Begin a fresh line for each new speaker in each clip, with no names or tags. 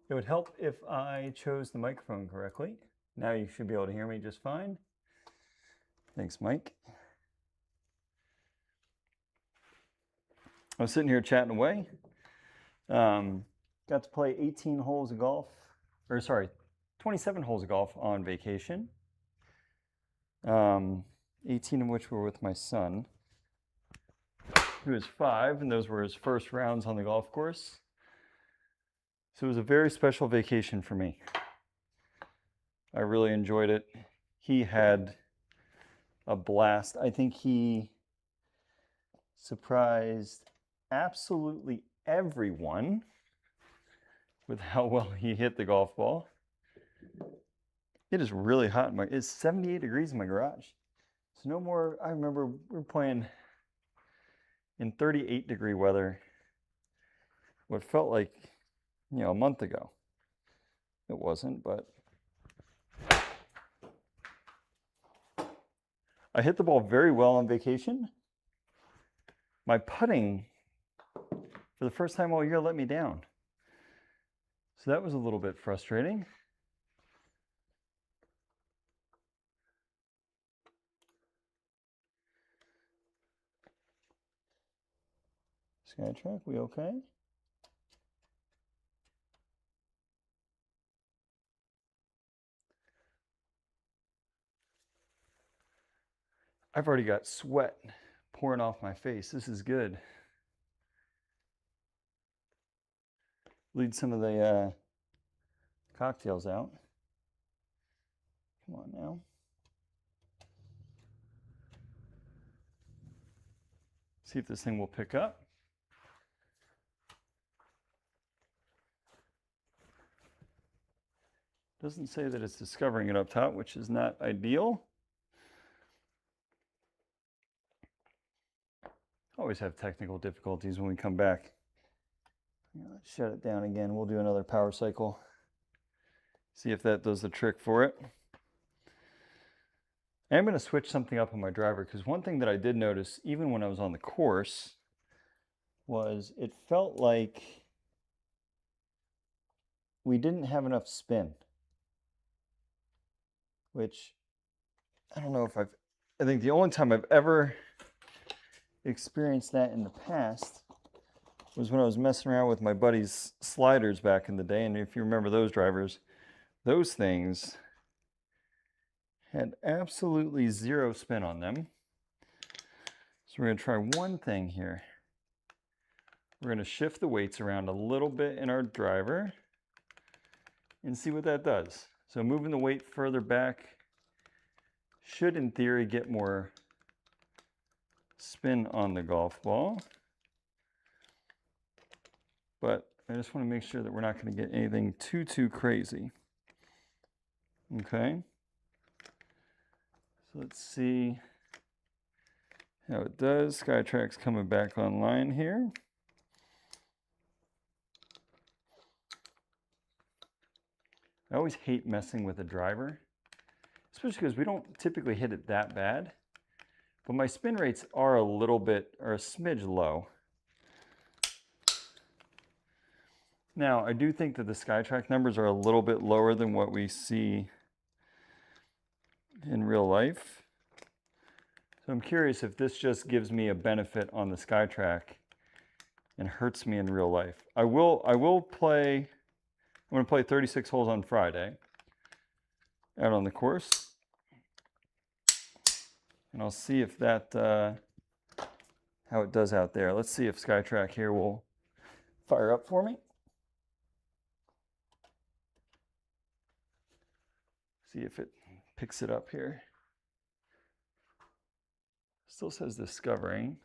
It would help if I chose the microphone correctly. Now you should be able to hear me just fine. Thanks, Mike. I was sitting here chatting away. Got to play 18 holes of golf, or sorry, 27 holes of golf on vacation. 18 of which were with my son, who is 5, and those were his first rounds on the golf course. So it was a very special vacation for me. I really enjoyed it. He had a blast. I think he surprised absolutely everyone with how well he hit the golf ball. It is really hot. It's 78 degrees in my garage. So no more, I remember we were playing in 38-degree weather what felt like, a month ago. It wasn't, but I hit the ball very well on vacation. My putting, for the first time all year, let me down. So that was a little bit frustrating. SkyTrak, we okay? I've already got sweat pouring off my face. This is good. Lead some of the cocktails out. Come on now. See if this thing will pick up. Doesn't say that it's discovering it up top, which is not ideal. Always have technical difficulties when we come back. Let's shut it down again. We'll do another power cycle. See if that does the trick for it. I'm going to switch something up on my driver, because one thing that I did notice, even when I was on the course, was it felt like we didn't have enough spin. Which, I don't know if I think the only time I've ever experienced that in the past was when I was messing around with my buddy's sliders back in the day. And if you remember those drivers, those things had absolutely zero spin on them. So we're going to try one thing here. We're going to shift the weights around a little bit in our driver and see what that does. So moving the weight further back should, in theory, get more spin on the golf ball. But I just want to make sure that we're not going to get anything too crazy. Okay. So let's see how it does. SkyTrak's coming back online here. I always hate messing with a driver, especially because we don't typically hit it that bad. But my spin rates are a smidge low. Now, I do think that the SkyTrak numbers are a little bit lower than what we see in real life. So I'm curious if this just gives me a benefit on the SkyTrak and hurts me in real life. I'm going to play 36 holes on Friday out on the course. And I'll see if that, how it does out there. Let's see if SkyTrak here will fire up for me. See if it picks it up here. Still says discovering,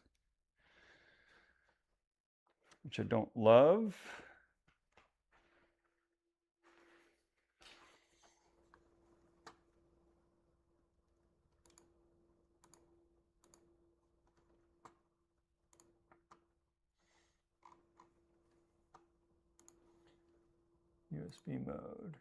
which I don't love. USB mode.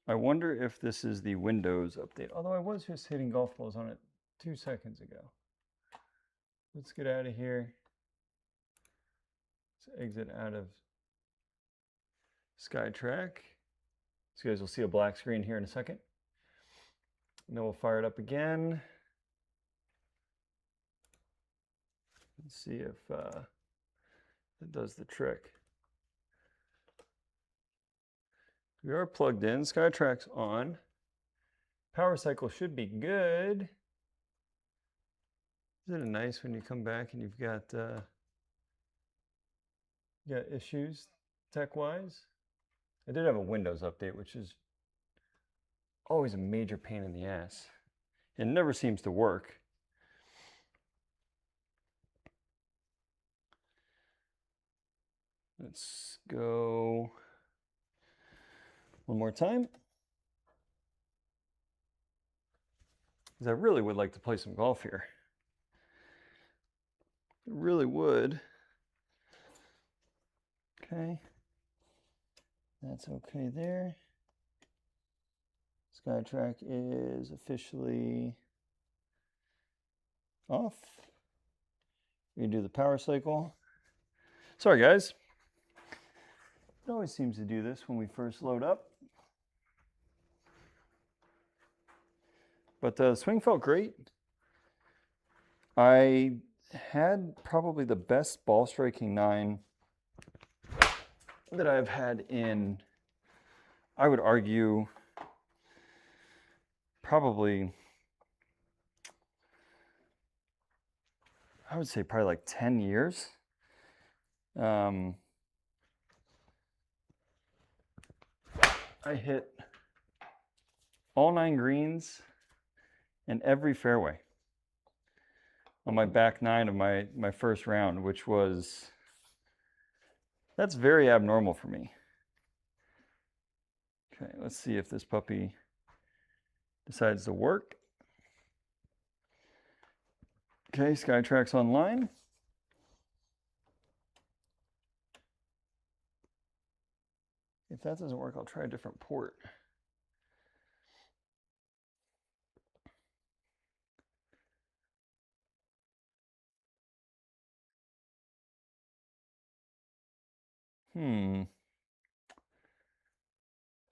I wonder if this is the Windows update, although I was just hitting golf balls on it 2 seconds ago. Let's get out of here. Let's exit out of SkyTrak. So you guys will see a black screen here in a second. And then we'll fire it up again. Let's see if it does the trick. We are plugged in. SkyTrak's on. Power cycle should be good. Isn't it nice when you come back and you've got issues tech-wise? I did have a Windows update, which is always a major pain in the ass. It never seems to work. Let's go one more time. Because I really would like to play some golf here. I really would. Okay. That's okay there. SkyTrak is officially off. We can do the power cycle. Sorry guys. It always seems to do this when we first load up. But the swing felt great. I had probably the best ball striking 9 that I've had in, I would argue, probably, I would say probably like 10 years. I hit all 9 greens in every fairway on my back 9 of my first round, which was, that's very abnormal for me. Okay, let's see if this puppy decides to work. Okay, SkyTrak's online. If that doesn't work, I'll try a different port.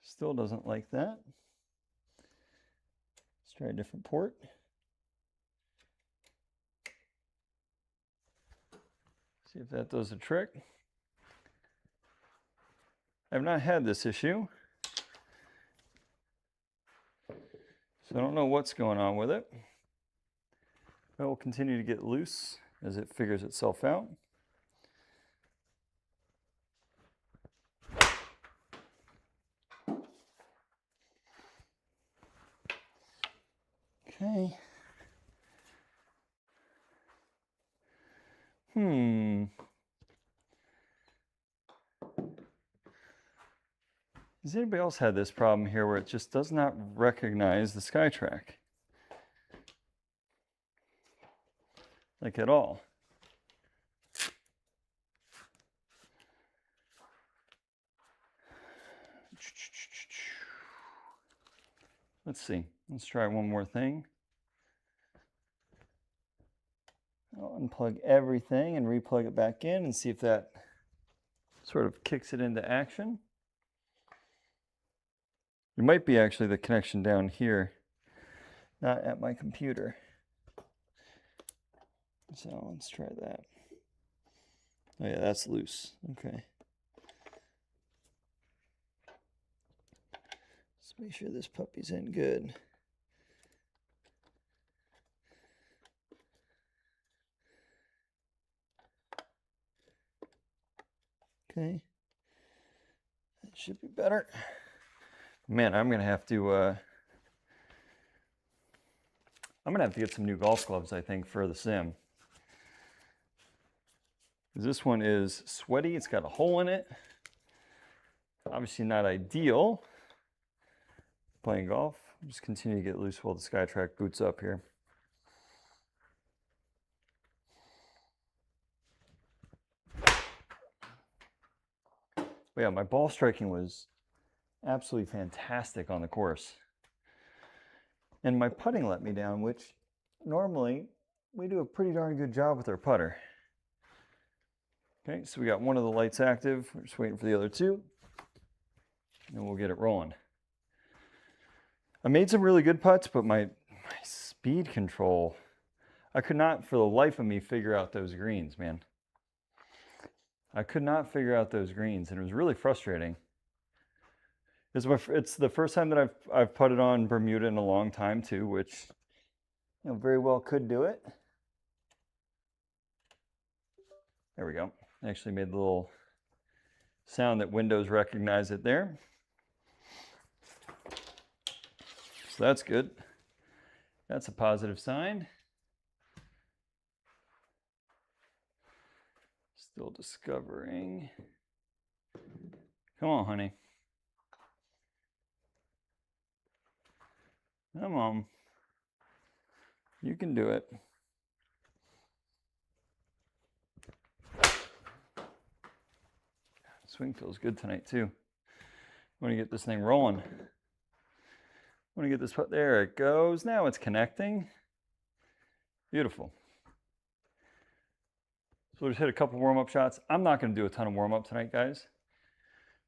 Still doesn't like that. Let's try a different port. See if that does the trick. I've not had this issue, so I don't know what's going on with it. It will continue to get loose as it figures itself out. Okay. Has anybody else had this problem here where it just does not recognize the SkyTrak? Like at all? Let's see. Let's try one more thing. I'll unplug everything and replug it back in and see if that sort of kicks it into action. It might be actually the connection down here, not at my computer. So let's try that. Oh yeah, that's loose. Okay. Let's make sure this puppy's in good. Okay. That should be better. Man, I'm gonna have to get some new golf gloves, I think, for the sim. This one is sweaty, it's got a hole in it. Obviously not ideal playing golf. Just continue to get loose while the SkyTrak boots up here. But yeah, my ball striking was absolutely fantastic on the course. And my putting let me down, which normally we do a pretty darn good job with our putter. Okay, so we got one of the lights active. We're just waiting for the other two, and we'll get it rolling. I made some really good putts, but my speed control, I could not for the life of me figure out those greens, man. I could not figure out those greens, and it was really frustrating. It's the first time that I've putted on Bermuda in a long time too, which, you know, very well could do it. There we go. I actually made the little sound that Windows recognized it there. So that's good. That's a positive sign. Still discovering. Come on, honey. Come on. You can do it. Swing feels good tonight too. I want to get this thing rolling. I want to get this put. There it goes. Now it's connecting. Beautiful. So we'll just hit a couple warm-up shots. I'm not going to do a ton of warm-up tonight, guys,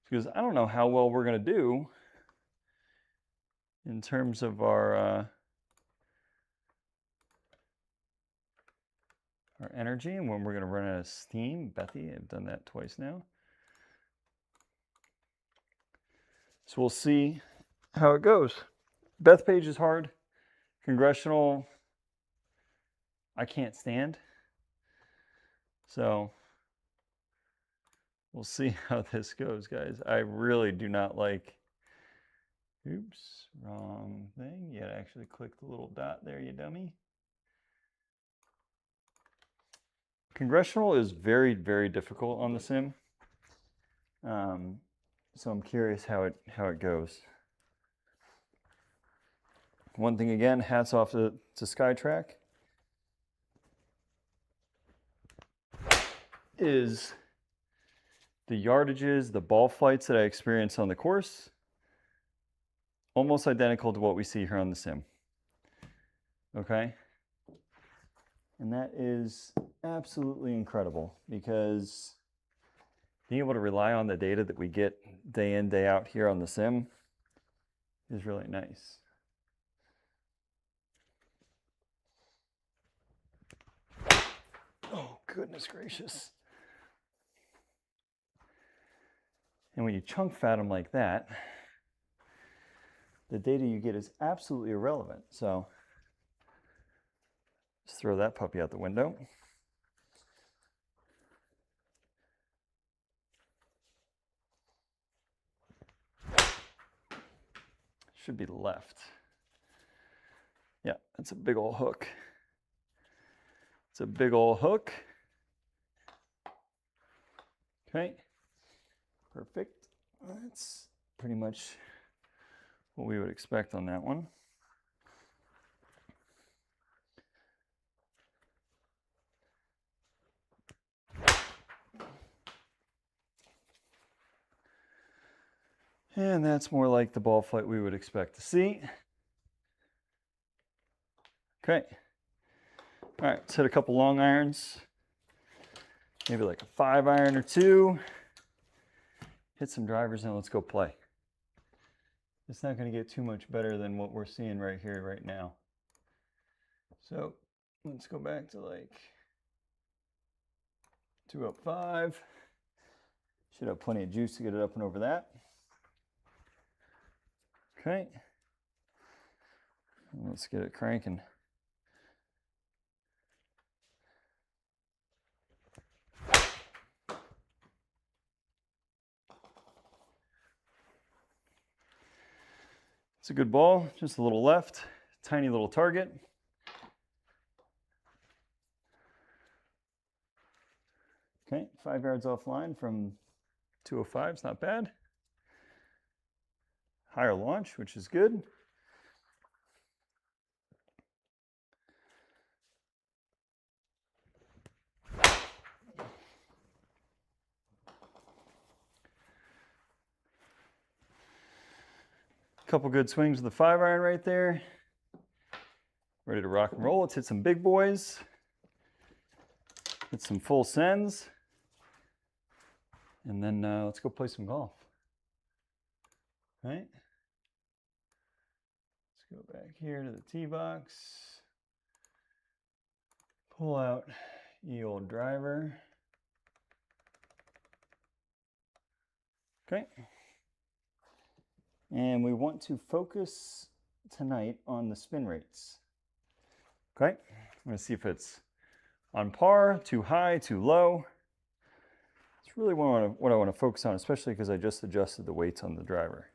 because I don't know how well we're going to do in terms of our energy and when we're going to run out of steam. Bethy, I've done that twice now. So we'll see how it goes. Bethpage is hard. Congressional, I can't stand. So we'll see how this goes, guys. I really do not like, oops, wrong thing. You gotta actually click the little dot there, you dummy. Congressional is very, very difficult on the sim. So I'm curious how it goes. One thing again, hats off to SkyTrak, is the yardages, the ball flights that I experienced on the course, almost identical to what we see here on the sim. Okay? And that is absolutely incredible, because being able to rely on the data that we get day in, day out here on the sim is really nice. Oh, goodness gracious. And when you chunk fat them like that, the data you get is absolutely irrelevant. So just throw that puppy out the window. Should be left. Yeah, that's a big old hook. It's a big old hook. Okay, perfect. That's pretty much what we would expect on that one. And that's more like the ball flight we would expect to see. Okay. All right, let's hit a couple long irons. Maybe like a 5-iron or 2. Hit some drivers and let's go play. It's not going to get too much better than what we're seeing right here, right now. So let's go back to like 2 up 5. Should have plenty of juice to get it up and over that. Okay. Let's get it cranking. It's a good ball, just a little left, tiny little target. Okay, 5 yards offline from 205 is not bad. Higher launch, which is good. Couple good swings with the 5-iron right there. Ready to rock and roll. Let's hit some big boys. Hit some full sends. And then let's go play some golf. Right? Let's go back here to the tee box. Pull out the old driver. Okay. And we want to focus tonight on the spin rates. Okay. I'm going to see if it's on par, too high, too low. It's really what I want to focus on, especially because I just adjusted the weights on the driver.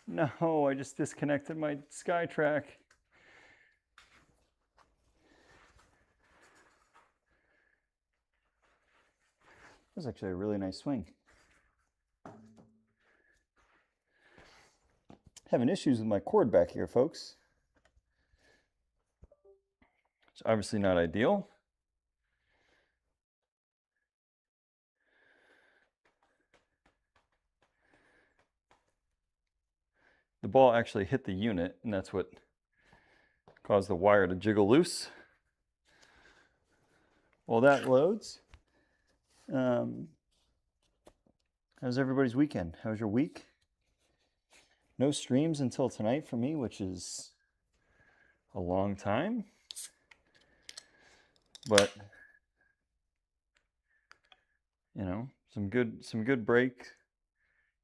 No, I just disconnected my SkyTrak. That was actually a really nice swing. Having issues with my cord back here, folks. It's obviously not ideal. The ball actually hit the unit, and that's what caused the wire to jiggle loose. While that loads, how's everybody's weekend? How's your week? No streams until tonight for me, which is a long time. But you know, some good break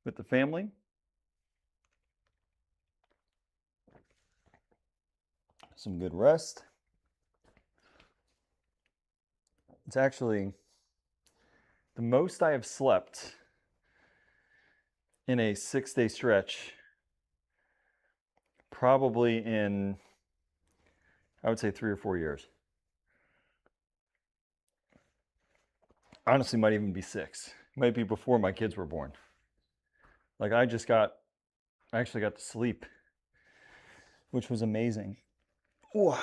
with the family. Some good rest. It's actually the most I have slept in a 6-day stretch, probably in, I would say, 3 or 4 years. Honestly, might even be 6. Might be before my kids were born. Like I actually got to sleep, which was amazing. Ooh.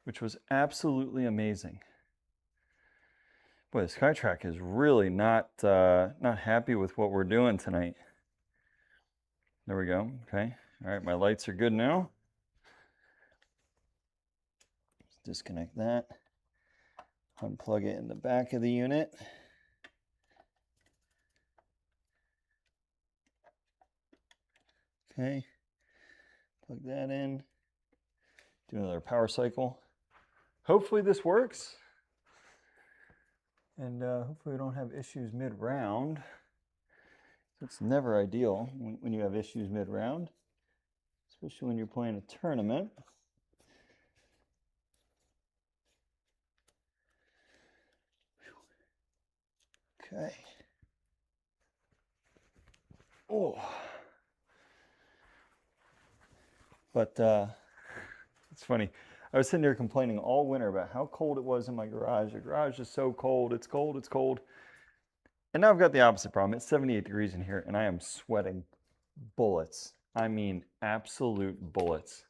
Which was absolutely amazing. Boy, the SkyTrak is really not happy with what we're doing tonight. There we go. Okay. All right, my lights are good now. Let's disconnect that. Unplug it in the back of the unit. Okay. Plug that in. Do another power cycle. Hopefully this works. And hopefully we don't have issues mid-round. It's never ideal when you have issues mid-round, especially when you're playing a tournament. Okay. Oh. But it's funny. I was sitting there complaining all winter about how cold it was in my garage. The garage is so cold. It's cold. It's cold. And now I've got the opposite problem. It's 78 degrees in here, and I am sweating bullets. I mean, absolute bullets.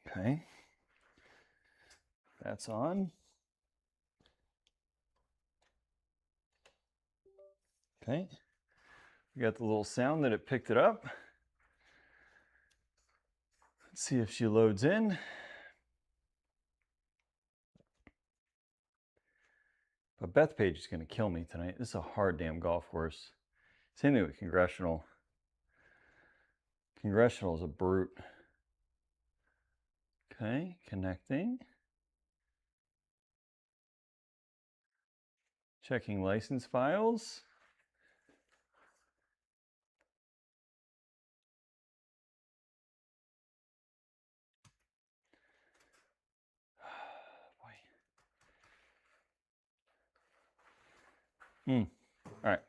Okay. That's on. Okay. We got the little sound that it picked it up. Let's see if she loads in. But Bethpage is going to kill me tonight. This is a hard damn golf course. Same thing with Congressional. Congressional is a brute. Okay, connecting. Checking license files. All right,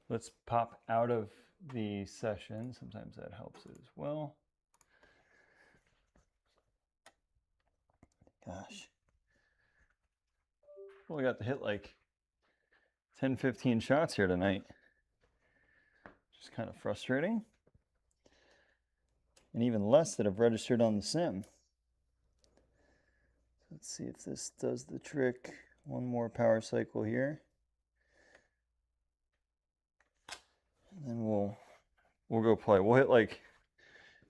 let's pop out of the session. Sometimes that helps as well. Gosh. Only got to hit like 10, 15 shots here tonight. Just kind of frustrating. And even less that I've registered on the sim. Let's see if this does the trick. One more power cycle here. And then we'll go play. We'll hit like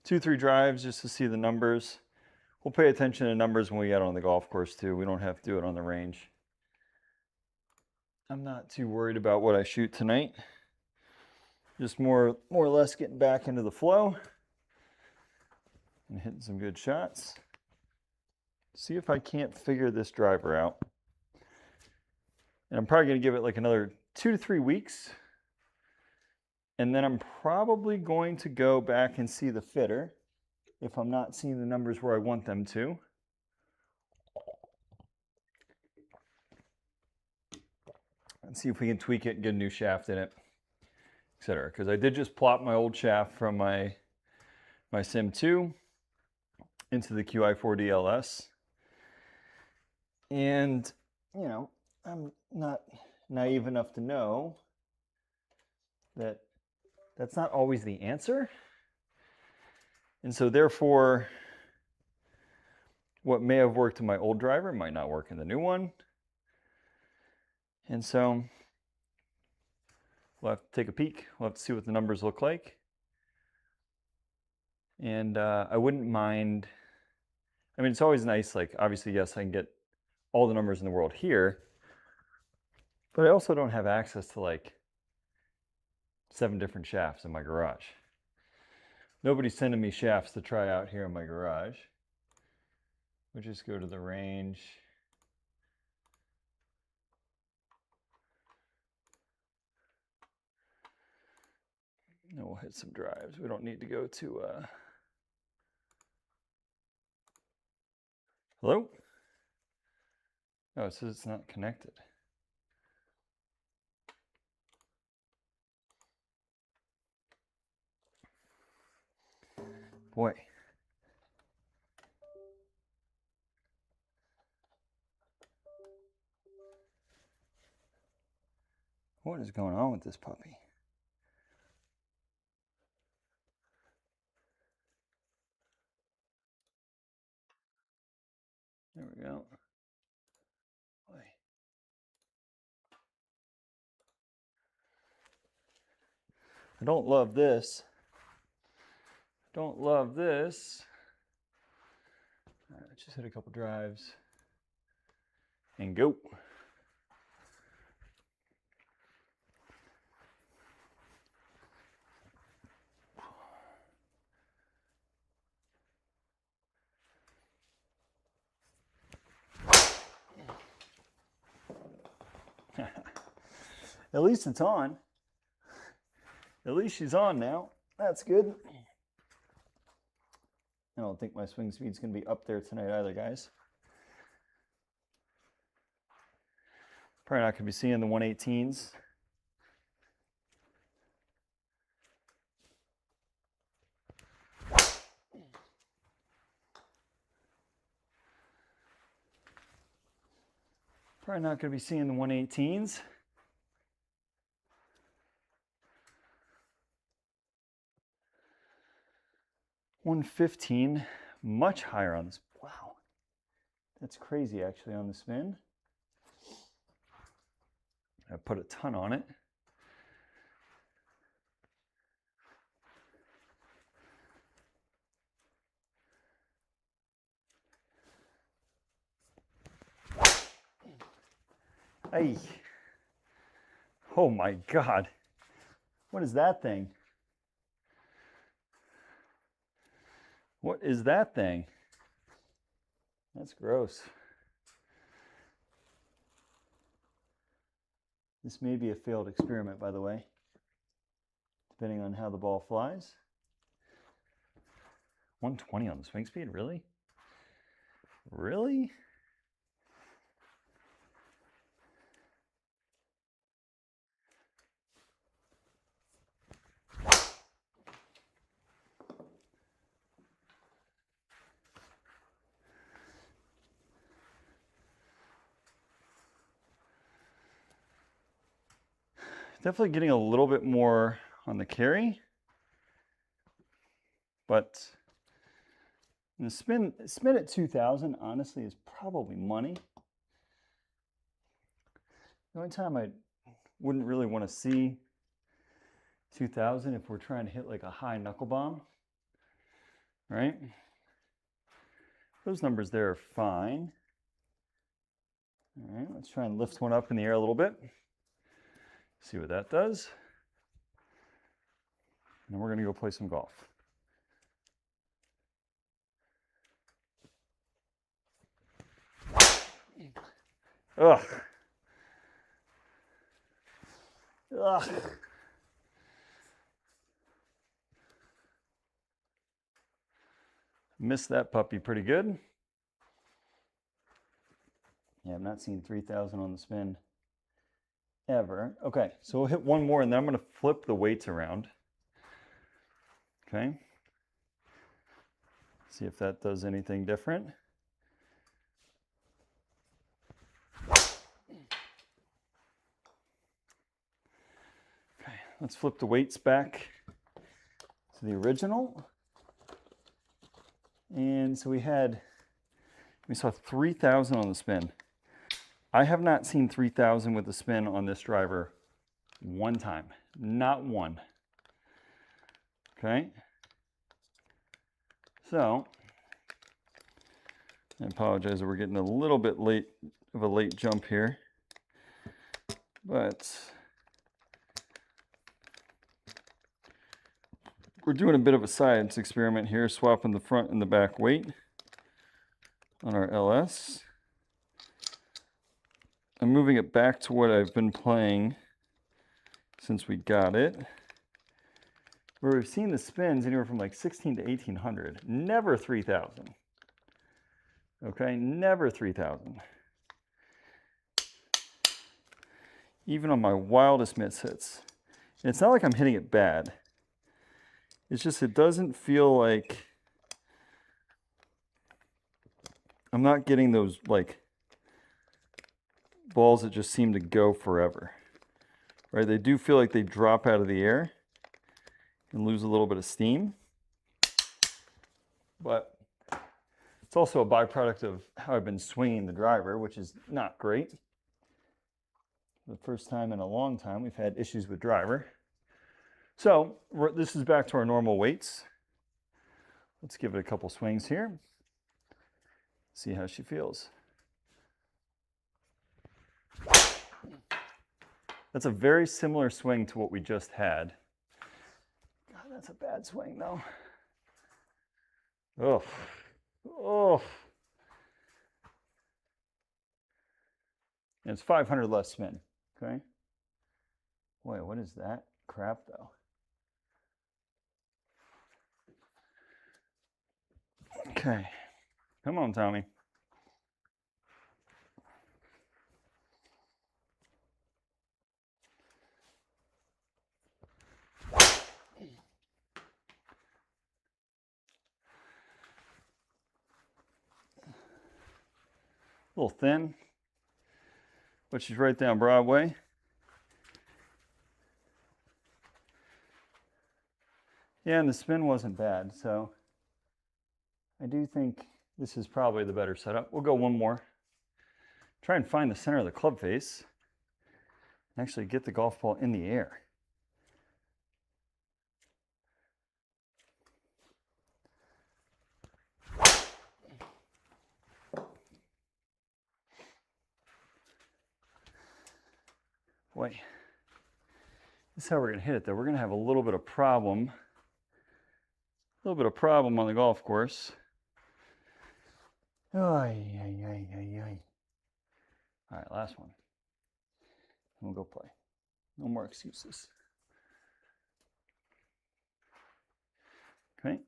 2-3 drives just to see the numbers. We'll pay attention to numbers when we get on the golf course too. We don't have to do it on the range. I'm not too worried about what I shoot tonight. Just more or less getting back into the flow and hitting some good shots. See if I can't figure this driver out. And I'm probably going to give it like another 2 to 3 weeks. And then I'm probably going to go back and see the fitter if I'm not seeing the numbers where I want them to. And see if we can tweak it and get a new shaft in it, etc. Because I did just plop my old shaft from my Sim 2 into the QI4D LS. And, you know, I'm not naive enough to know that that's not always the answer. And so therefore, what may have worked in my old driver might not work in the new one. And so we'll have to take a peek. We'll have to see what the numbers look like. And I wouldn't mind, I mean, it's always nice, like, obviously, yes, I can get all the numbers in the world here, but I also don't have access to like 7 different shafts in my garage. Nobody's sending me shafts to try out here in my garage. We'll just go to the range. And we'll hit some drives. We don't need to go to, hello? Oh, it says it's not connected. Boy. What is going on with this puppy? There we go. Boy. I don't love this. Don't love this. All right, just hit a couple drives and go. At least it's on. At least she's on now. That's good. I don't think my swing speed's going to be up there tonight either, guys. Probably not going to be seeing the 118s. Probably not going to be seeing the 118s. $115, much higher on this. Wow, that's crazy actually on the spin. I put a ton on it. Hey, oh my God, what is that thing? What is that thing? That's gross. This may be a failed experiment, by the way, depending on how the ball flies. 120 on the swing speed, really? Really? Definitely getting a little bit more on the carry, but the spin at 2,000 honestly is probably money. The only time I wouldn't really want to see 2,000 if we're trying to hit like a high knuckle bomb, right? Those numbers there are fine. All right, let's try and lift one up in the air a little bit. See what that does. And then we're going to go play some golf. Ugh. Ugh. Missed that puppy pretty good. Yeah, I've not seen 3,000 on the spin ever. Okay, so we'll hit one more and then I'm going to flip the weights around. Okay. See if that does anything different. Okay, let's flip the weights back to the original. And so we saw 3,000 on the spin. I have not seen 3,000 with the spin on this driver one time, not one. Okay. So, I apologize that we're getting a little bit late of a late jump here, but we're doing a bit of a science experiment here, swapping the front and the back weight on our LS. I'm moving it back to what I've been playing since we got it, where we've seen the spins anywhere from like 16 to 1,800, never 3,000. Okay, never 3,000. Even on my wildest miss hits. And it's not like I'm hitting it bad. It's just it doesn't feel like I'm not getting those like balls that just seem to go forever. Right? They do feel like they drop out of the air and lose a little bit of steam. But it's also a byproduct of how I've been swinging the driver, which is not great. The first time in a long time we've had issues with driver. So this is back to our normal weights. Let's give it a couple swings here. See how she feels. That's a very similar swing to what we just had. God, that's a bad swing though. Oh, oh. And it's 500 less spin, okay? Boy, what is that crap though? Okay, come on, Tommy. A little thin, but she's right down Broadway. Yeah, and the spin wasn't bad, so I do think this is probably the better setup. We'll go one more. Try and find the center of the club face and actually get the golf ball in the air. Boy, this is how we're going to hit it though. We're going to have a little bit of problem. On the golf course. Ay, ay, ay, ay, ay. All right, last one. We'll go play. No more excuses. Okay.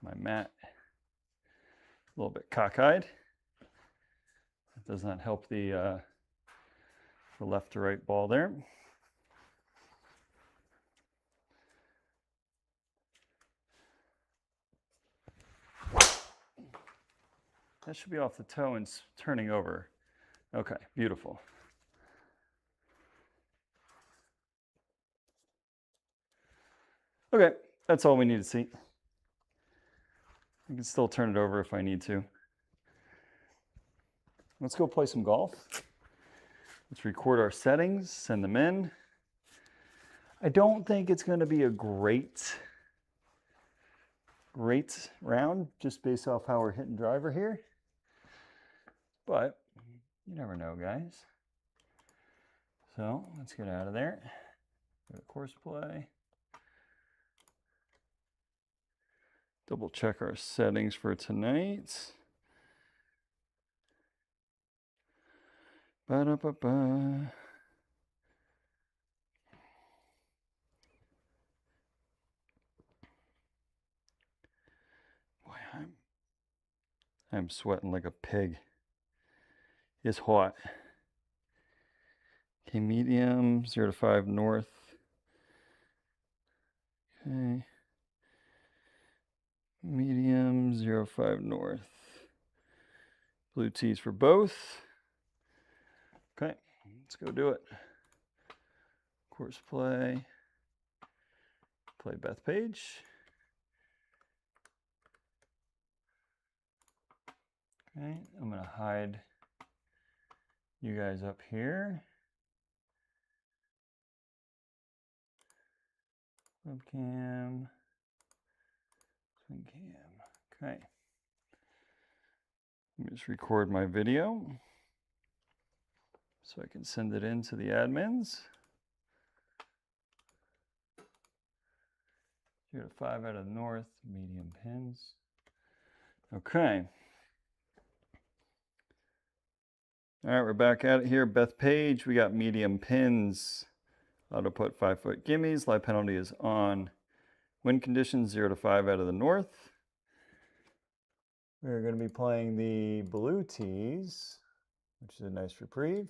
My mat, a little bit cockeyed. That does not help the left to right ball there. That should be off the toe and turning over. Okay, beautiful. Okay, that's all we need to see. I can still turn it over if I need to. Let's go play some golf. Let's record our settings, send them in. I don't think it's going to be a great round just based off how we're hitting driver here. But you never know, guys. So let's get out of there. Go to course play. Double check our settings for tonight. Ba-da-ba-ba. Boy, I'm sweating like a pig. It's hot. Okay, medium, 0 to 5 north. Okay. Medium, 0 to 5 north. Blue tees for both. Okay, let's go do it. Course play. Play Bethpage. Okay, I'm gonna hide you guys up here. Webcam. Swing cam. Okay. Let me just record my video so I can send it in to the admins. 0 to 5 out of the north, medium pins. Okay. All right, we're back at it here. Bethpage, we got medium pins. Auto put 5-foot gimmies. Live penalty is on. Wind conditions 0 to 5 out of the north. We're going to be playing the blue tees, which is a nice reprieve.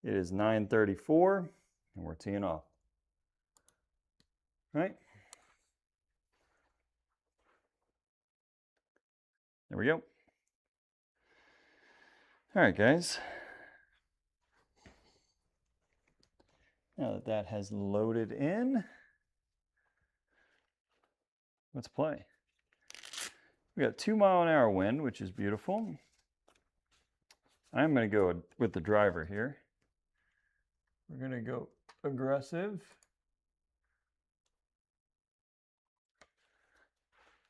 It is 9:34, and we're teeing off. All right. There we go. All right, guys. Now that that has loaded in, let's play. We got 2-mile-an-hour wind, which is beautiful. I'm going to go with the driver here. We're going to go aggressive.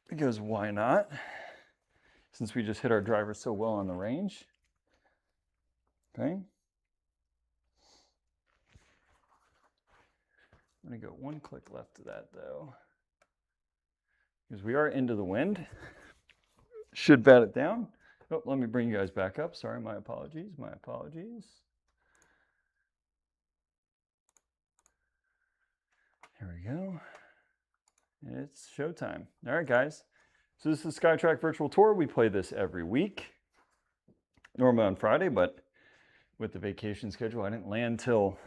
Because why not? Since we just hit our driver so well on the range. Okay. I'm going to go one click left of that though. Because we are into the wind. Should bat it down. Oh, let me bring you guys back up. Sorry, my apologies. My apologies. Here we go. And it's showtime. All right, guys. So this is SkyTrak Virtual Tour. We play this every week. Normally on Friday, but with the vacation schedule, I didn't land till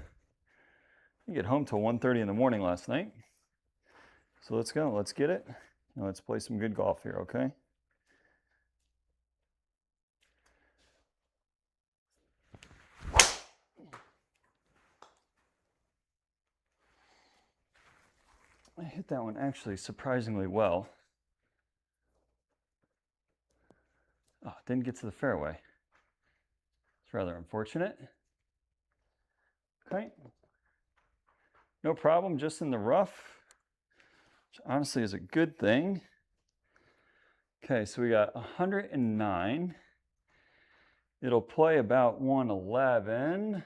I get home till 1:30 in the morning last night. So let's go. Let's get it. And let's play some good golf here, okay? I hit that one actually surprisingly well. Oh, didn't get to the fairway. It's rather unfortunate. Okay. No problem, just in the rough, which honestly is a good thing. Okay, so we got 109. It'll play about 111.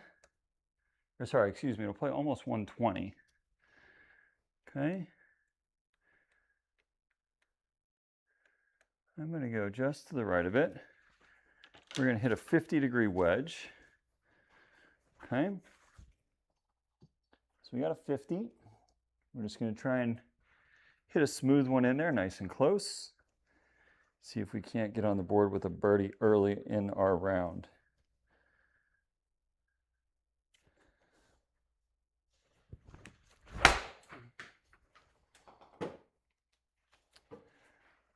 Or sorry, excuse me, it'll play almost 120. Okay. I'm going to go just to the right of it. We're going to hit a 50-degree wedge. Okay. So we got a 50. We're just going to try and hit a smooth one in there, nice and close. See if we can't get on the board with a birdie early in our round.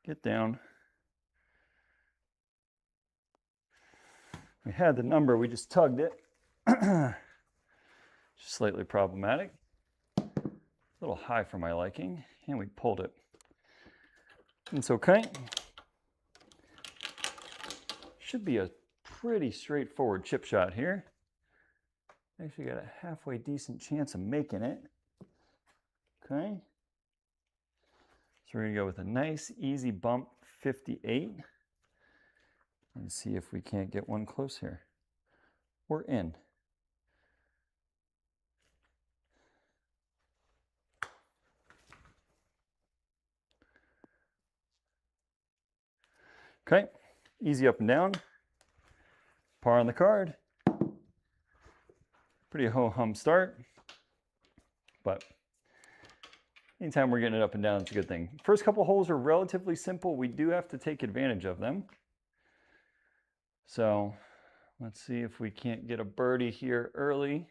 Get down. We had the number, we just tugged it. Just slightly problematic. A little high for my liking, and we pulled it. It's okay. Should be a pretty straightforward chip shot here. Actually got a halfway decent chance of making it. Okay. So we're gonna go with a nice easy bump 58 and see if we can't get one close here. We're in. Okay, easy up and down. Par on the card. Pretty ho-hum start, but anytime we're getting it up and down, it's a good thing. First couple holes are relatively simple. We do have to take advantage of them. So let's see if we can't get a birdie here early.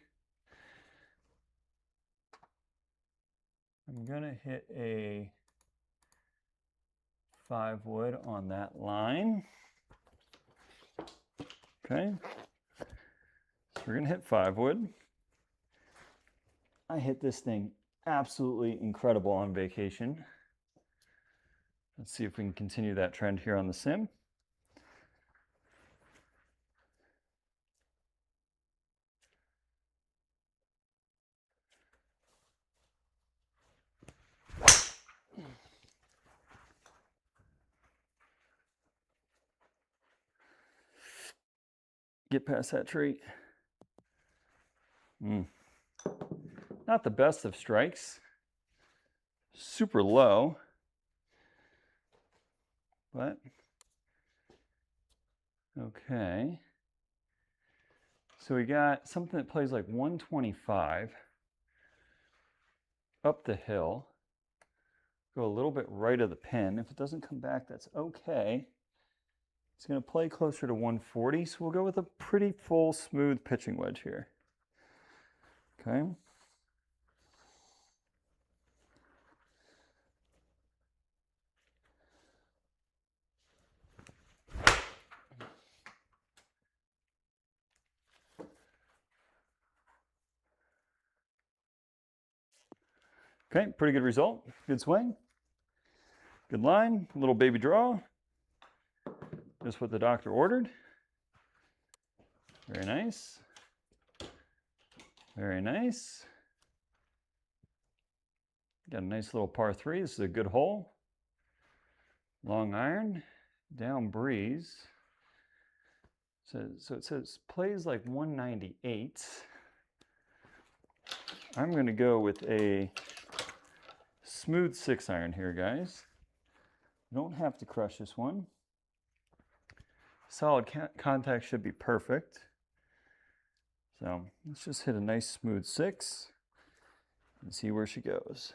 I'm gonna hit a 5-wood on that line. Okay, so we're gonna hit 5-wood. I hit this thing absolutely incredible on vacation. Let's see if we can continue that trend here on the sim. Get past that tree. Not the best of strikes. Super low. But, okay. So we got something that plays like 125 up the hill. Go a little bit right of the pin. If it doesn't come back, that's okay. It's going to play closer to 140, so we'll go with a pretty full, smooth pitching wedge here. Okay. Okay, pretty good result. Good swing. Good line. Little baby draw. Just what the doctor ordered. Very nice. Very nice. Got a nice little par 3. This is a good hole. Long iron. Down breeze. So it says plays like 198. I'm going to go with a smooth 6-iron here, guys. You don't have to crush this one. Solid contact should be perfect. So let's just hit a nice smooth 6 and see where she goes.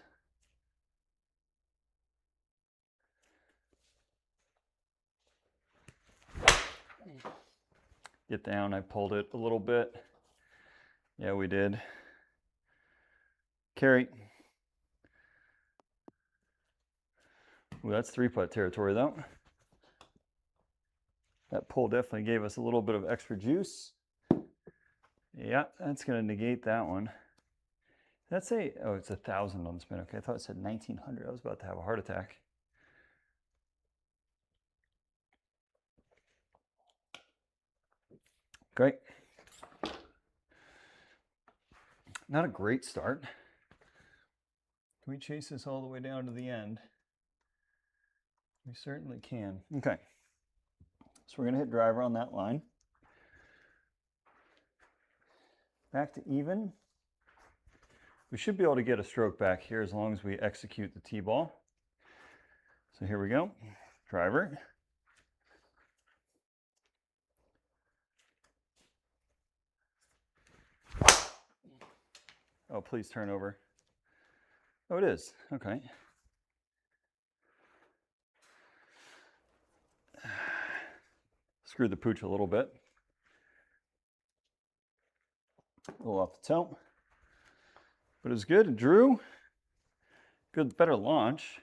Get down, I pulled it a little bit. Yeah, we did. Carry. Ooh, that's 3-putt territory though. That pull definitely gave us a little bit of extra juice. Yeah, that's going to negate that one. That's a, oh, it's 1,000 on the spin. Okay, I thought it said 1,900. I was about to have a heart attack. Great. Not a great start. Can we chase this all the way down to the end? We certainly can. Okay. So we're going to hit driver on that line. Back to even. We should be able to get a stroke back here as long as we execute the T-ball. So here we go. Driver. Oh, please turn over. Oh, it is. Okay. Screwed the pooch a little bit. A little off the toe. But it was good. It drew. Good, better launch.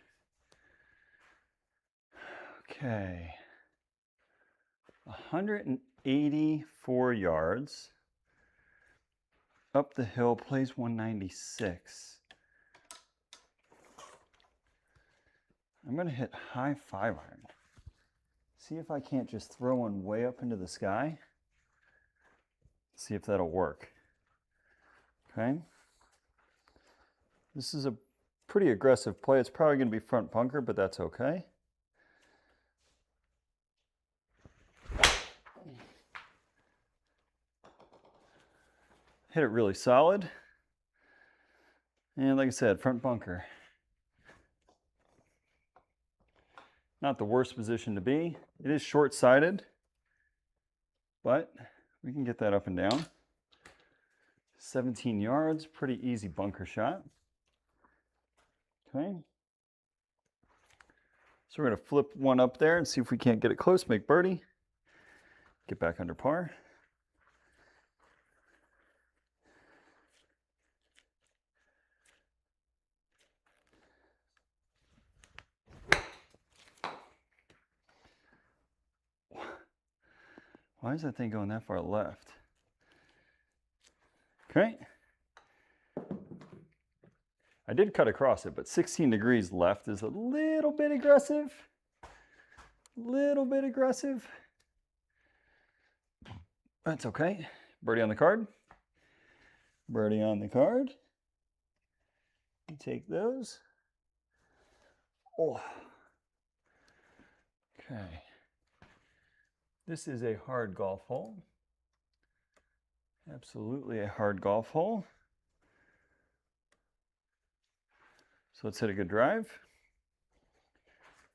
Okay. 108 84 yards. Up the hill, plays 196. I'm going to hit high 5-iron. See if I can't just throw one way up into the sky. See if that'll work. Okay. This is a pretty aggressive play. It's probably going to be front bunker, but that's okay. Hit it really solid. And like I said, front bunker. Not the worst position to be. It is short-sighted, but we can get that up and down. 17 yards, pretty easy bunker shot. Okay. So we're going to flip one up there and see if we can't get it close, make birdie. Get back under par. Why is that thing going that far left? Okay. I did cut across it, but 16 degrees left is a little bit aggressive. Little bit aggressive. That's okay. Birdie on the card. Birdie on the card. You take those. Oh. Okay. This is a hard golf hole. Absolutely a hard golf hole. So let's hit a good drive.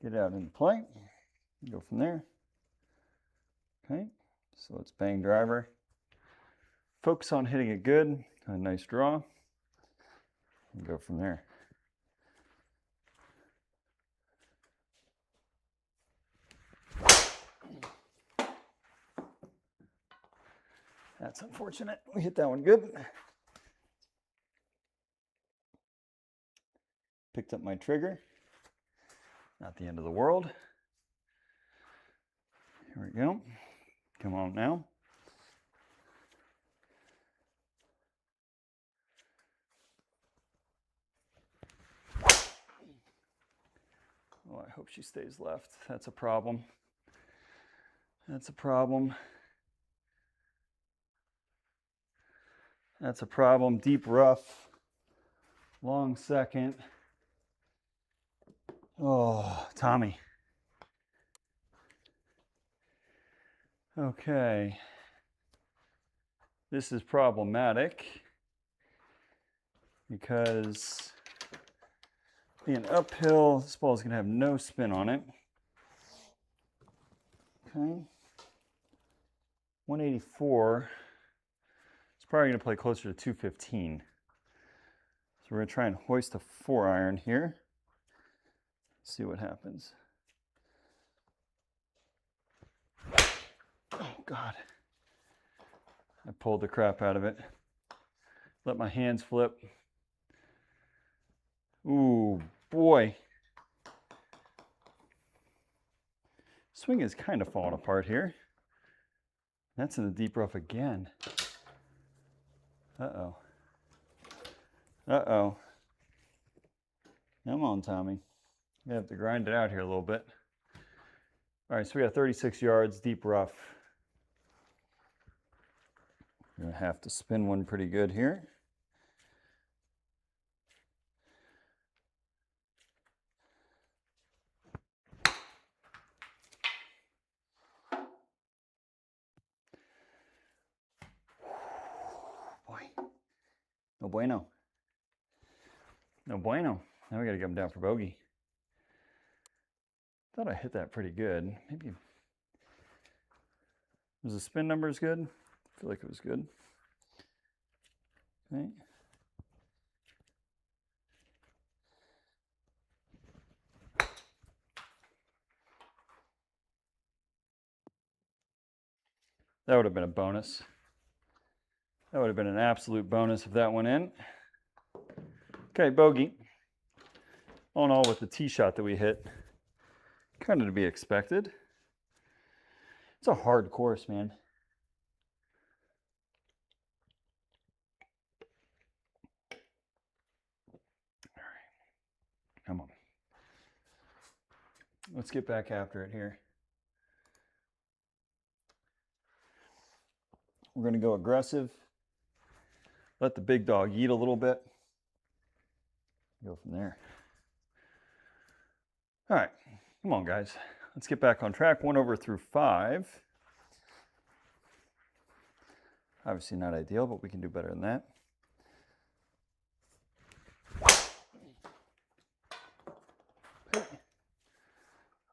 Get out into play. Go from there. Okay. So let's bang driver. Focus on hitting it good. A nice draw. And go from there. That's unfortunate. We hit that one good. Picked up my trigger. Not the end of the world. Here we go. Come on now. Oh, I hope she stays left. That's a problem. That's a problem. That's a problem. Deep rough. Long second. Oh, Tommy. Okay. This is problematic because being uphill, this ball is going to have no spin on it. Okay. 184. It's probably going to play closer to 215. So we're going to try and hoist a 4-iron here. See what happens. Oh, God. I pulled the crap out of it. Let my hands flip. Ooh, boy. Swing is kind of falling apart here. That's in the deep rough again. Uh-oh. Uh-oh. Come on, Tommy. You have to grind it out here a little bit. All right, so we got 36 yards, deep rough. We're gonna have to spin one pretty good here. Boy, no bueno. No bueno. Now we gotta get him down for bogey. Thought I hit that pretty good. Maybe. Was the spin numbers good? I feel like it was good. Okay. That would have been a bonus. That would have been an absolute bonus if that went in. Okay, bogey. All in all, with the tee shot that we hit, kind of to be expected. It's a hard course, man. come on. Let's get back after it here. We're going to go aggressive. Let the big dog eat a little bit. Go from there. All right, come on, guys. Let's get back on track. 1 over through 5. Obviously not ideal, but we can do better than that.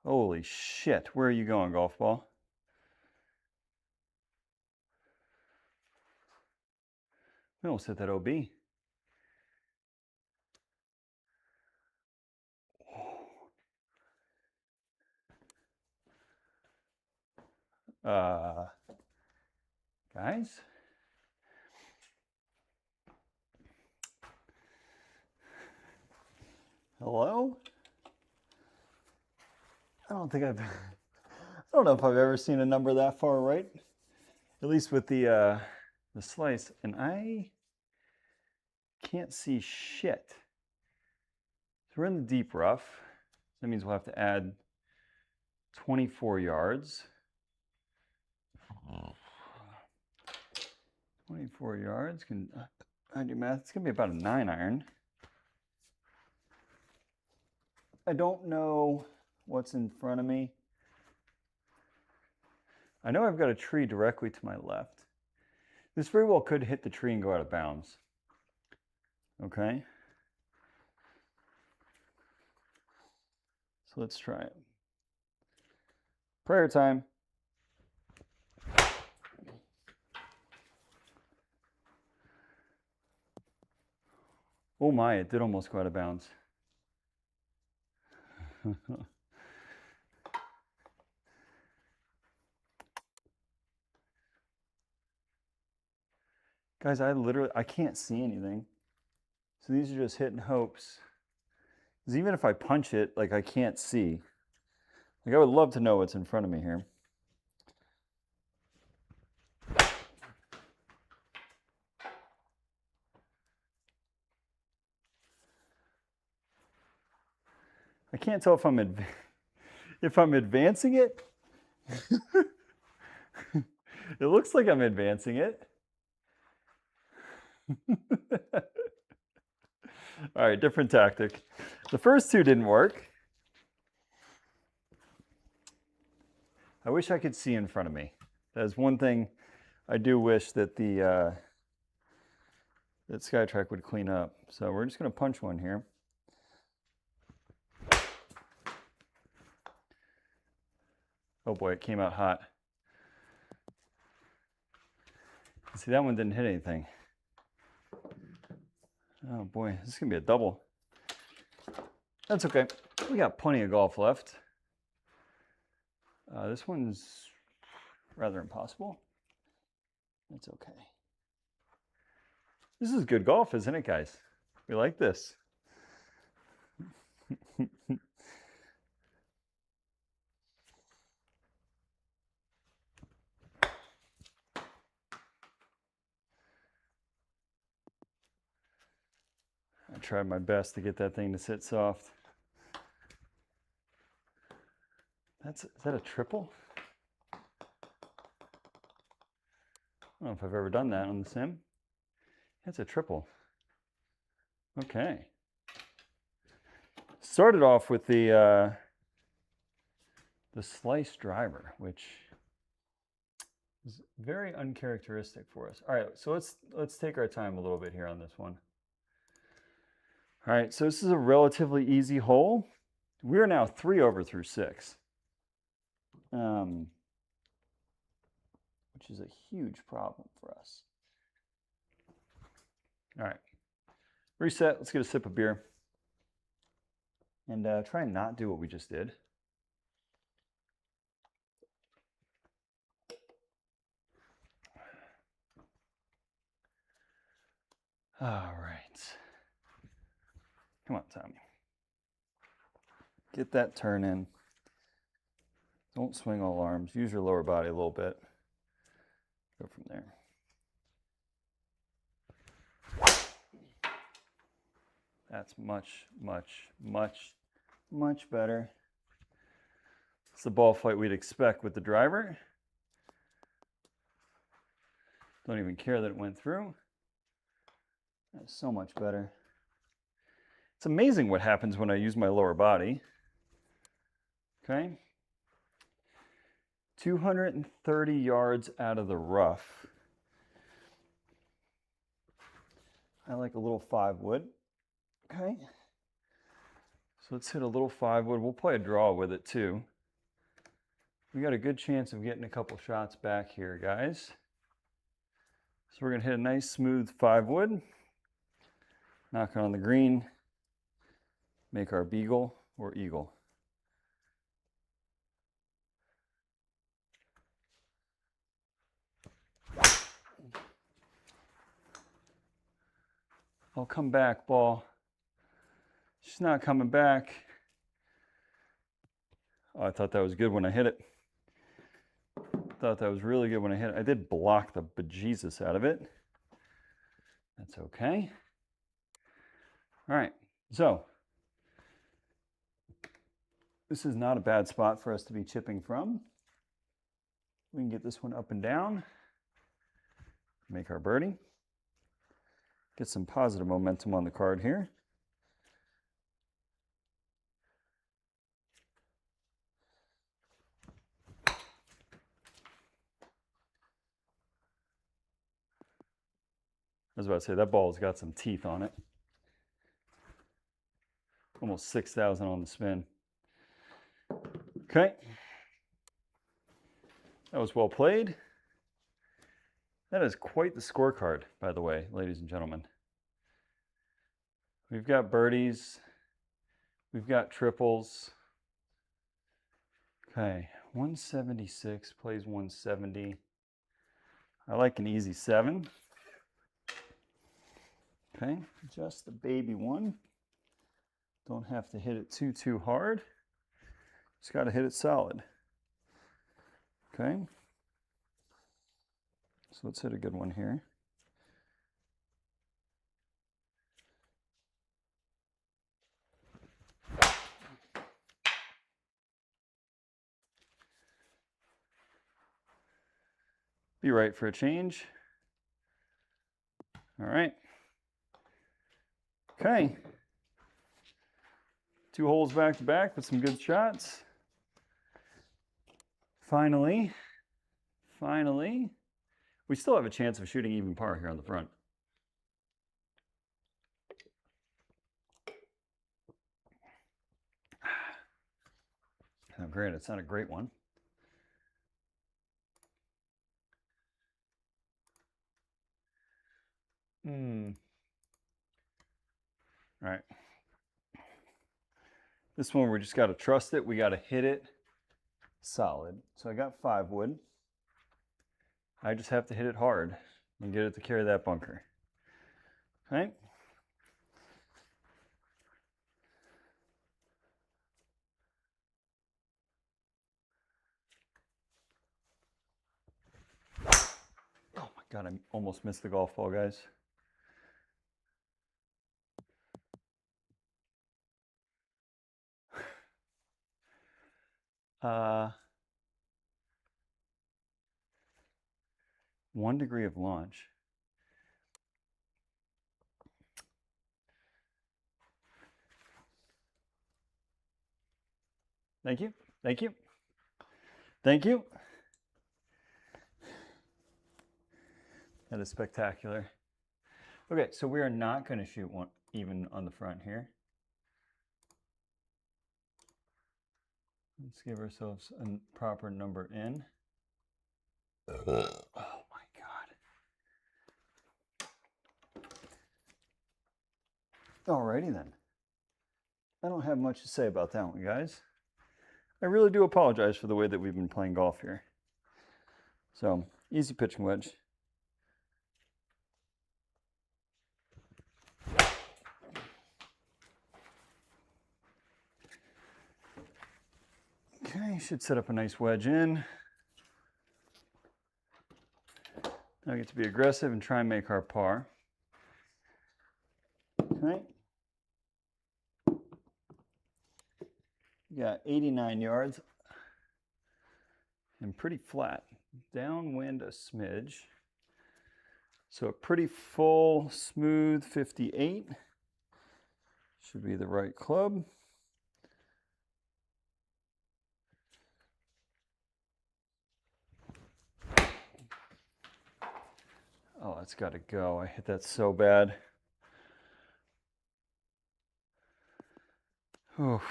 Holy shit, where are you going, golf ball? We almost hit that OB. Guys? Hello? I don't know if I've ever seen a number that far right. At least with the slice, and I can't see shit. So we're in the deep rough. That means we'll have to add 24 yards. 24 yards, I do math, it's gonna be about a 9 iron. I don't know what's in front of me. I know I've got a tree directly to my left. This very well could hit the tree and go out of bounds. Okay. So let's try it. Prayer time. Oh my, it did almost go out of bounds. Guys, I can't see anything. So these are just hitting hopes. Because even if I punch it, like I can't see. Like I would love to know what's in front of me here. I can't tell if I'm advancing it. It looks like I'm advancing it. All right, different tactic. The first 2 didn't work. I wish I could see in front of me. That is one thing I do wish that that SkyTrak would clean up. So we're just going to punch one here. Oh boy, it came out hot. See, that one didn't hit anything. Oh boy, this is gonna be a double. That's okay. We got plenty of golf left. This one's rather impossible. That's okay. This is good golf, isn't it, guys? We like this. I tried my best to get that thing to sit soft. Is that a triple? I don't know if I've ever done that on the sim. That's a triple. Okay. Started off with the slice driver, which is very uncharacteristic for us. All right, so let's take our time a little bit here on this one. All right, so this is a relatively easy hole. We're now 3 over through 6, which is a huge problem for us. All right, reset. Let's get a sip of beer and try and not do what we just did. All right. Come on, Tommy. Get that turn in. Don't swing all arms. Use your lower body a little bit. Go from there. That's much, much, much, much better. It's the ball flight we'd expect with the driver. Don't even care that it went through. That's so much better. It's amazing what happens when I use my lower body. Okay. 230 yards out of the rough. I like a little 5-wood. Okay. So let's hit a little 5-wood. We'll play a draw with it too. We got a good chance of getting a couple shots back here, guys. So we're going to hit a nice smooth 5-wood. Knock it on the green. Make our beagle or eagle. I'll come back, ball. She's not coming back. Oh, I thought that was good when I hit it. Thought that was really good when I hit it. I did block the bejesus out of it. That's okay. All right, so this is not a bad spot for us to be chipping from. We can get this one up and down. Make our birdie. Get some positive momentum on the card here. I was about to say, that ball's got some teeth on it. Almost 6,000 on the spin. Okay. That was well played. That is quite the scorecard, by the way, ladies and gentlemen. We've got birdies. We've got triples. Okay, 176 plays 170. I like an easy 7. Okay, just the baby one. Don't have to hit it too hard. Just got to hit it solid. Okay. So let's hit a good one here. Be right for a change. All right. Okay. 2 holes back to back with some good shots. Finally, we still have a chance of shooting even par here on the front. Now, granted, it's not a great one. All right. This one, we just got to trust it. We got to hit it solid. So I got 5-wood. I just have to hit it hard and get it to carry that bunker. Okay. Oh my God, I almost missed the golf ball, guys. One degree of launch. Thank you. Thank you. Thank you. That is spectacular. Okay, so we are not going to shoot one even on the front here. Let's give ourselves a proper number in. Oh my God. Alrighty then. I don't have much to say about that one, guys. I really do apologize for the way that we've been playing golf here. So, easy pitching wedge. Okay, should set up a nice wedge in. Now I get to be aggressive and try and make our par. Okay. got 89 yards and pretty flat. Downwind a smidge. So a pretty full, smooth 58 should be the right club. Oh, that's got to go. I hit that so bad. Oh,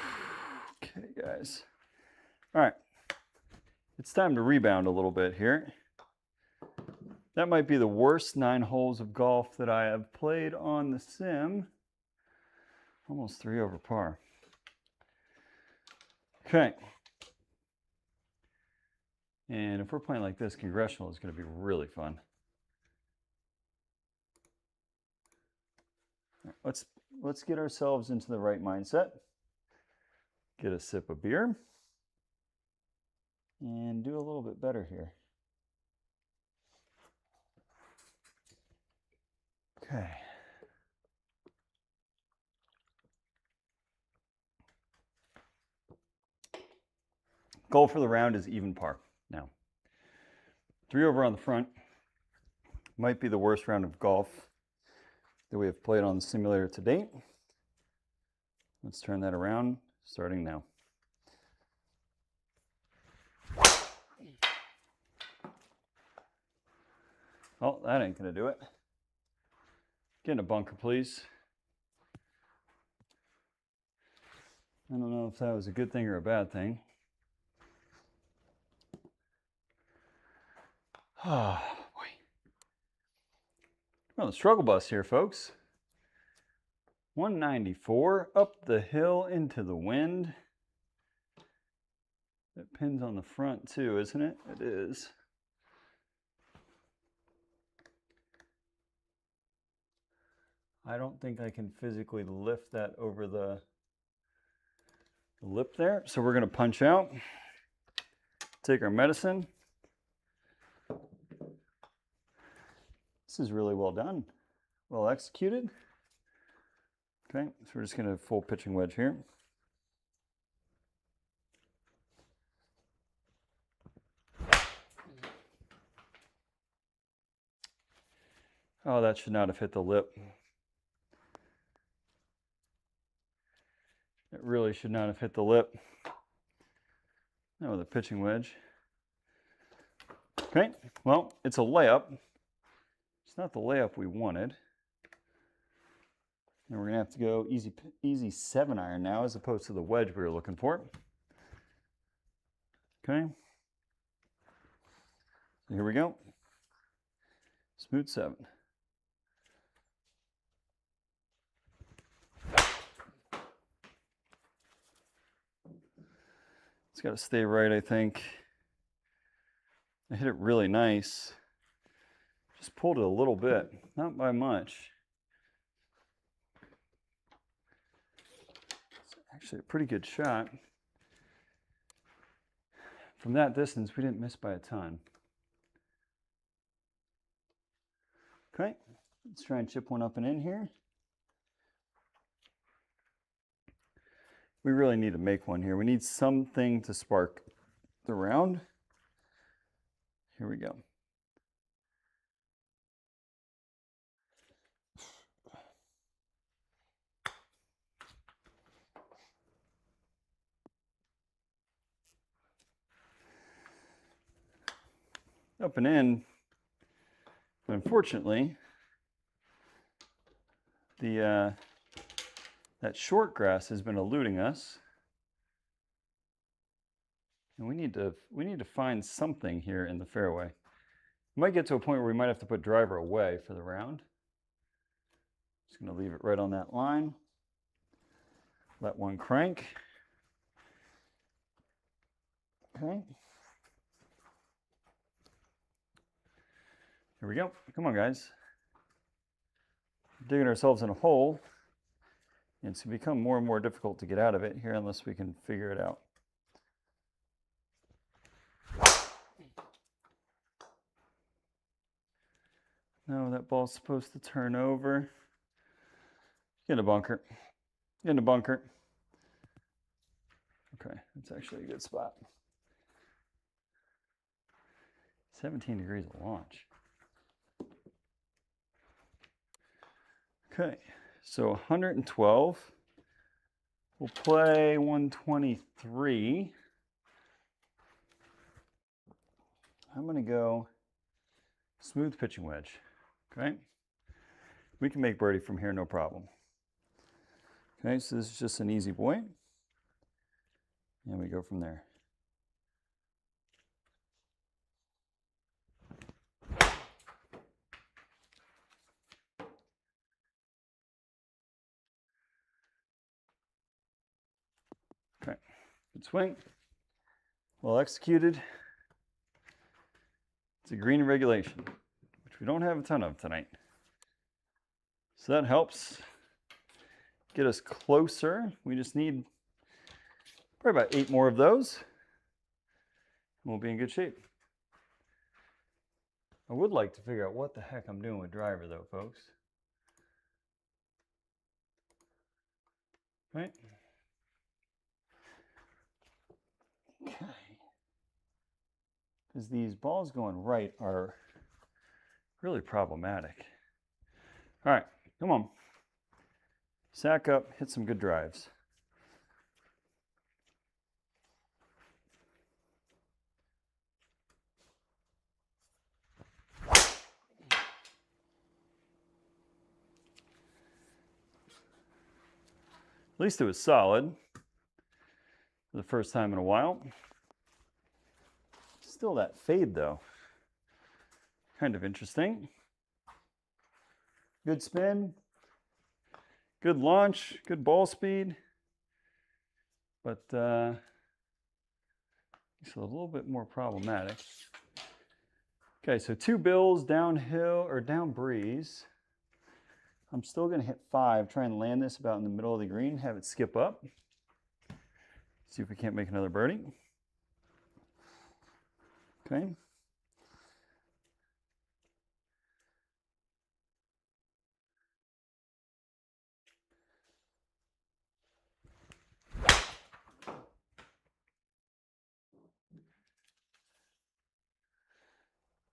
okay, guys. All right. It's time to rebound a little bit here. That might be the worst 9 holes of golf that I have played on the sim. Almost 3 over par. Okay. And if we're playing like this, Congressional is going to be really fun. Let's get ourselves into the right mindset. Get a sip of beer. And do a little bit better here. Okay. Goal for the round is even par. Now, 3 over on the front might be the worst round of golf that we have played on the simulator to date. Let's turn that around, starting now. Oh, that ain't gonna do it. Get in a bunker, please. I don't know if that was a good thing or a bad thing. Oh, boy. We're on the struggle bus here, folks. 194 up the hill into the wind. That pin's on the front too, isn't it? It is. I don't think I can physically lift that over the lip there. So we're going to punch out, take our medicine. This is really well done, well executed. Okay, so we're just going to full pitching wedge here. Oh, that should not have hit the lip. It really should not have hit the lip. Now with a pitching wedge. Okay, well, it's a layup. It's not the layup we wanted. And we're gonna have to go easy 7-iron now as opposed to the wedge we were looking for. Okay. So here we go. Smooth 7. It's got to stay right, I think. I hit it really nice. Just pulled it a little bit, not by much. It's actually a pretty good shot. From that distance, we didn't miss by a ton. Okay, let's try and chip one up and in here. We really need to make one here. We need something to spark the round. Here we go. Up and in. But unfortunately, that short grass has been eluding us. And we need to find something here in the fairway. We might get to a point where we might have to put driver away for the round. Just going to leave it right on that line. Let one crank. Okay. Here we go. Come on, guys. Digging ourselves in a hole. And it's become more and more difficult to get out of it here unless we can figure it out. No, that ball's supposed to turn over. Get in a bunker. Get in a bunker. Okay, that's actually a good spot. 17 degrees of launch. Okay, so 112. We'll play 123. I'm going to go smooth pitching wedge. Okay, we can make birdie from here, no problem. Okay, so this is just an easy boy. And we go from there. Okay, good swing. Well executed. It's a green in regulation, which we don't have a ton of tonight. So that helps get us closer. We just need probably about 8 more of those. And we'll be in good shape. I would like to figure out what the heck I'm doing with driver though, folks. Right? Okay. Because these balls going right are really problematic. All right, come on. Sack up, hit some good drives. At least it was solid for the first time in a while. Still that fade though. Kind of interesting. Good spin. Good launch. Good ball speed. But it's a little bit more problematic. Okay, so 2 bills downhill or down breeze. I'm still going to hit 5, try and land this about in the middle of the green, have it skip up. See if we can't make another birdie. Okay.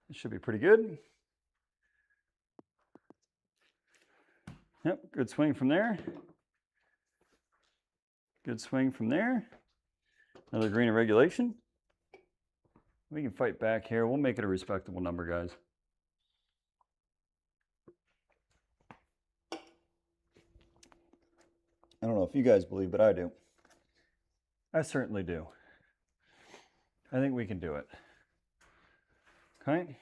It should be pretty good. Yep, good swing from there. Good swing from there. Another green in regulation. We can fight back here. We'll make it a respectable number, guys. I don't know if you guys believe, but I do. I certainly do. I think we can do it. Okay.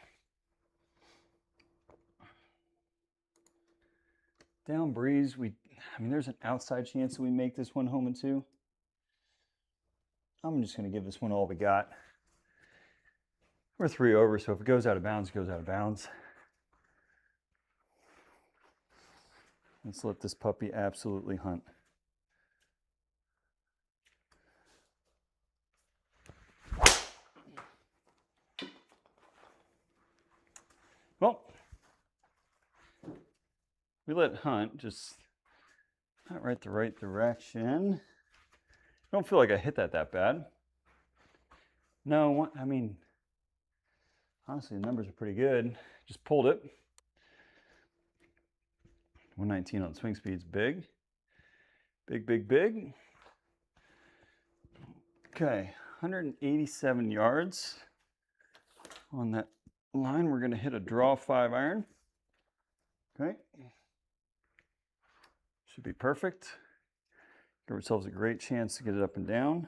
Down breeze, I mean, there's an outside chance that we make this one home in 2. I'm just going to give this one all we got. We're 3 over, so if it goes out of bounds, it goes out of bounds. Let's let this puppy absolutely hunt. Well, we let it hunt, just not right the right direction. I don't feel like I hit that bad. No, I mean, honestly, the numbers are pretty good. Just pulled it. 119 on swing speed's big. Big, big, big. Okay, 187 yards on that line. We're going to hit a draw 5 iron. Okay. Should be perfect. Give ourselves a great chance to get it up and down.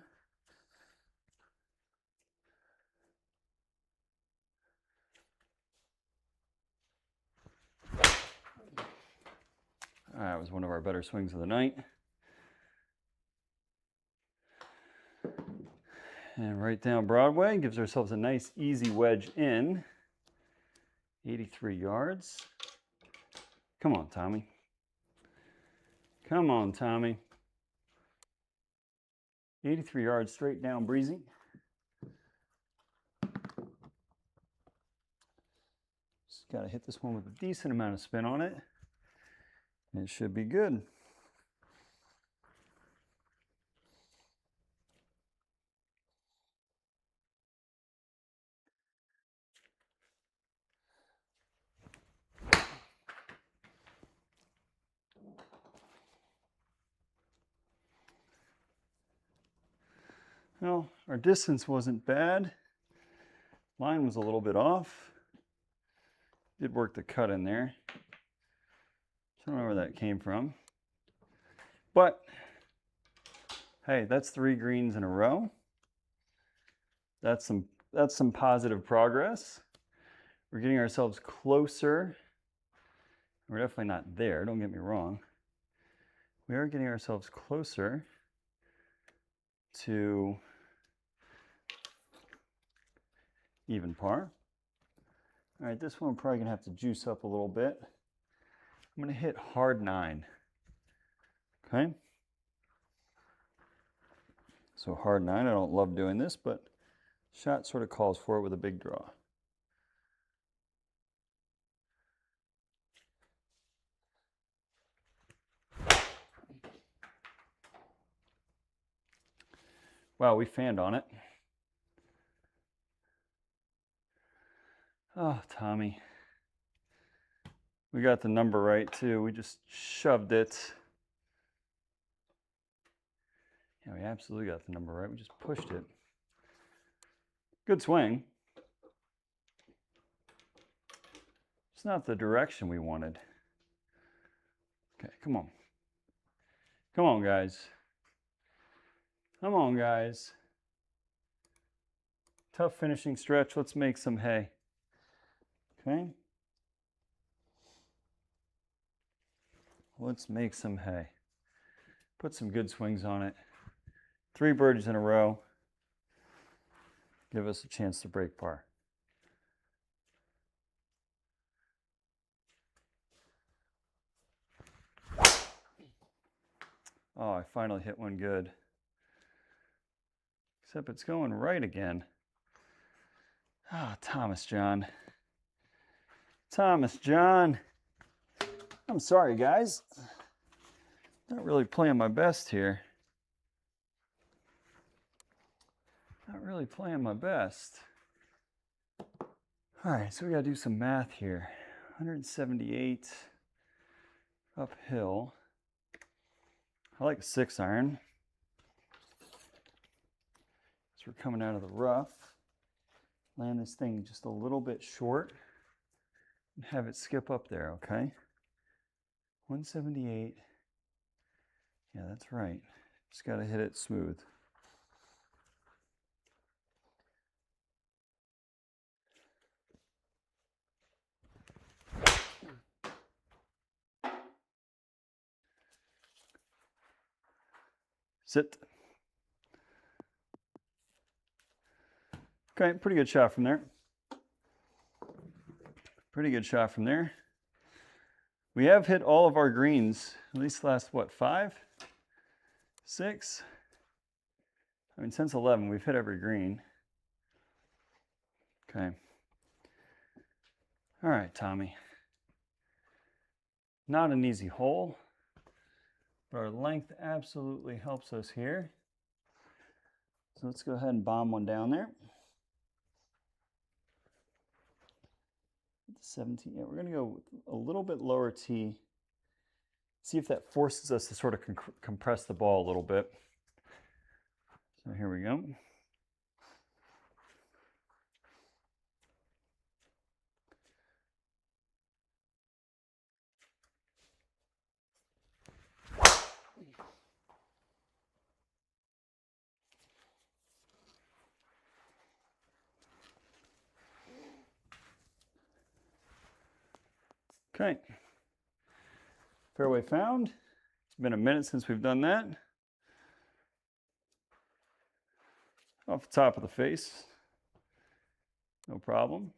That was one of our better swings of the night. And right down Broadway, gives ourselves a nice easy wedge in. 83 yards. Come on, Tommy. Come on, Tommy. 83 yards straight down breezy. Just got to hit this one with a decent amount of spin on it. It should be good. Well, our distance wasn't bad. Line was a little bit off. Did work the cut in there. I don't know where that came from. But, hey, that's 3 greens in a row. That's some positive progress. We're getting ourselves closer. We're definitely not there, don't get me wrong. We are getting ourselves closer to even par. All right, this one I'm probably gonna have to juice up a little bit. I'm gonna hit hard 9, okay? So hard 9, I don't love doing this, but shot sort of calls for it with a big draw. Wow, we fanned on it. Oh, Tommy. We got the number right too. We just shoved it. Yeah, we absolutely got the number right. We just pushed it. Good swing. It's not the direction we wanted. Okay, come on. Come on, guys. Come on, guys. Tough finishing stretch. Let's make some hay. Okay. Let's make some hay. Put some good swings on it. 3 birdies in a row. Give us a chance to break par. Oh, I finally hit one good. Except it's going right again. Ah, oh, Thomas John. Thomas John. I'm sorry, guys. Not really playing my best here. Not really playing my best. All right, so we got to do some math here. 178 uphill. I like a 6-iron. So we're coming out of the rough. Land this thing just a little bit short and have it skip up there, okay? 178. Yeah, that's right. Just got to hit it smooth. Sit. Okay, pretty good shot from there. Pretty good shot from there. We have hit all of our greens, at least the last, what, 5? 6? I mean, since 11, we've hit every green. Okay. All right, Tommy. Not an easy hole, but our length absolutely helps us here. So let's go ahead and bomb one down there. 17, yeah, we're gonna go with a little bit lower tee. See if that forces us to sort of compress the ball a little bit. So here we go. Okay, fairway found. It's been a minute since we've done that. Off the top of the face, no problem.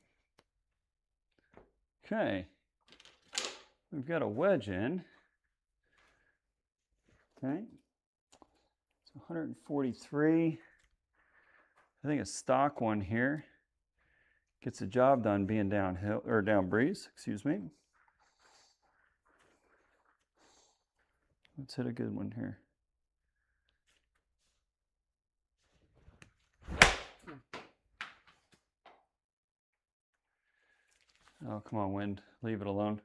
Okay, we've got a wedge in. Okay, it's 143. I think a stock one here gets the job done being downhill, or down breeze, excuse me. Let's hit a good one here. Oh, come on, wind. Leave it alone.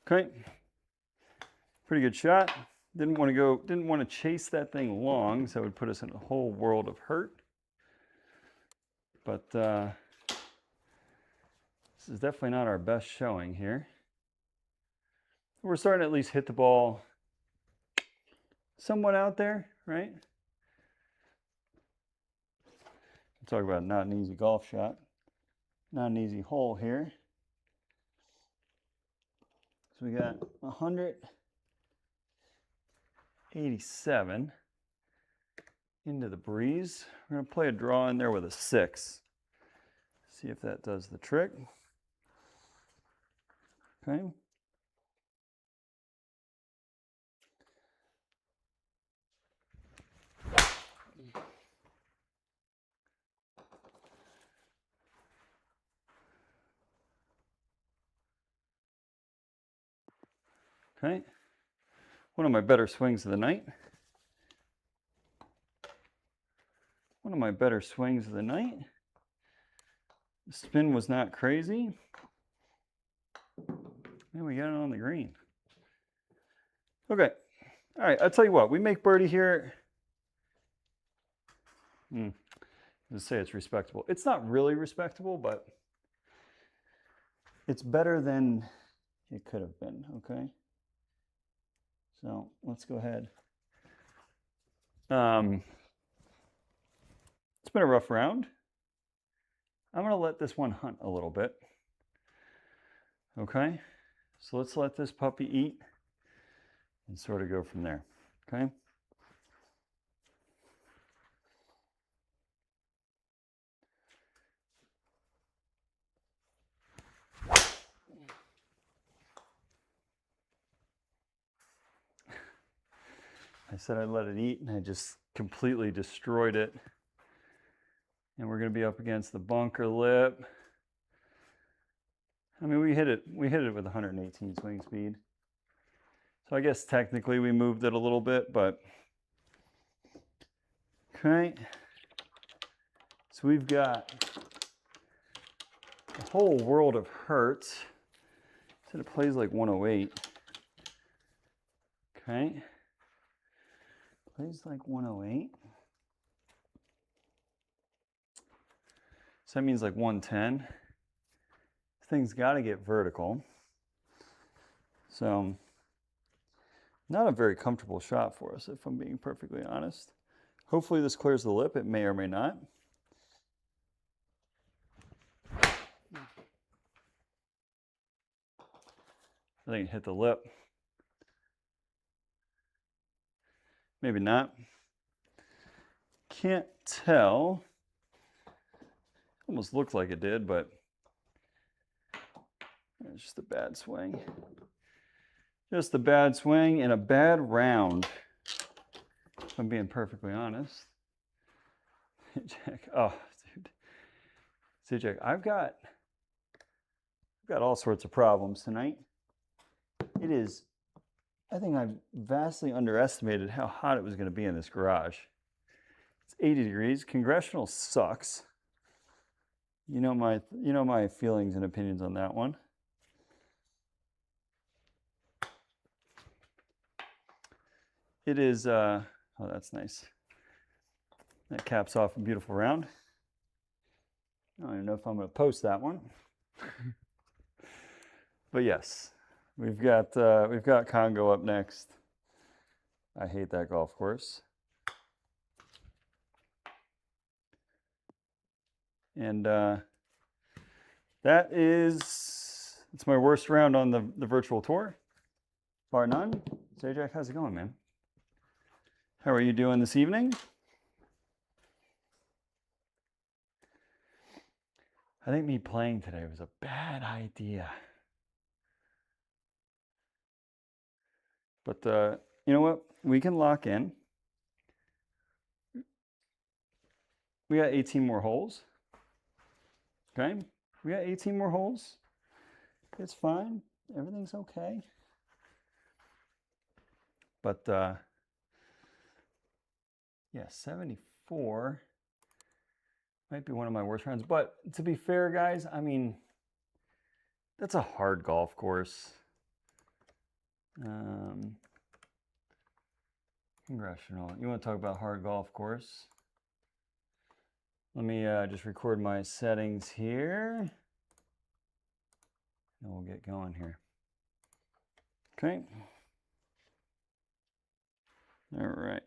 Okay. Pretty good shot. didn't want to chase that thing long, so it would put us in a whole world of hurt. But this is definitely not our best showing here. We're starting to at least hit the ball somewhat out there, right? Talk about not an easy golf shot, not an easy hole here. So we got 187 into the breeze. We're going to play a draw in there with a 6. See if that does the trick. Okay. Okay. One of my better swings of the night. One of my better swings of the night. The spin was not crazy. And we got it on the green. Okay. All right. I'll tell you what. We make birdie here. Let's say it's respectable. It's not really respectable, but it's better than it could have been. Okay. So let's go ahead. It's been a rough round. I'm going to let this one hunt a little bit. Okay. So let's let this puppy eat and sort of go from there. Okay. I said I'd let it eat, and I just completely destroyed it. And we're going to be up against the bunker lip. I mean, we hit it with 118 swing speed. So I guess technically we moved it a little bit, but okay. So we've got a whole world of hurts. So it plays like 108. Okay. Plays like 108. So that means like 110. This thing's got to get vertical. So not a very comfortable shot for us, if I'm being perfectly honest. Hopefully this clears the lip. It may or may not. I think it hit the lip. Maybe not. Can't tell. Almost looked like it did, but it's just a bad swing. Just a bad swing and a bad round, if I'm being perfectly honest. Jack, oh, dude. See, Jack, I've got all sorts of problems tonight. It is, I think I've vastly underestimated how hot it was going to be in this garage. It's 80 degrees. Congressional sucks. You know my feelings and opinions on that one. It is, oh, that's nice. That caps off a beautiful round. I don't even know if I'm going to post that one. But yes, we've got Congo up next. I hate that golf course. And it's my worst round on the virtual tour, bar none. So Jack, how's it going, man? How are you doing this evening? I think me playing today was a bad idea. But you know what? We can lock in. We got 18 more holes. Okay? We got 18 more holes. It's fine. Everything's okay. But yeah, 74 might be one of my worst rounds. But to be fair, guys, I mean, that's a hard golf course. Congressional. You want to talk about hard golf course? Let me just record my settings here. And we'll get going here. Okay. All right.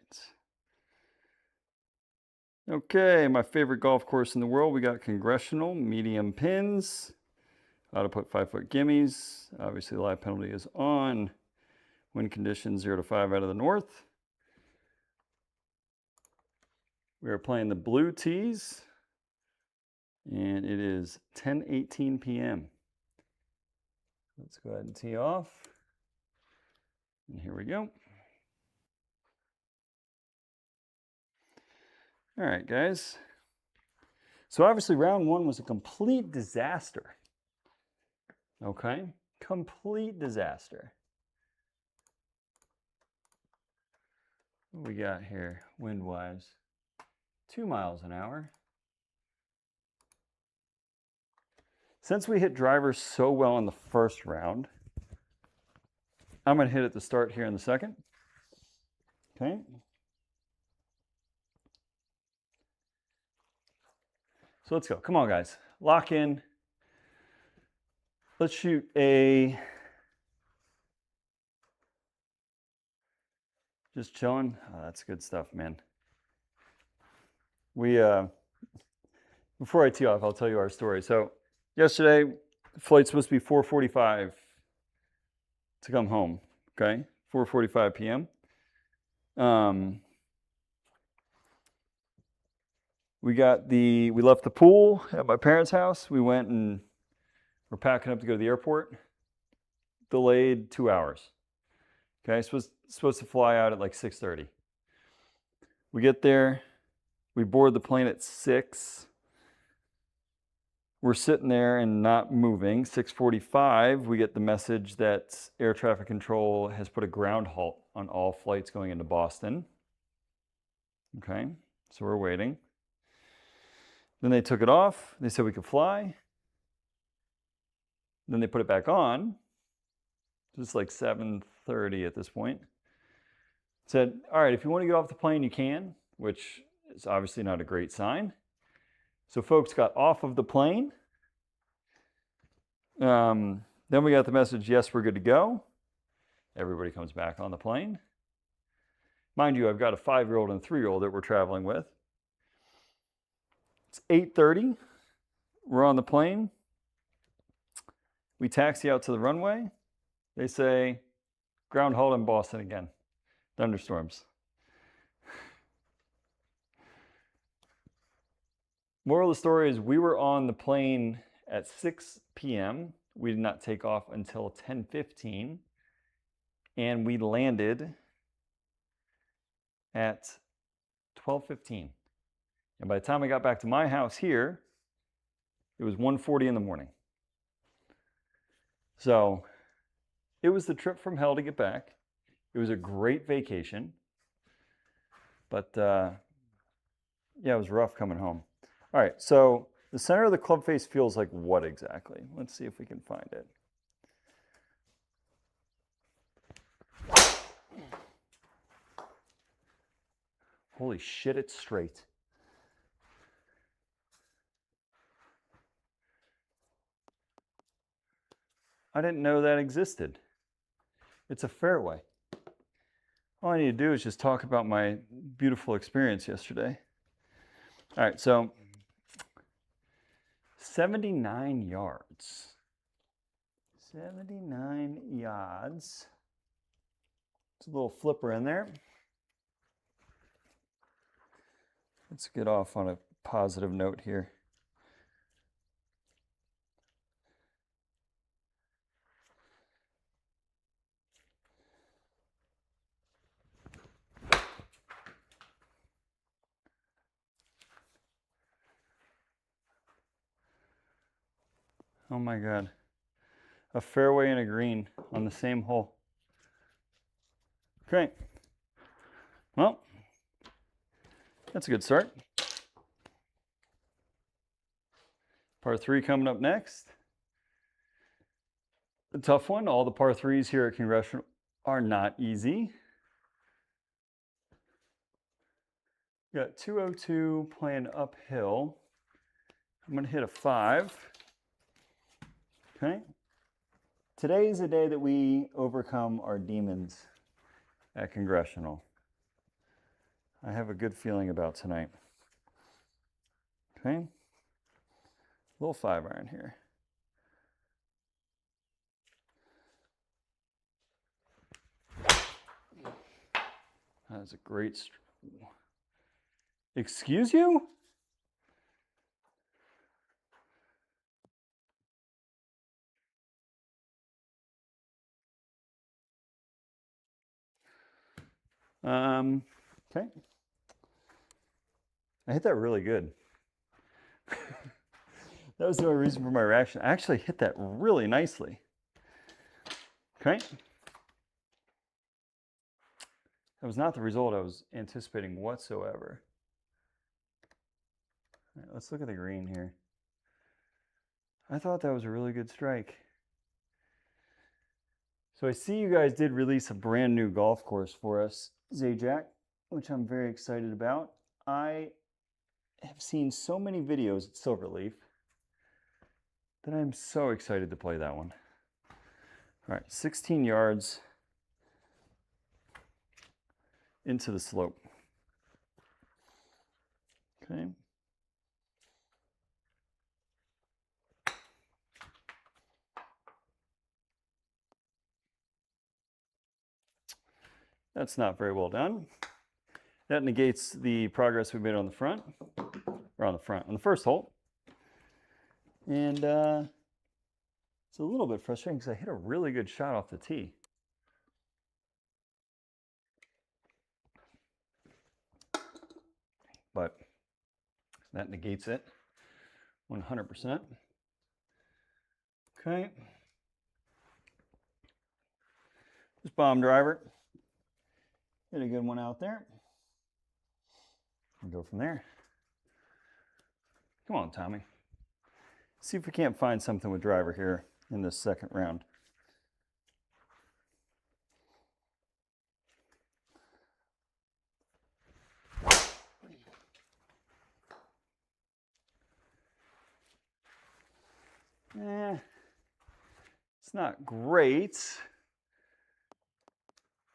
Okay, my favorite golf course in the world. We got Congressional, medium pins. How to put 5-foot gimmies. Obviously, the live penalty is on. Wind conditions 0 to 5 out of the north. We are playing the blue tees, and it is 10:18 p.m. Let's go ahead and tee off. And here we go. All right, guys. So obviously round one was a complete disaster. Okay, complete disaster. What we got here, wind-wise? 2 miles an hour. Since we hit drivers so well in the first round, I'm going to hit at the start here in the second. Okay. So let's go. Come on, guys. Lock in. Let's shoot a... Just chilling. Oh, that's good stuff, man. We, before I tee off, I'll tell you our story. So yesterday, flight's supposed to be 4:45 to come home. Okay, 4:45 p.m. We left the pool at my parents' house. We went and we're packing up to go to the airport. Delayed 2 hours. Okay, supposed to fly out at like 6:30. We get there. We board the plane at 6. We're sitting there and not moving. 6:45, we get the message that air traffic control has put a ground halt on all flights going into Boston. Okay, so we're waiting. Then they took it off. They said we could fly. Then they put it back on. It's like 7:30 at this point. Said, all right, if you want to get off the plane, you can, which is obviously not a great sign. So folks got off of the plane. Then we got the message, yes, we're good to go. Everybody comes back on the plane. Mind you, I've got a 5-year-old and a 3-year-old that we're traveling with. It's 8:30. We're on the plane. We taxi out to the runway. They say, ground halt in Boston again. Thunderstorms. Moral of the story is we were on the plane at 6 p.m. We did not take off until 10:15. And we landed at 12:15. And by the time I got back to my house here, it was 1:40 in the morning. So it was the trip from hell to get back. It was a great vacation. But yeah, it was rough coming home. All right, so the center of the club face feels like what exactly? Let's see if we can find it. Holy shit, it's straight. I didn't know that existed. It's a fairway. All I need to do is just talk about my beautiful experience yesterday. All right, so 79 yards. 79 yards. It's a little flipper in there. Let's get off on a positive note here. Oh my God. A fairway and a green on the same hole. Okay. Well, that's a good start. Par 3 coming up next. The tough one. All the par 3s here at Congressional are not easy. Got 202 playing uphill. I'm going to hit a 5. Okay. Today is the day that we overcome our demons at Congressional. I have a good feeling about tonight. Okay. Little 5-iron here. That's a great. Excuse you? Okay. I hit that really good. That was the only reason for my reaction. I actually hit that really nicely. Okay. That was not the result I was anticipating whatsoever. All right, let's look at the green here. I thought that was a really good strike. So I see you guys did release a brand new golf course for us, Zajac, which I'm very excited about. I have seen so many videos at Silverleaf that I'm so excited to play that one. All right, 16 yards into the slope. Okay. That's not very well done. That negates the progress we made on the front, or on the first hole. And it's a little bit frustrating because I hit a really good shot off the tee. But that negates it 100%. Okay. Just bomb driver. Hit a good one out there. And go from there. Come on, Tommy. See if we can't find something with driver here in this second round. It's not great,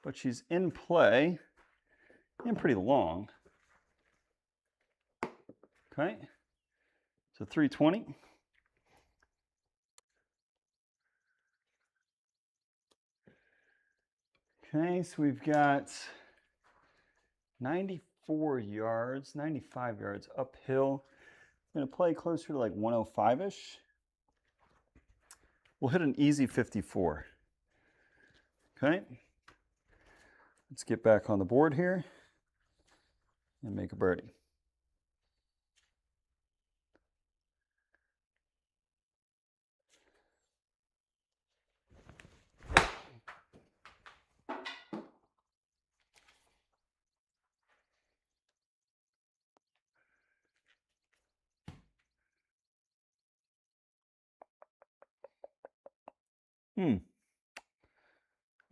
but she's in play and pretty long. Okay, so 320. Okay, so we've got 94 yards, 95 yards uphill. I'm going to play closer to like 105-ish. We'll hit an easy 54. Okay, let's get back on the board here and make a birdie.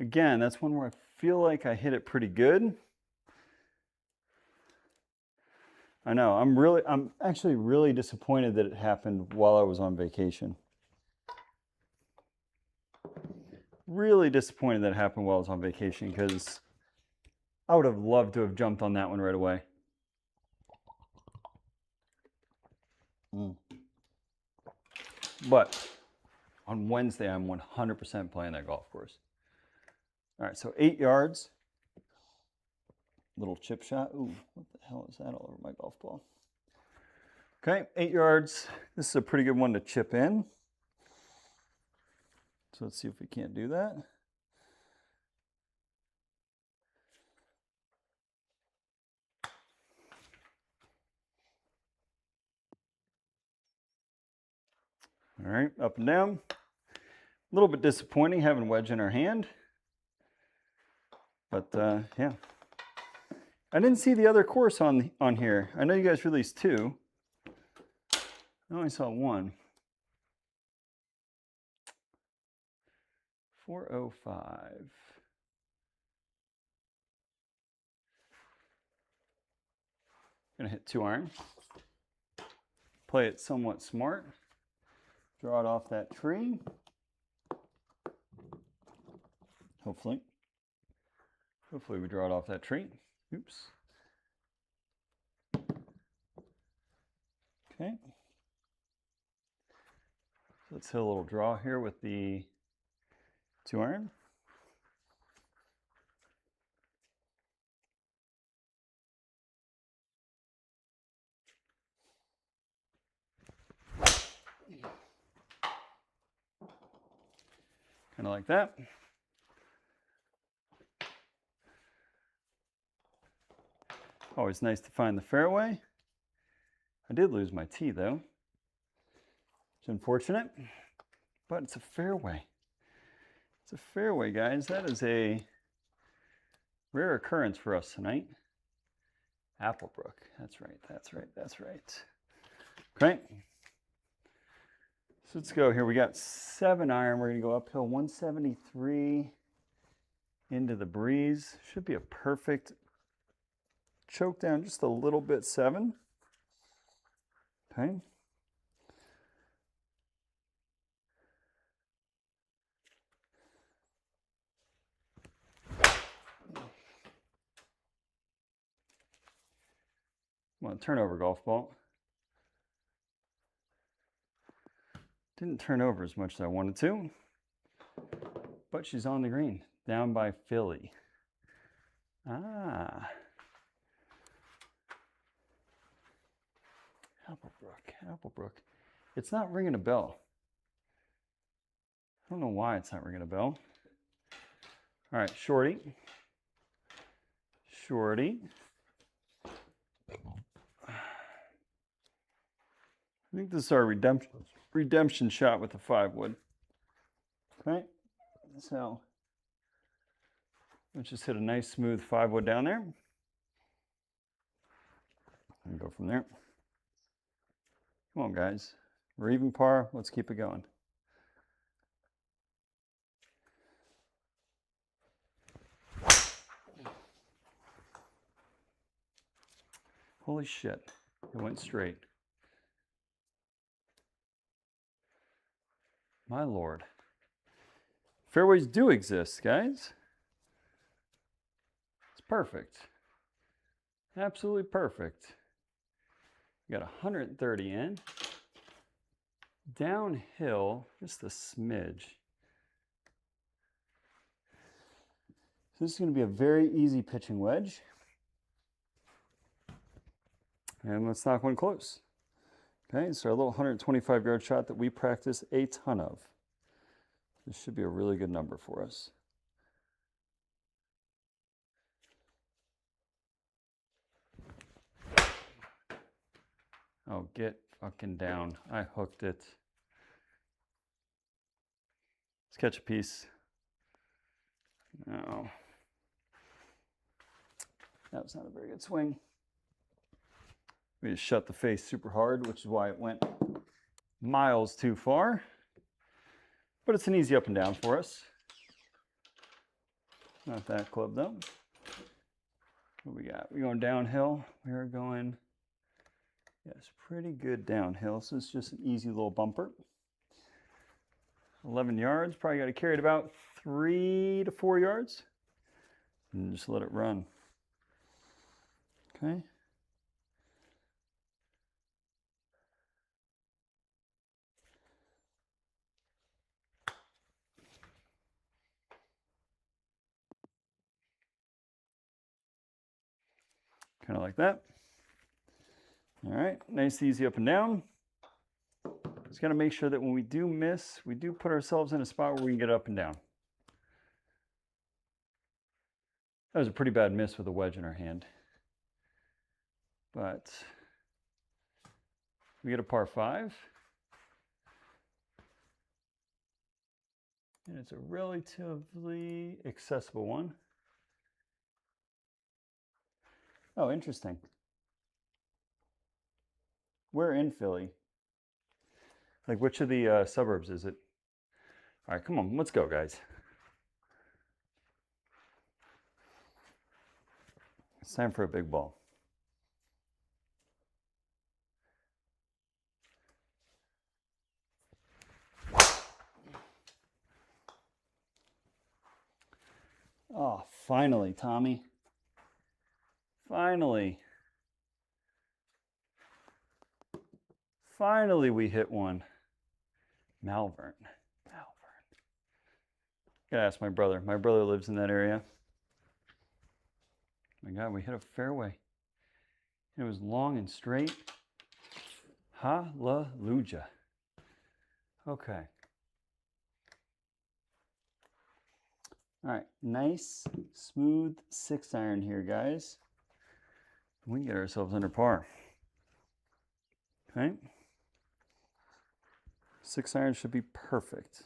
Again, that's one where I feel like I hit it pretty good. I know, I'm actually really disappointed that it happened while I was on vacation. Really disappointed that it happened while I was on vacation because I would have loved to have jumped on that one right away. But on Wednesday, I'm 100% playing that golf course. All right, so 8 yards. Little chip shot. Ooh, what the hell is that all over my golf ball? Okay, 8 yards. This is a pretty good one to chip in. So let's see if we can't do that. All right, up and down. A little bit disappointing having a wedge in our hand. But yeah. I didn't see the other course on here. I know you guys released 2. I only saw 1. 405. Gonna hit 2-iron. Play it somewhat smart. Draw it off that tree. Hopefully we draw it off that tree. Oops. Okay. So let's hit a little draw here with the 2-iron. Kind of like that. Always nice to find the fairway. I did lose my tee though. It's unfortunate, but it's a fairway. It's a fairway, guys. That is a rare occurrence for us tonight. Applebrook. That's right, that's right, that's right. Okay. So let's go here. We got 7-iron. We're going to go uphill 173 into the breeze. Should be a perfect choke down just a little bit 7. Okay. Come on, turn over, golf ball. Didn't turn over as much as I wanted to, but she's on the green, down by Philly. Ah. Applebrook. It's not ringing a bell. I don't know why it's not ringing a bell. All right, shorty. I think this is our redemption shot with the 5-wood. Okay, so let's just hit a nice smooth 5-wood down there. And go from there. Come on, guys. We're even par. Let's keep it going. Holy shit. It went straight. My lord. Fairways do exist, guys. It's perfect. Absolutely perfect. We got 130 in. Downhill, just a smidge. So this is going to be a very easy pitching wedge. And let's knock one close. Okay, so our little 125-yard shot that we practice a ton of. This should be a really good number for us. Oh, get fucking down. I hooked it. Let's catch a piece. No. That was not a very good swing. We just shut the face super hard, which is why it went miles too far. But it's an easy up and down for us. Not that club though. What we got? We're going downhill. We're going, yes, pretty good downhill. So it's just an easy little bumper. 11 yards. Probably got to carry it about 3 to 4 yards. And just let it run. Okay. Kind of like that. All right, nice, easy up and down. Just got to make sure that when we do miss, we do put ourselves in a spot where we can get up and down. That was a pretty bad miss with a wedge in our hand. But we get a par 5. And it's a relatively accessible one. Oh, interesting. We're in Philly. Like, which of the suburbs is it? All right, come on, let's go, guys. It's time for a big ball. finally, Tommy. Finally. Finally, we hit one. Malvern. Gotta ask my brother. My brother lives in that area. My God, we hit a fairway. It was long and straight. Hallelujah. Okay. All right, nice, smooth 6-iron here, guys. We can get ourselves under par. Okay. 6-iron should be perfect.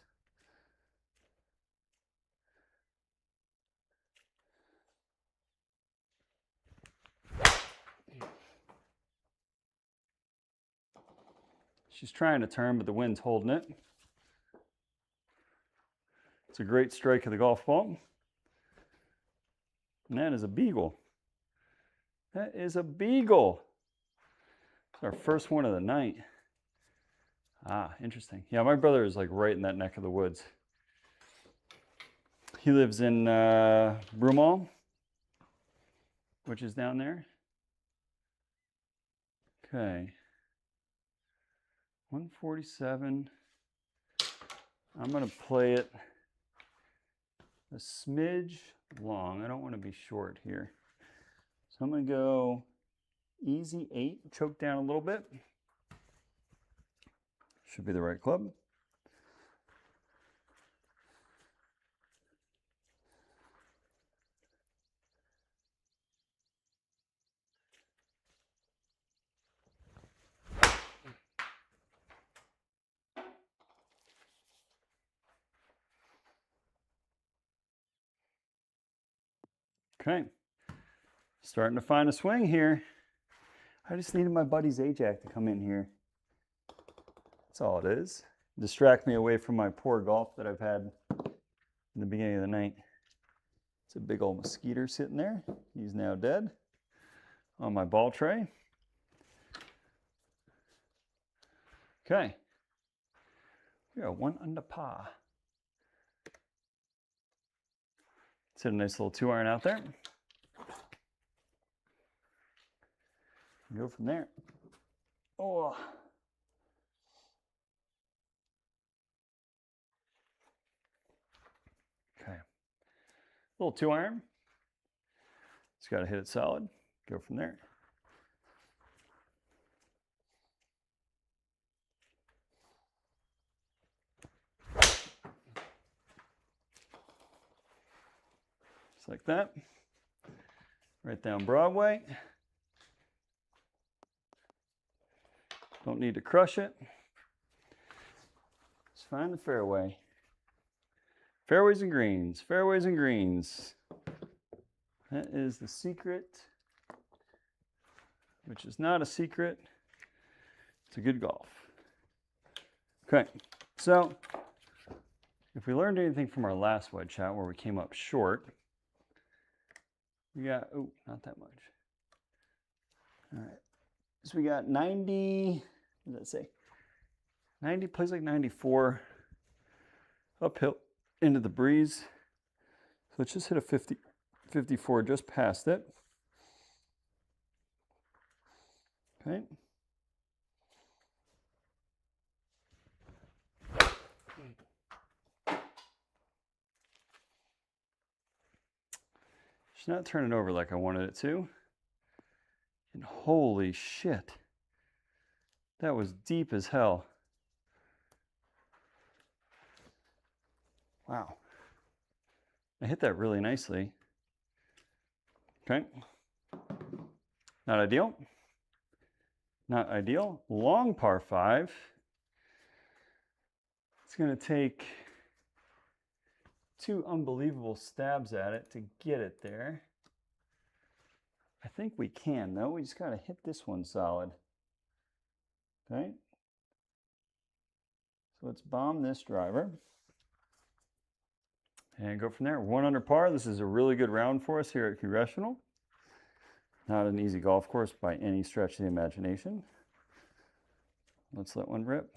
She's trying to turn, but the wind's holding it. It's a great strike of the golf ball. And that is a beagle. That is a beagle. It's our first one of the night. Ah, interesting. Yeah, my brother is like right in that neck of the woods. He lives in Broomall, which is down there. Okay. 147. I'm going to play it a smidge long. I don't want to be short here. So I'm going to go easy 8, choke down a little bit. Should be the right club. Okay, starting to find a swing here. I just needed my buddy's Ajax to come in here. That's all it is. Distract me away from my poor golf that I've had in the beginning of the night. It's a big old mosquito sitting there. He's now dead on my ball tray. Okay, we got 1 under par. Let's hit a nice little 2-iron out there. Go from there. Oh. Okay. Little 2-iron. Just got to hit it solid. Go from there. Just like that. Right down Broadway. Don't need to crush it. Just find the fairway. Fairways and greens, fairways and greens. That is the secret, which is not a secret. It's a good golf. Okay, so if we learned anything from our last wedge shot where we came up short, we got, oh, not that much. All right, so we got 90, what did that say? 90, plays like 94 uphill into the breeze. So let's just hit a 50, 54 just past it. Okay. It's not turning over like I wanted it to. And holy shit. That was deep as hell. Wow. I hit that really nicely. Okay. Not ideal. Not ideal. Long par 5. It's going to take 2 unbelievable stabs at it to get it there. I think we can, though. We just got to hit this one solid. Okay. So let's bomb this driver. And go from there. 1 under par. This is a really good round for us here at Congressional. Not an easy golf course by any stretch of the imagination. Let's let one rip.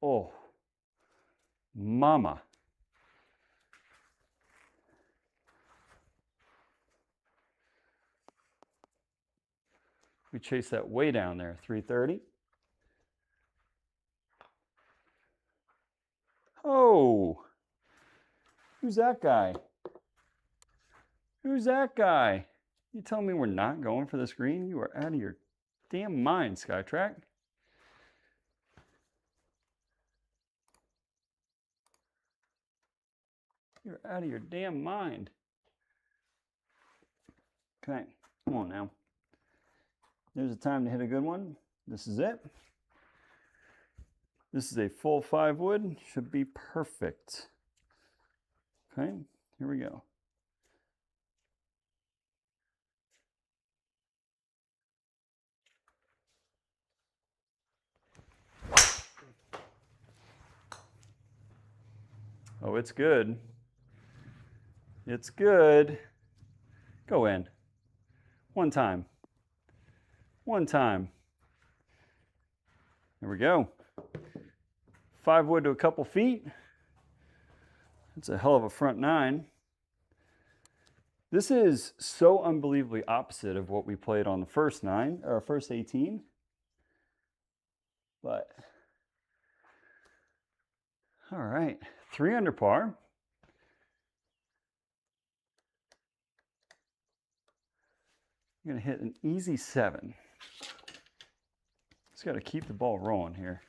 Oh, Mama. We chase that way down there, 330. Oh, who's that guy? Who's that guy? You telling me we're not going for this green? You are out of your damn mind, SkyTrak. You're out of your damn mind. Okay, come on now. There's a time to hit a good one. This is it. This is a full 5 wood. Should be perfect. Okay, here we go. Oh, it's good. It's good. Go in. One time. One time. There we go. 5 wood to a couple feet. That's a hell of a front 9. This is so unbelievably opposite of what we played on the first 9, or first 18. But, all right, 3 under par. I'm going to hit an easy 7. Just got to keep the ball rolling here.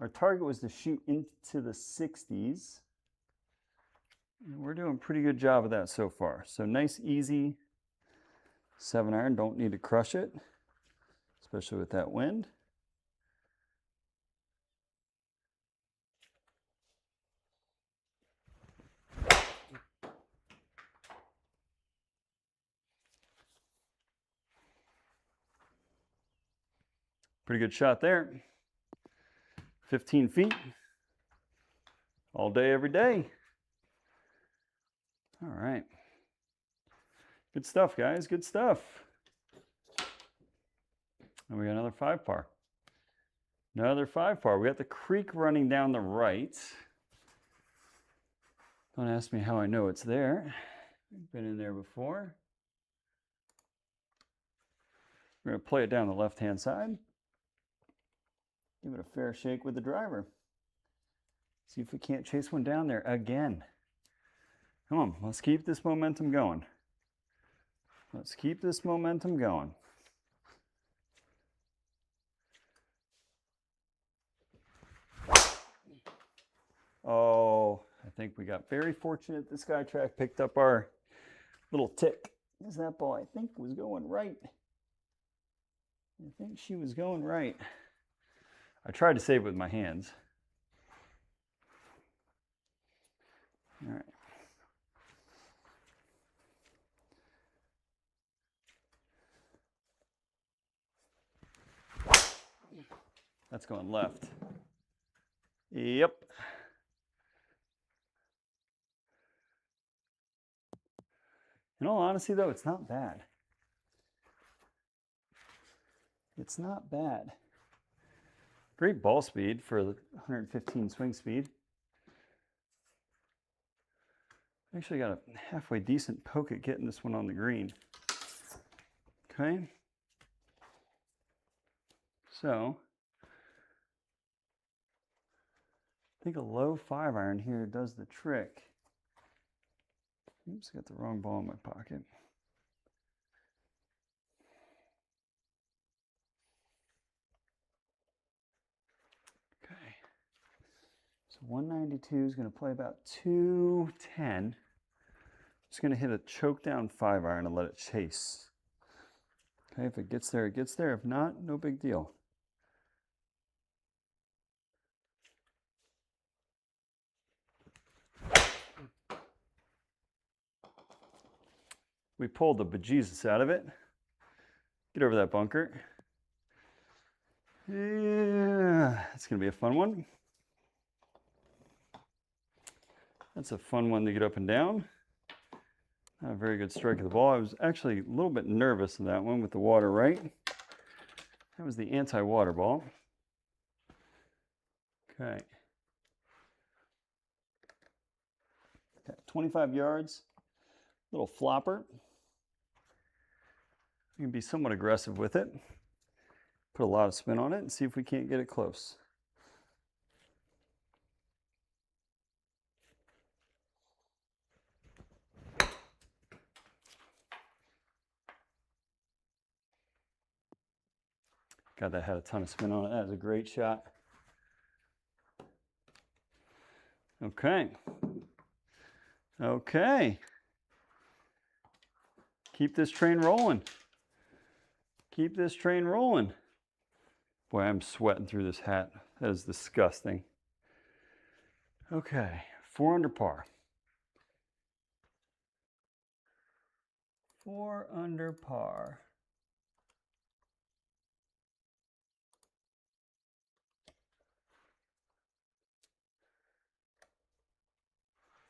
Our target was to shoot into the 60s. And we're doing a pretty good job of that so far. So nice, easy 7-iron. Don't need to crush it, especially with that wind. Pretty good shot there. 15 feet. All day, every day. All right. Good stuff, guys. Good stuff. And we got another 5 par. Another 5 par. We got the creek running down the right. Don't ask me how I know it's there. I've been in there before. We're going to play it down the left-hand side. Give it a fair shake with the driver. See if we can't chase one down there again. Come on, let's keep this momentum going. Let's keep this momentum going. Oh, I think we got very fortunate. The SkyTrak picked up our little tick. Because that ball, I think, was going right. I think she was going right. I tried to save it with my hands. All right. That's going left. Yep. In all honesty, though, it's not bad. It's not bad. Great ball speed for the 115 swing speed. Actually got a halfway decent poke at getting this one on the green. Okay. So, I think a low 5-iron here does the trick. Oops, got the wrong ball in my pocket. Okay. So 192 is going to play about 210. Just going to hit a choke down 5-iron and let it chase. Okay, if it gets there, it gets there. If not, no big deal. We pulled the bejesus out of it. Get over that bunker. Yeah, it's going to be a fun one. That's a fun one to get up and down. Not a very good strike of the ball. I was actually a little bit nervous in that one with the water right. That was the anti-water ball. Okay. Okay, 25 yards, little flopper. You can be somewhat aggressive with it. Put a lot of spin on it and see if we can't get it close. God, that had a ton of spin on it. That was a great shot. Okay. Okay. Keep this train rolling. Keep this train rolling. Boy, I'm sweating through this hat. That is disgusting. Okay, 4 under par. 4 under par.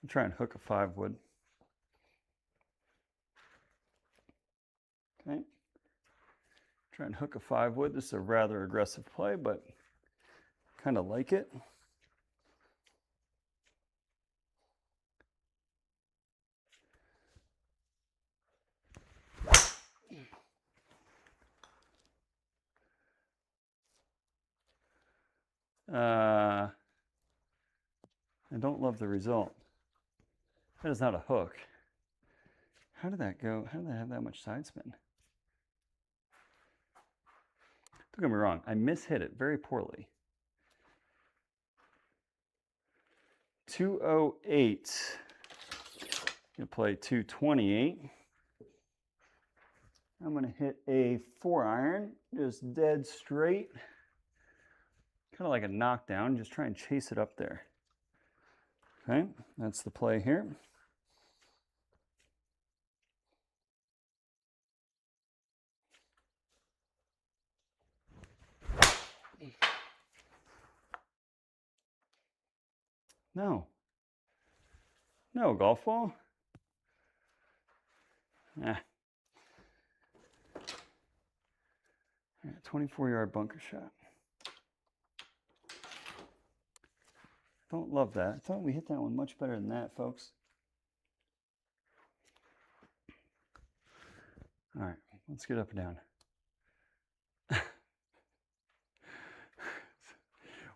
I'm trying to hook a 5 wood. Okay. Try and hook a 5 wood. This is a rather aggressive play, but kind of like it. I don't love the result. That is not a hook. How did that go? How did that have that much side spin? Don't get me wrong, I mishit it very poorly. 208. Gonna play 228. I'm gonna hit a 4-iron, just dead straight. Kind of like a knockdown, just try and chase it up there. Okay, that's the play here. No. No, golf ball? 24-yard bunker shot. Don't love that. I thought we hit that one much better than that, folks. All right, let's get up and down.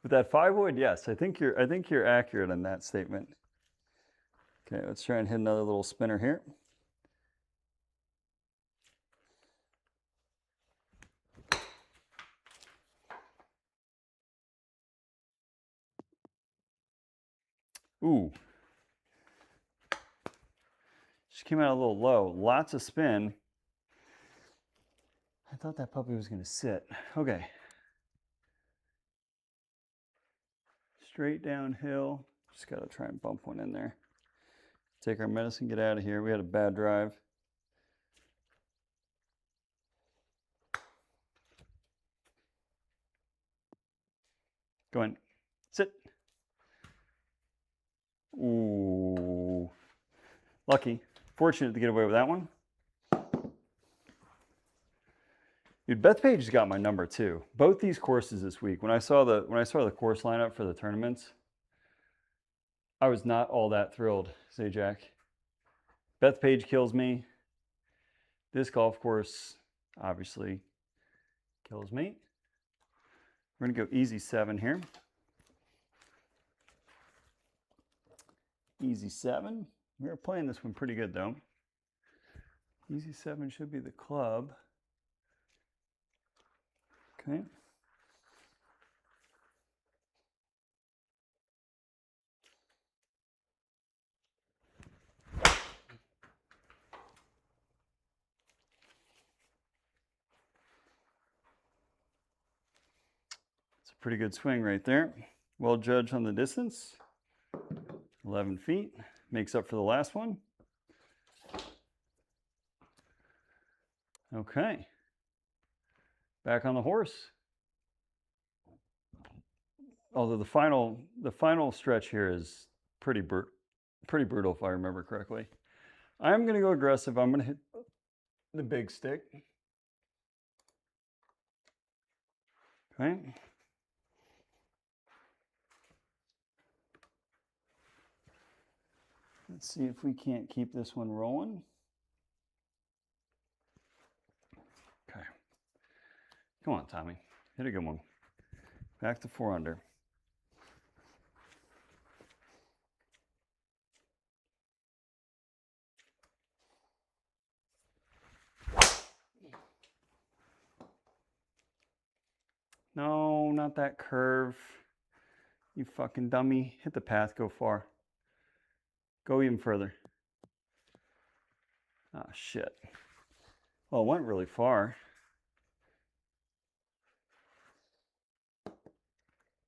With that 5 wood, yes, I think you're accurate on that statement. Okay, let's try and hit another little spinner here. Ooh. Just came out a little low. Lots of spin. I thought that puppy was going to sit. Okay. Straight downhill. Just got to try and bump one in there. Take our medicine, get out of here. We had a bad drive. Go in. Sit. Ooh. Lucky. Fortunate to get away with that one. Dude, Bethpage's got my number too. Both these courses this week, when I saw the course lineup for the tournaments, I was not all that thrilled, say Jack. Bethpage kills me. This golf course obviously kills me. We're gonna go easy 7 here. Easy 7. We were playing this one pretty good though. Easy 7 should be the club. Okay. It's a pretty good swing right there. Well judged on the distance. 11 feet. Makes up for the last one. Okay. Back on the horse. Although the final stretch here is pretty brutal if I remember correctly. I'm going to go aggressive. I'm going to hit the big stick. Okay. Let's see if we can't keep this one rolling. Okay. Come on, Tommy. Hit a good one. Back to 4 under. No, not that curve. You fucking dummy. Hit the path, go far. Go even further. Ah, shit. Well, it went really far.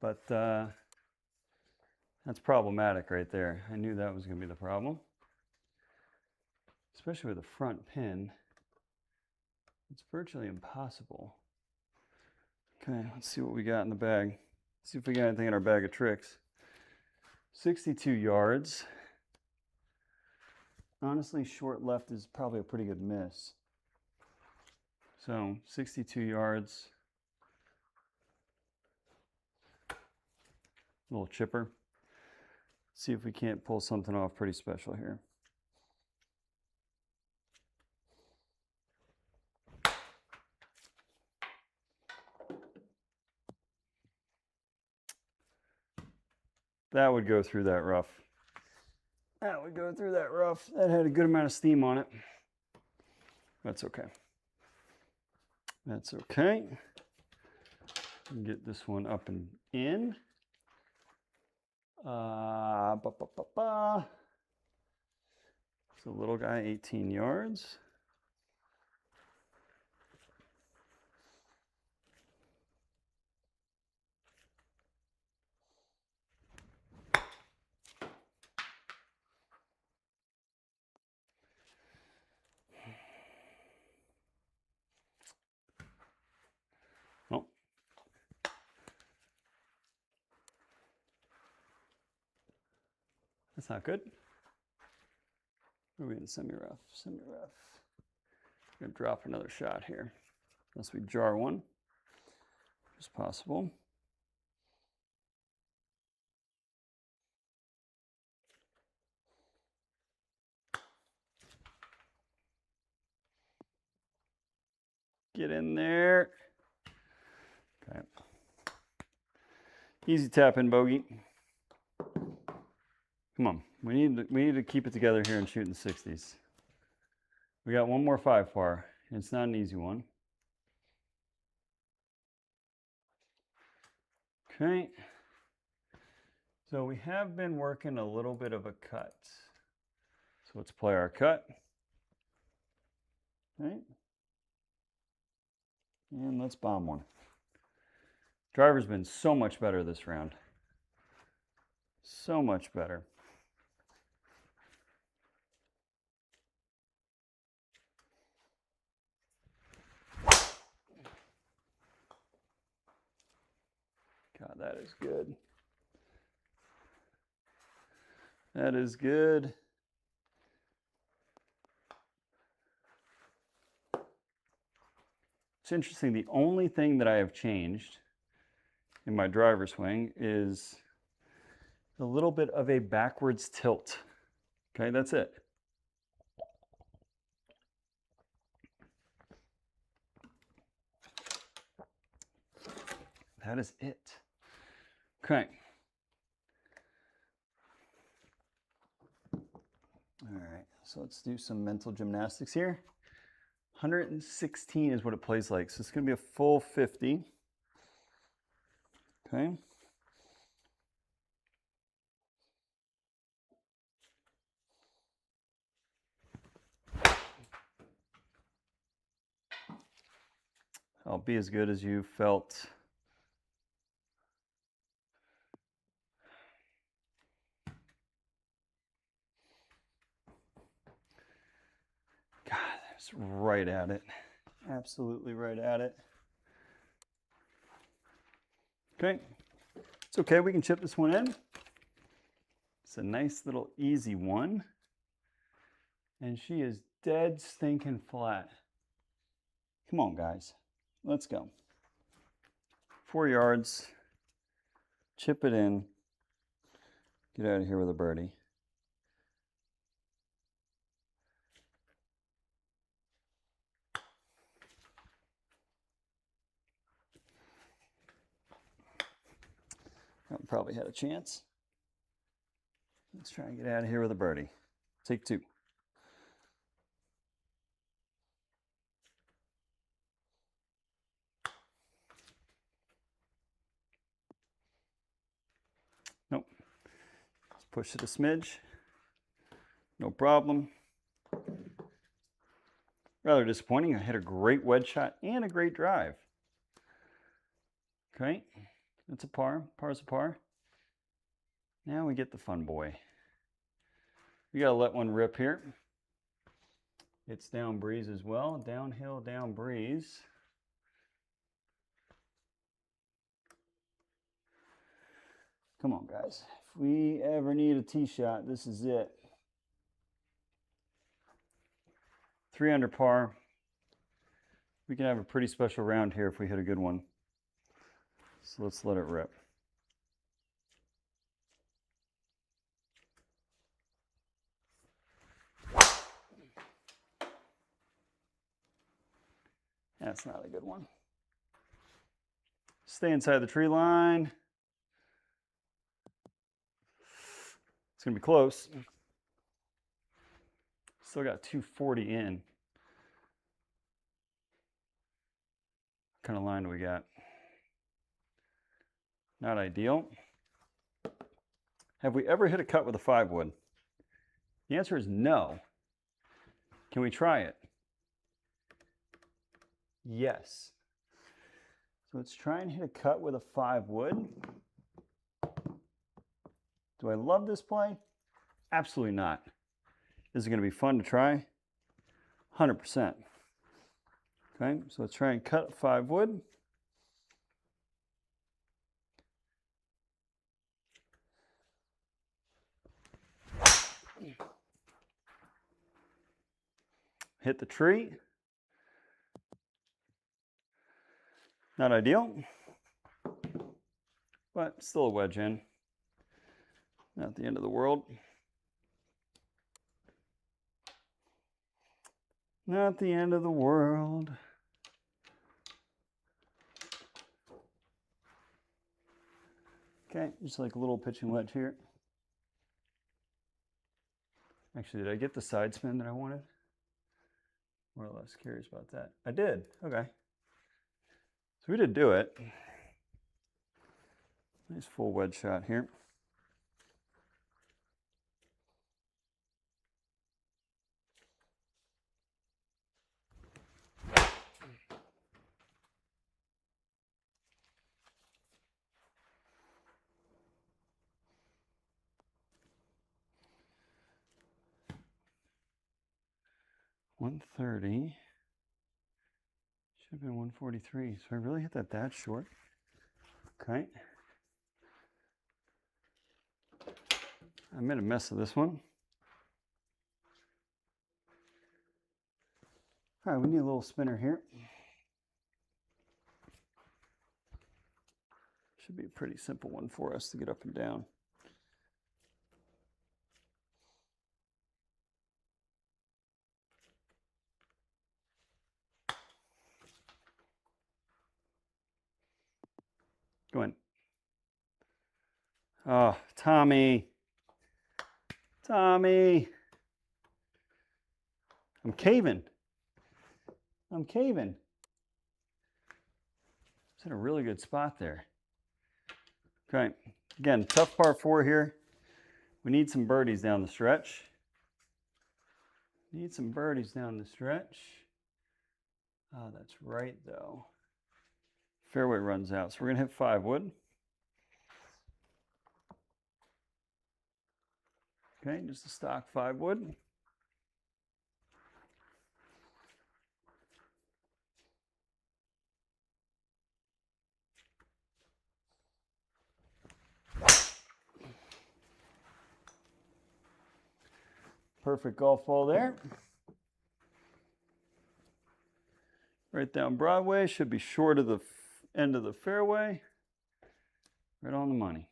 But that's problematic right there. I knew that was going to be the problem. Especially with the front pin. It's virtually impossible. Okay, let's see what we got in the bag. See if we got anything in our bag of tricks. 62 yards. Honestly, short left is probably a pretty good miss. So 62 yards. Little chipper. See if we can't pull something off pretty special here. That would go through that rough. That would go through that rough. That had a good amount of steam on it. That's okay. That's okay. Get this one up and in. It's a little guy, 18 yards. Oh. That's not good. Are we in semi-rough? Semi-rough. I'm gonna drop another shot here. Unless we jar one, as possible. Get in there. Okay. Easy tap in bogey. Come on, we need to keep it together here and shoot in the 60s. We got one more 5 par. It's not an easy one. Okay. So we have been working a little bit of a cut. So let's play our cut. Okay. And let's bomb one. Driver's been so much better this round. So much better. God, that is good. That is good. It's interesting, the only thing that I have changed in my driver swing is a little bit of a backwards tilt. Okay, that's it. That is it. Okay. All right, so let's do some mental gymnastics here. 116 is what it plays like, so it's going to be a full 50. Okay. I'll be as good as you felt. God, that's right at it. Absolutely right at it. Okay. It's okay, we can chip this one in. It's a nice little easy one. And she is dead stinking flat. Come on, guys. Let's go. 4 yards. Chip it in. Get out of here with a birdie. probably had a chance. Let's try and get out of here with a birdie. Take two. Nope. Let's push it a smidge. No problem. Rather disappointing. I hit a great wedge shot and a great drive. Okay, that's a par. Par's a par. Now we get the fun boy. We gotta let one rip here. It's down breeze as well. Downhill, down breeze. Come on, guys. If we ever need a tee shot, this is it. 3 under par. We can have a pretty special round here if we hit a good one. So let's let it rip. That's not a good one. Stay inside the tree line. It's gonna be close. Still got 240 in. What kind of line do we got? Not ideal. Have we ever hit a cut with a 5-wood? The answer is no. Can we try it? Yes. So let's try and hit a cut with a 5-wood. Do I love this play? Absolutely not. Is it going to be fun to try? 100%. Okay, so let's try and cut a 5-wood. Hit the tree. Not ideal, but still a wedge in. Not the end of the world. Not the end of the world. Okay, just like a little pitching wedge here. Actually, did I get the side spin that I wanted? More or less curious about that. I did, okay. So we did do it. Nice full wedge shot here. .130. Should have been 143. So I really hit that short. Okay. I made a mess of this one. All right, we need a little spinner here. Should be a pretty simple one for us to get up and down. Go in. Oh, Tommy. Tommy. I'm caving. I'm caving. It's in a really good spot there. Okay. Again, tough par 4 here. We need some birdies down the stretch. Need some birdies down the stretch. Oh, that's right, though. Fairway runs out, so we're going to hit 5-wood. Okay, just a stock 5-wood. Perfect golf ball there. Right down Broadway, should be short of the end of the fairway. Right on the money.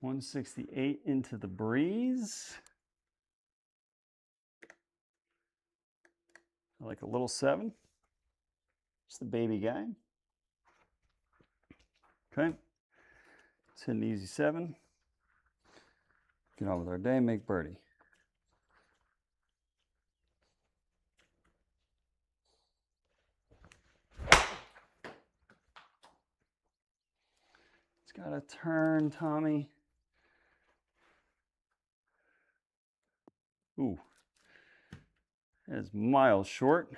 168 into the breeze. I like a little 7. Just the baby guy. Okay. Let's hit an easy 7. Get on with our day, make birdie. It's got to turn, Tommy. Ooh. That is miles short.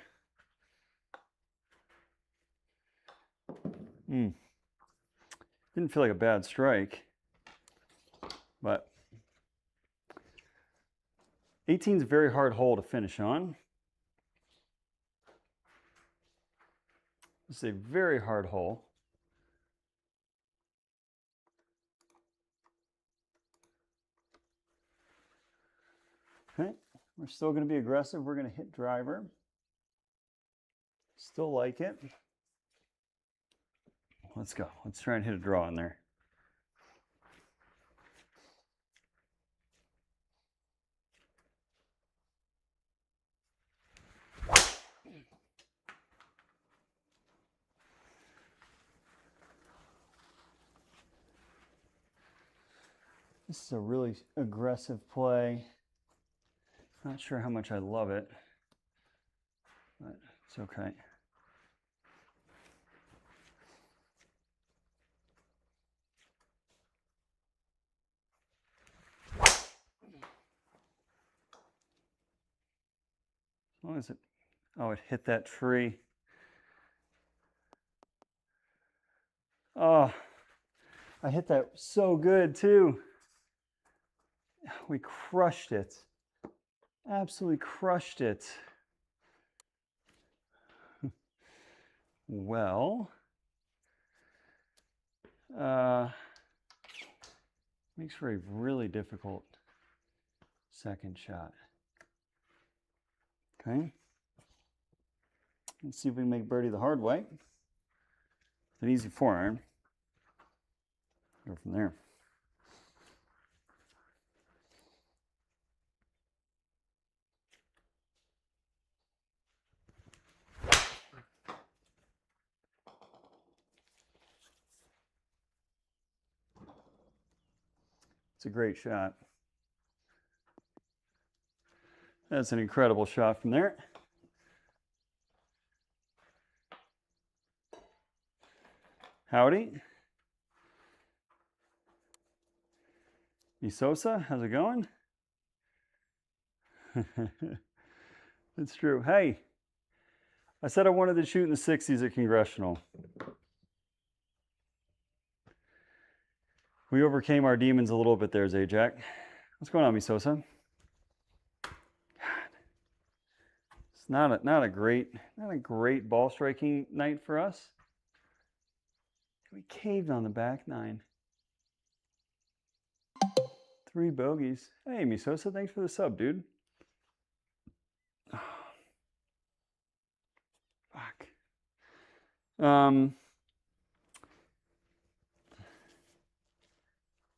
Didn't feel like a bad strike, but 18 is a very hard hole to finish on. It's a very hard hole. Okay, we're still going to be aggressive. We're going to hit driver. Still like it. Let's go. Let's try and hit a draw in there. This is a really aggressive play. Not sure how much I love it, but it's okay. As long as it, oh, it hit that tree. Oh, I hit that so good too. We crushed it. Absolutely crushed it. Well, makes for a really difficult second shot. Okay. Let's see if we can make birdie the hard way. With an easy 4-iron. Go from there. It's a great shot. That's an incredible shot from there. Howdy. Sosa, how's it going? It's true. Hey, I said I wanted to shoot in the 60s at Congressional. We overcame our demons a little bit there, Zajac. What's going on, Sosa? It's not a great ball striking night for us. We caved on the back 9. 3 bogeys. Hey, Misosa, thanks for the sub, dude. Oh, fuck.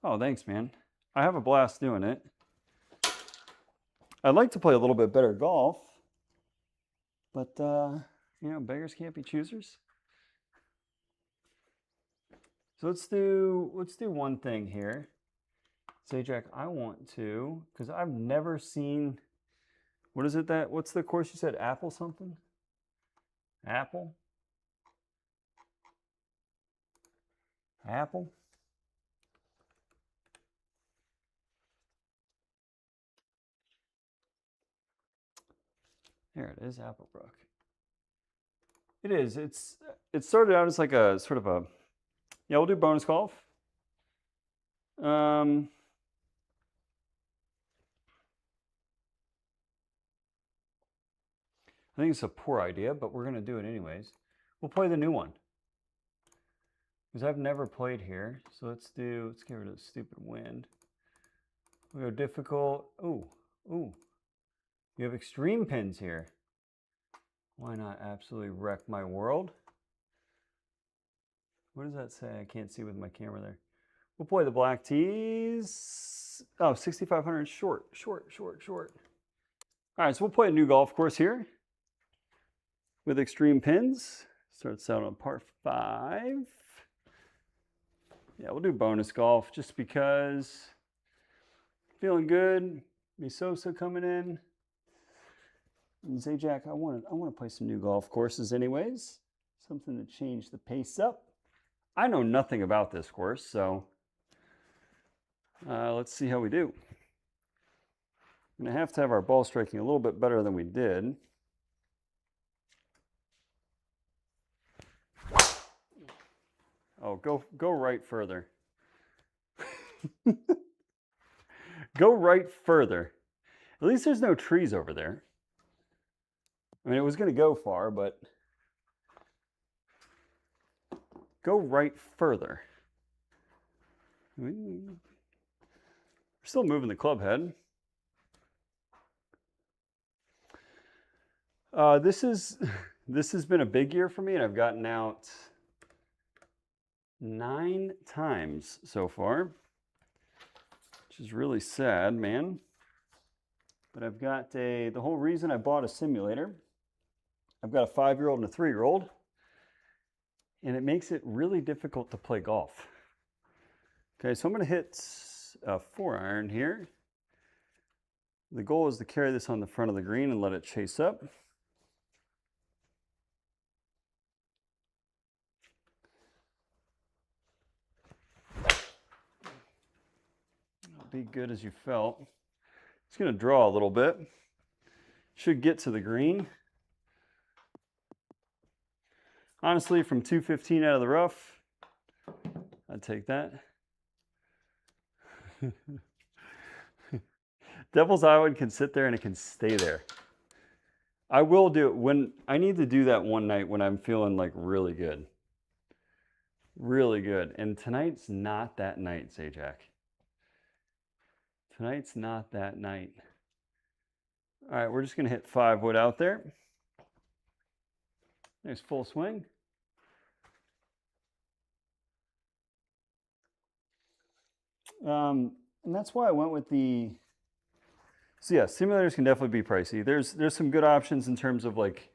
Oh, thanks, man. I have a blast doing it. I'd like to play a little bit better golf, but you know, beggars can't be choosers. So let's do one thing here. Say, Jack, I want to, because I've never seen, what's the course you said, Apple something? Apple? Apple? There it is, Applebrook. It is, it started out as like a sort of a, yeah, we'll do bonus golf. I think it's a poor idea, but we're going to do it anyways. We'll play the new one. Because I've never played here. So let's get rid of the stupid wind. We'll go difficult. Ooh. You have extreme pins here. Why not absolutely wreck my world? What does that say? I can't see with my camera there. We'll play the black tees. Oh, 6,500 short. All right, so we'll play a new golf course here with extreme pins. Starts out on par 5.
Yeah, we'll do bonus golf just because. Feeling good. Misosa coming in. And Zajac, I want to play some new golf courses anyways. Something to change the pace up. I know nothing about this course, so let's see how we do. I'm going to have our ball striking a little bit better than we did. Oh, go right further. Go right further. At least there's no trees over there. I mean, it was going to go far, but go right further. We're still moving the club head. This has been a big year for me, and I've gotten out 9 times so far, which is really sad, man. But I've got the whole reason I bought a simulator. I've got a 5-year-old and a 3-year-old, and it makes it really difficult to play golf. Okay, so I'm going to hit a 4-iron here. The goal is to carry this on the front of the green and let it chase up. Be good as you felt. It's going to draw a little bit. Should get to the green. Honestly, from 215 out of the rough, I'd take that. Devil's Island can sit there and it can stay there. I will do it when I need to do that one night when I'm feeling like really good. Really good. And tonight's not that night, Zajac. Tonight's not that night. All right, we're just going to hit 5-wood out there. Nice full swing. And that's why I went with the... So yeah, simulators can definitely be pricey. There's some good options in terms of like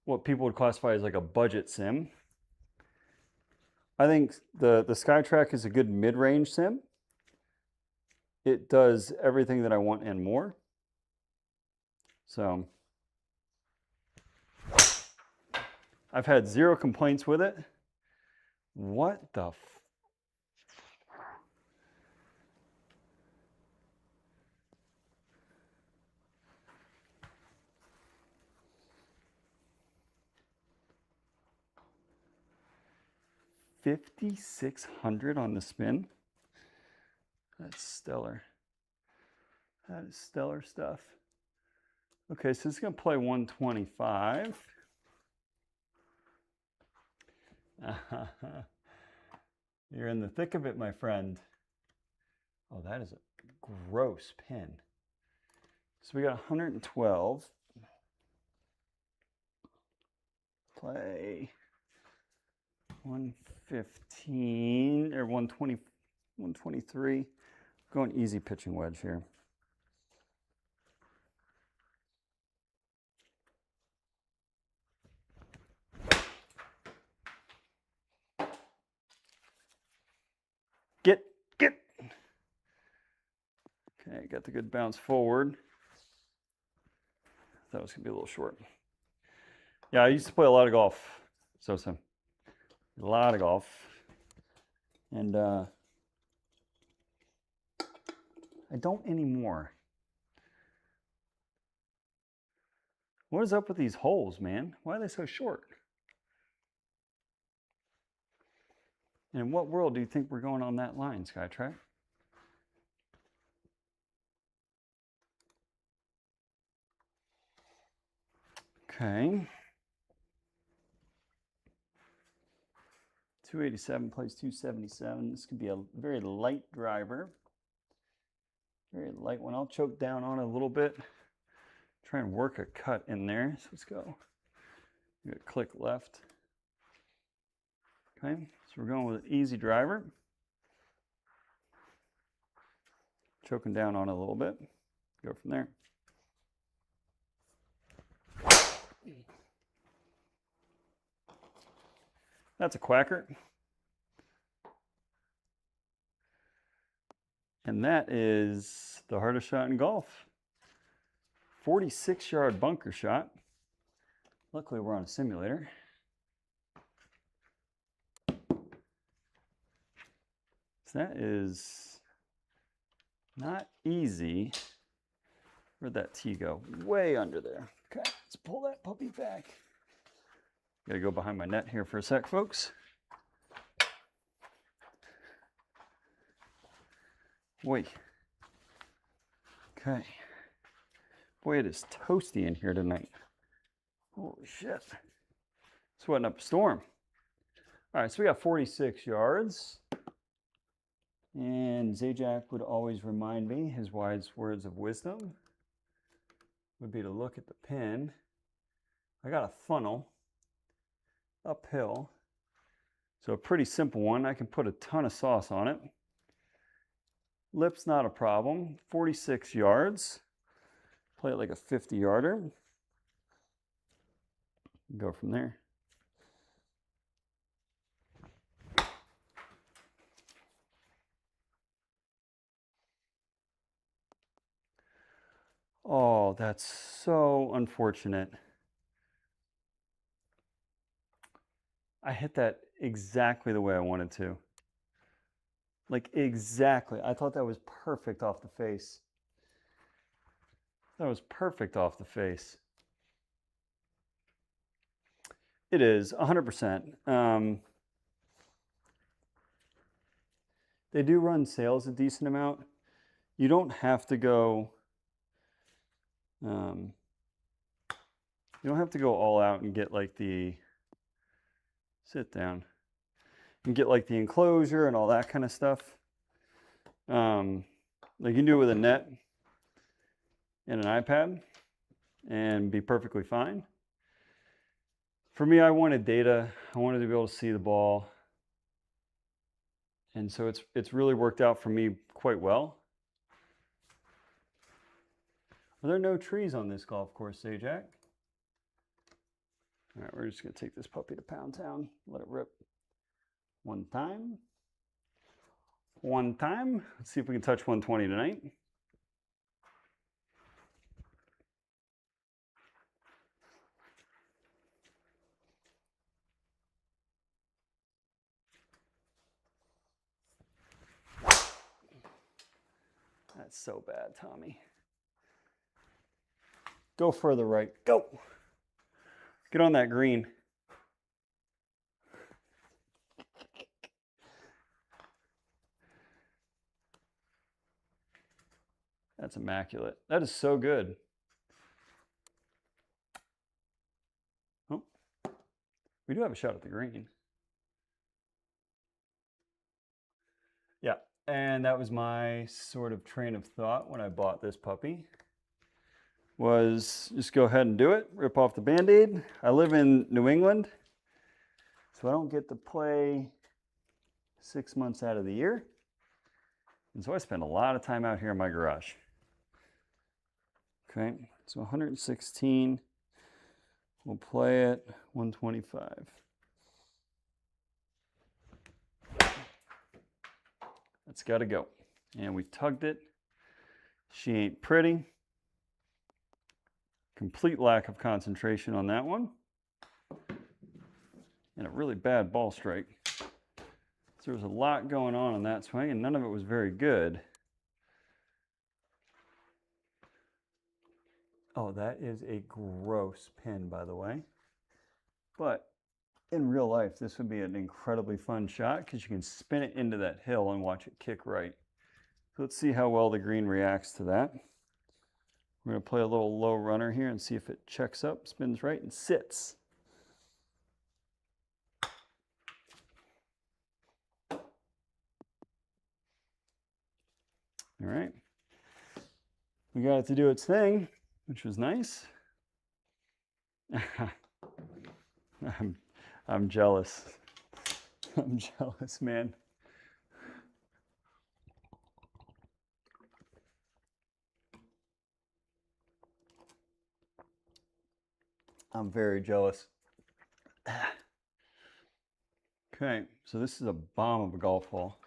what people would classify as like a budget sim. I think the SkyTrak is a good mid-range sim. It does everything that I want and more. So I've had 0 complaints with it. What the 5,600 on the spin? That's stellar. That is stellar stuff. Okay, so it's going to play 125. You're in the thick of it, my friend. Oh, that is a gross pin. So we got 112. Play 115 or 120, 123. Going easy pitching wedge here. Get. Okay, got the good bounce forward. That was gonna be a little short. Yeah, I used to play a lot of golf. A lot of golf. And I don't anymore. What is up with these holes, man? Why are they so short? And in what world do you think we're going on that line, SkyTrak? Okay. 287 plays 277. This could be a very light driver. Very light one. I'll choke down on it a little bit. Try and work a cut in there. So let's go. Click left. Okay, so we're going with an easy driver. Choking down on it a little bit. Go from there. That's a quacker. And that is the hardest shot in golf. 46-yard bunker shot. Luckily, we're on a simulator. So that is not easy. Where'd that tee go? Way under there. Okay, let's pull that puppy back. Gotta go behind my net here for a sec, folks. Wait. Okay. Boy, it is toasty in here tonight. Holy shit. Sweating up a storm. All right, so we got 46 yards. And Zajac would always remind me, his wise words of wisdom would be to look at the pin. I got a funnel uphill. So a pretty simple one. I can put a ton of sauce on it. Lip's not a problem. 46 yards. Play it like a 50-yarder. Go from there. Oh, that's so unfortunate. I hit that exactly the way I wanted to. Like exactly. I thought that was perfect off the face. That was perfect off the face. It is 100%. They do run sales a decent amount. You don't have to go. You don't have to go all out and get like the sit down and get like the enclosure and all that kind of stuff. Like you can do it with a net and an iPad and be perfectly fine. For me, I wanted data. I wanted to be able to see the ball. And so it's really worked out for me quite well. Are there no trees on this golf course, Zajac? All right, we're just gonna take this puppy to Pound Town, let it rip. One time. One time. Let's see if we can touch 120 tonight. That's so bad, Tommy. Go further right. Go. Get on that green. That's immaculate. That is so good. Oh, we do have a shot at the green. Yeah, and that was my sort of train of thought when I bought this puppy. Was just go ahead and do it, rip off the Band-Aid. I live in New England, so I don't get to play 6 months out of the year. And so I spend a lot of time out here in my garage. Okay, so 116, we'll play it 125. That's gotta go. And we tugged it. She ain't pretty. Complete lack of concentration on that one. And a really bad ball strike. So there was a lot going on that swing, and none of it was very good. Oh, that is a gross pin, by the way. But in real life, this would be an incredibly fun shot because you can spin it into that hill and watch it kick right. So let's see how well the green reacts to that. We're going to play a little low runner here and see if it checks up, spins right, and sits. All right. We got it to do its thing, which was nice. I'm jealous. I'm jealous, man. I'm very jealous. Okay, so this is a bomb of a golf ball.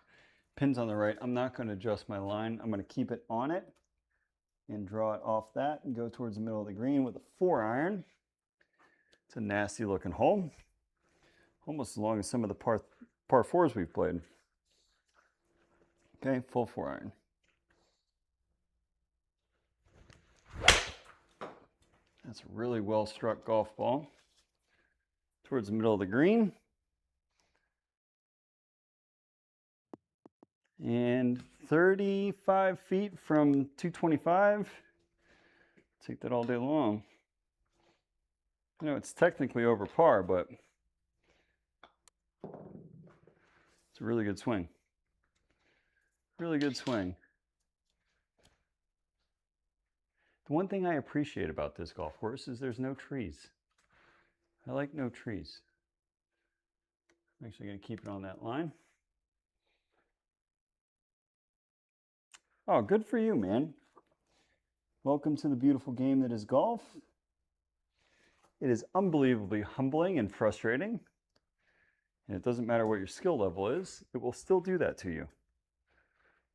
Pin's on the right. I'm not going to adjust my line. I'm going to keep it on it and draw it off that and go towards the middle of the green with a 4-iron. It's a nasty looking hole. Almost as long as some of the par 4s we've played. Okay, full 4-iron. That's a really well struck golf ball. Towards the middle of the green. And 35 feet from 225. Take that all day long. I know it's technically over par, but it's a really good swing. Really good swing. The one thing I appreciate about this golf course is there's no trees. I like no trees. I'm actually going to keep it on that line. Oh, good for you, man. Welcome to the beautiful game that is golf. It is unbelievably humbling and frustrating. And it doesn't matter what your skill level is, it will still do that to you.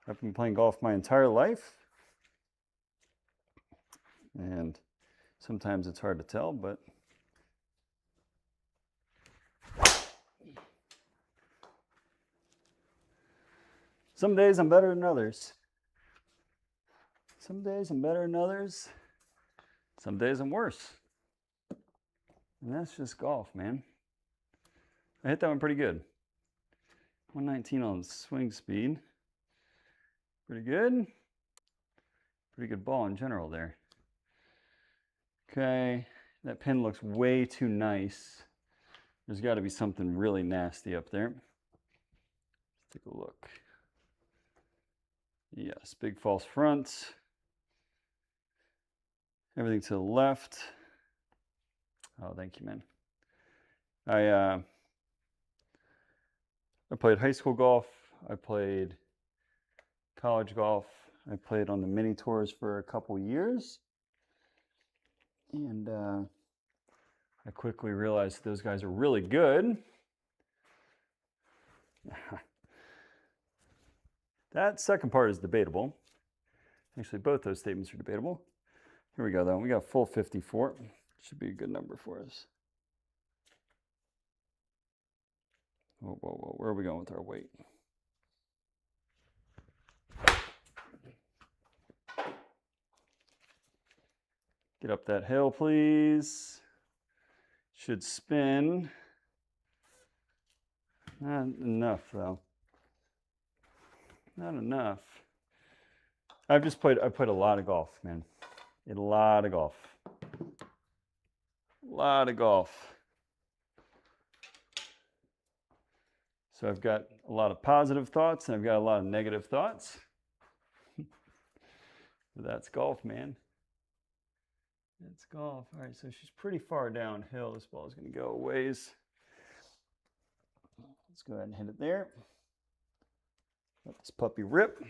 I've been playing golf my entire life. And sometimes it's hard to tell, but some days I'm better than others. Some days I'm better than others. Some days I'm worse. And that's just golf, man. I hit that one pretty good. 119 on swing speed. Pretty good. Pretty good ball in general there. Okay, that pin looks way too nice. There's got to be something really nasty up there. Let's take a look. Yes, big false front. Everything to the left. Oh, thank you, man. I played high school golf. I played college golf. I played on the mini tours for a couple years. And I quickly realized those guys are really good. That second part is debatable. Actually, both those statements are debatable. Here we go, though. We got full 54. Should be a good number for us. Whoa, whoa, whoa. Where are we going with our weight? Get up that hill, please. Should spin. Not enough, though. Not enough. I played a lot of golf, man. A lot of golf. A lot of golf. So I've got a lot of positive thoughts and I've got a lot of negative thoughts. But that's golf, man. That's golf. All right, so she's pretty far downhill. This ball is going to go a ways. Let's go ahead and hit it there. Let this puppy rip.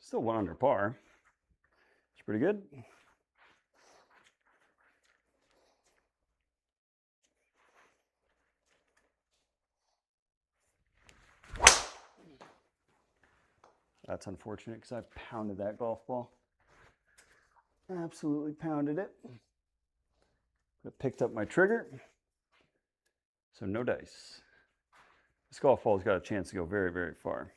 Still 1 under par. It's pretty good. That's unfortunate because I pounded that golf ball. Absolutely pounded it. But picked up my trigger. So no dice. This golf ball's got a chance to go very, very far.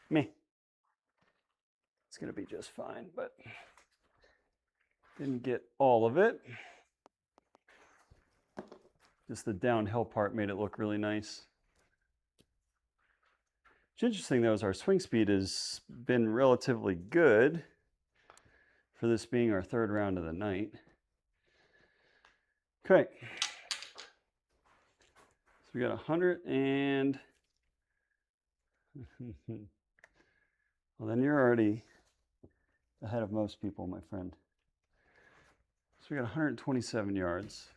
Me. It's going to be just fine, but didn't get all of it. Just the downhill part made it look really nice. What's interesting though is our swing speed has been relatively good for this being our 3rd round of the night. Okay. So we got 100 and well, then you're already ahead of most people, my friend. So we got 127 yards.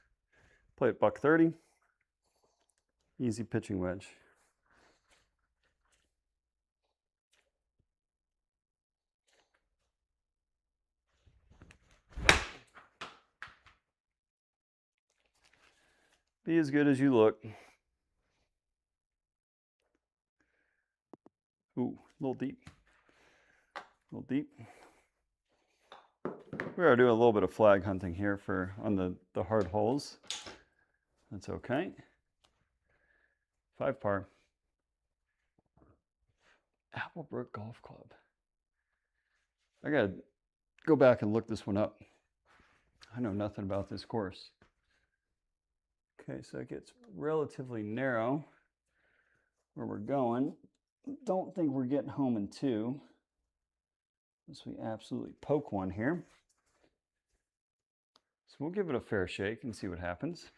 Play at $130. Easy pitching wedge. Be as good as you look. Ooh, a little deep. A little deep. We are doing a little bit of flag hunting here on the hard holes. That's okay. 5 par. Applebrook Golf Club. I gotta go back and look this one up. I know nothing about this course. Okay, so it gets relatively narrow where we're going. Don't think we're getting home in 2. Unless we absolutely poke one here. So we'll give it a fair shake and see what happens.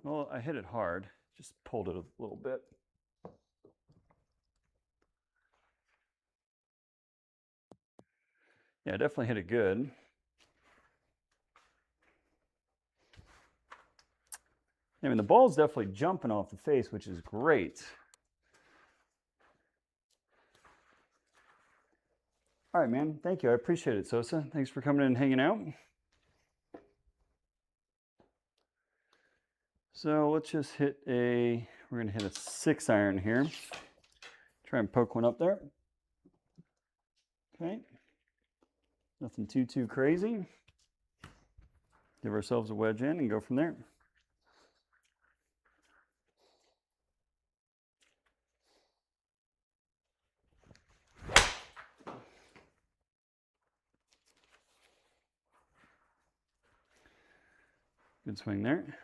Well, I hit it hard, just pulled it a little bit. Yeah, I definitely hit it good. I mean, the ball's definitely jumping off the face, which is great. All right, man. Thank you. I appreciate it, Sosa. Thanks for coming in and hanging out. So let's just hit we're going to hit a 6 iron here. Try and poke one up there. Okay. Nothing too crazy. Give ourselves a wedge in and go from there. Good swing there.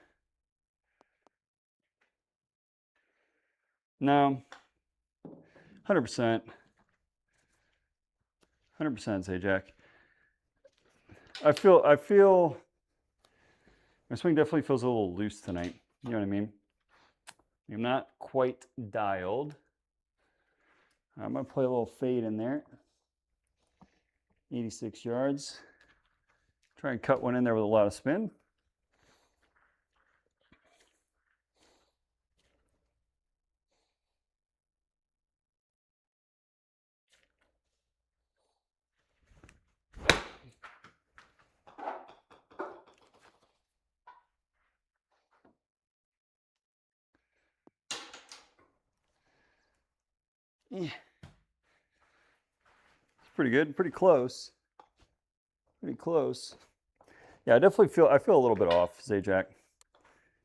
No. 100%. 100% say Jack. I feel my swing definitely feels a little loose tonight. You know what I mean? I'm not quite dialed. I'm going to play a little fade in there. 86 yards. Try and cut one in there with a lot of spin. Yeah. It's pretty good, pretty close. Pretty close. Yeah, I feel a little bit off, Zajac.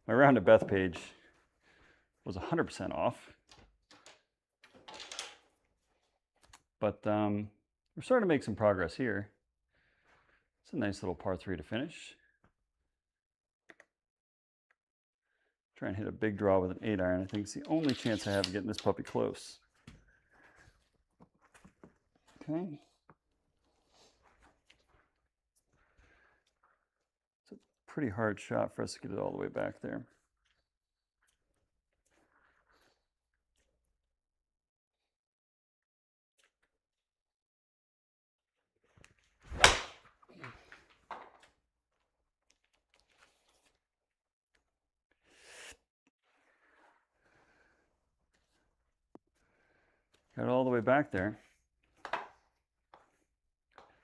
My round at Bethpage was 100% off. But we're starting to make some progress here. It's a nice little par 3 to finish. Try and hit a big draw with an 8 iron. I think it's the only chance I have of getting this puppy close. Okay. It's a pretty hard shot for us to get it all the way back there. Got it all the way back there.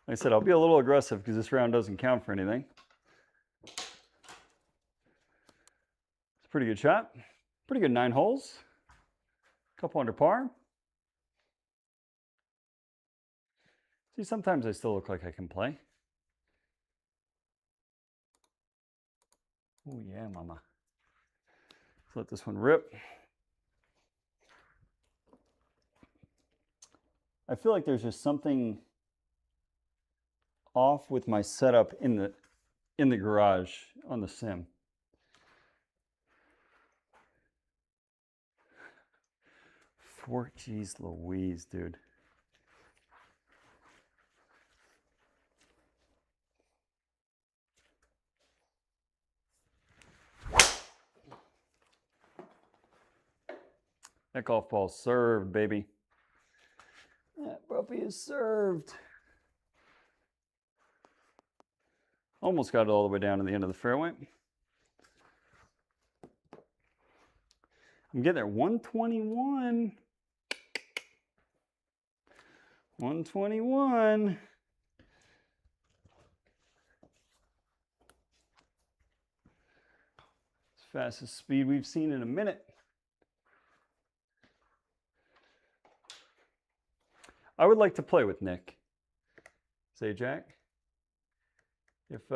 Like I said, I'll be a little aggressive because this round doesn't count for anything. It's a pretty good shot. Pretty good 9 holes. Couple under par. See, sometimes I still look like I can play. Oh yeah, mama. Let's let this one rip. I feel like there's just something off with my setup in the garage on the sim. Geez Louise, dude. That golf ball served, baby. That puppy is served. Almost got it all the way down to the end of the fairway. I'm getting there. 121. 121. It's fastest speed we've seen in a minute. I would like to play with Nick. Say, Jack. If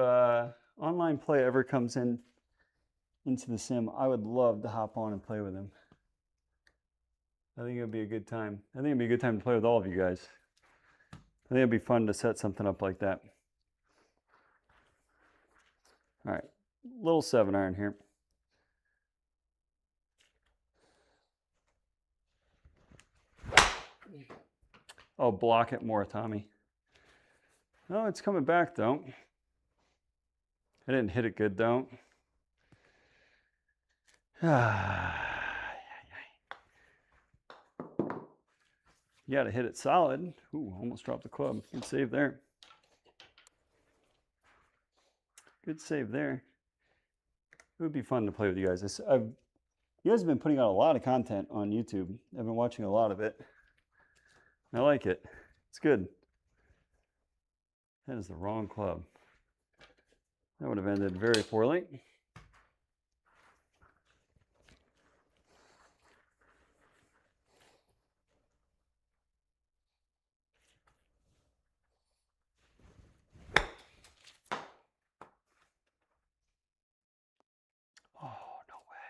online play ever comes into the sim, I would love to hop on and play with him. I think it would be a good time. I think it'd be a good time to play with all of you guys. I think it'd be fun to set something up like that. All right, little 7-iron here. Oh, block it more, Tommy. Oh, it's coming back though. I didn't hit it good though. You got to hit it solid. Ooh, almost dropped the club. Good save there. Good save there. It would be fun to play with you guys. You guys have been putting out a lot of content on YouTube. I've been watching a lot of it. I like it. It's good. That is the wrong club. That would have ended very poorly. Oh, no way.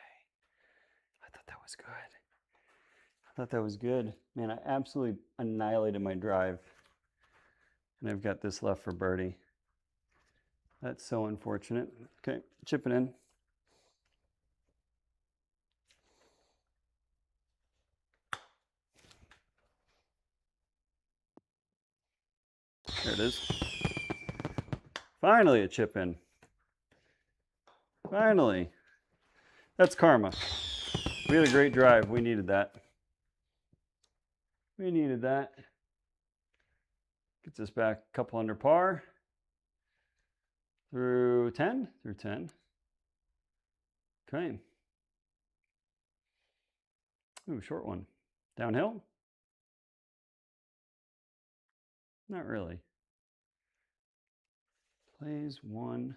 I thought that was good. I thought that was good. Man, I absolutely annihilated my drive. And I've got this left for birdie. That's so unfortunate. Okay, chip it in. There it is. Finally a chip in. Finally. That's karma. We had a great drive. We needed that. We needed that. Gets us back a couple under par. Through 10? Through 10. Okay. Ooh, short one. Downhill? Not really. Plays 1,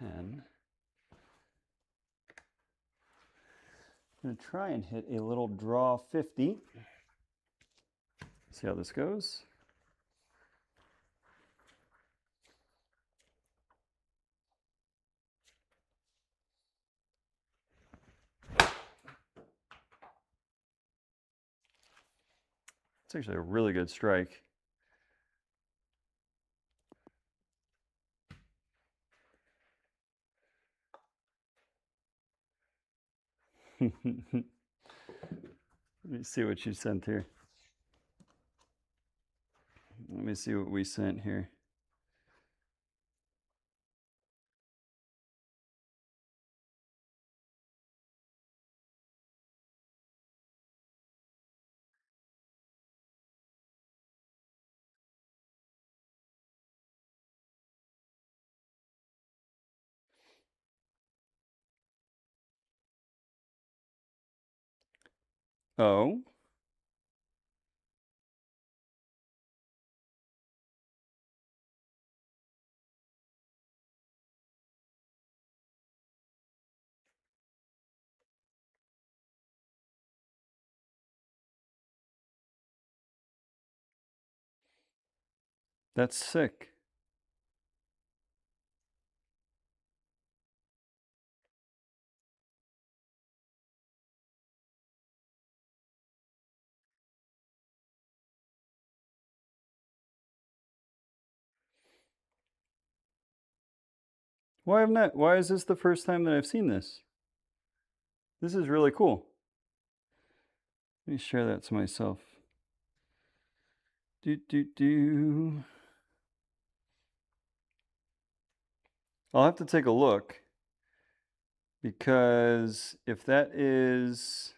10. I'm going to try and hit a little draw 50. See how this goes. It's actually a really good strike. Let me see what you sent here. Let me see what we sent here. Oh. That's sick. Why is this the first time that I've seen this? This is really cool. Let me share that to myself. I'll have to take a look, because if that is,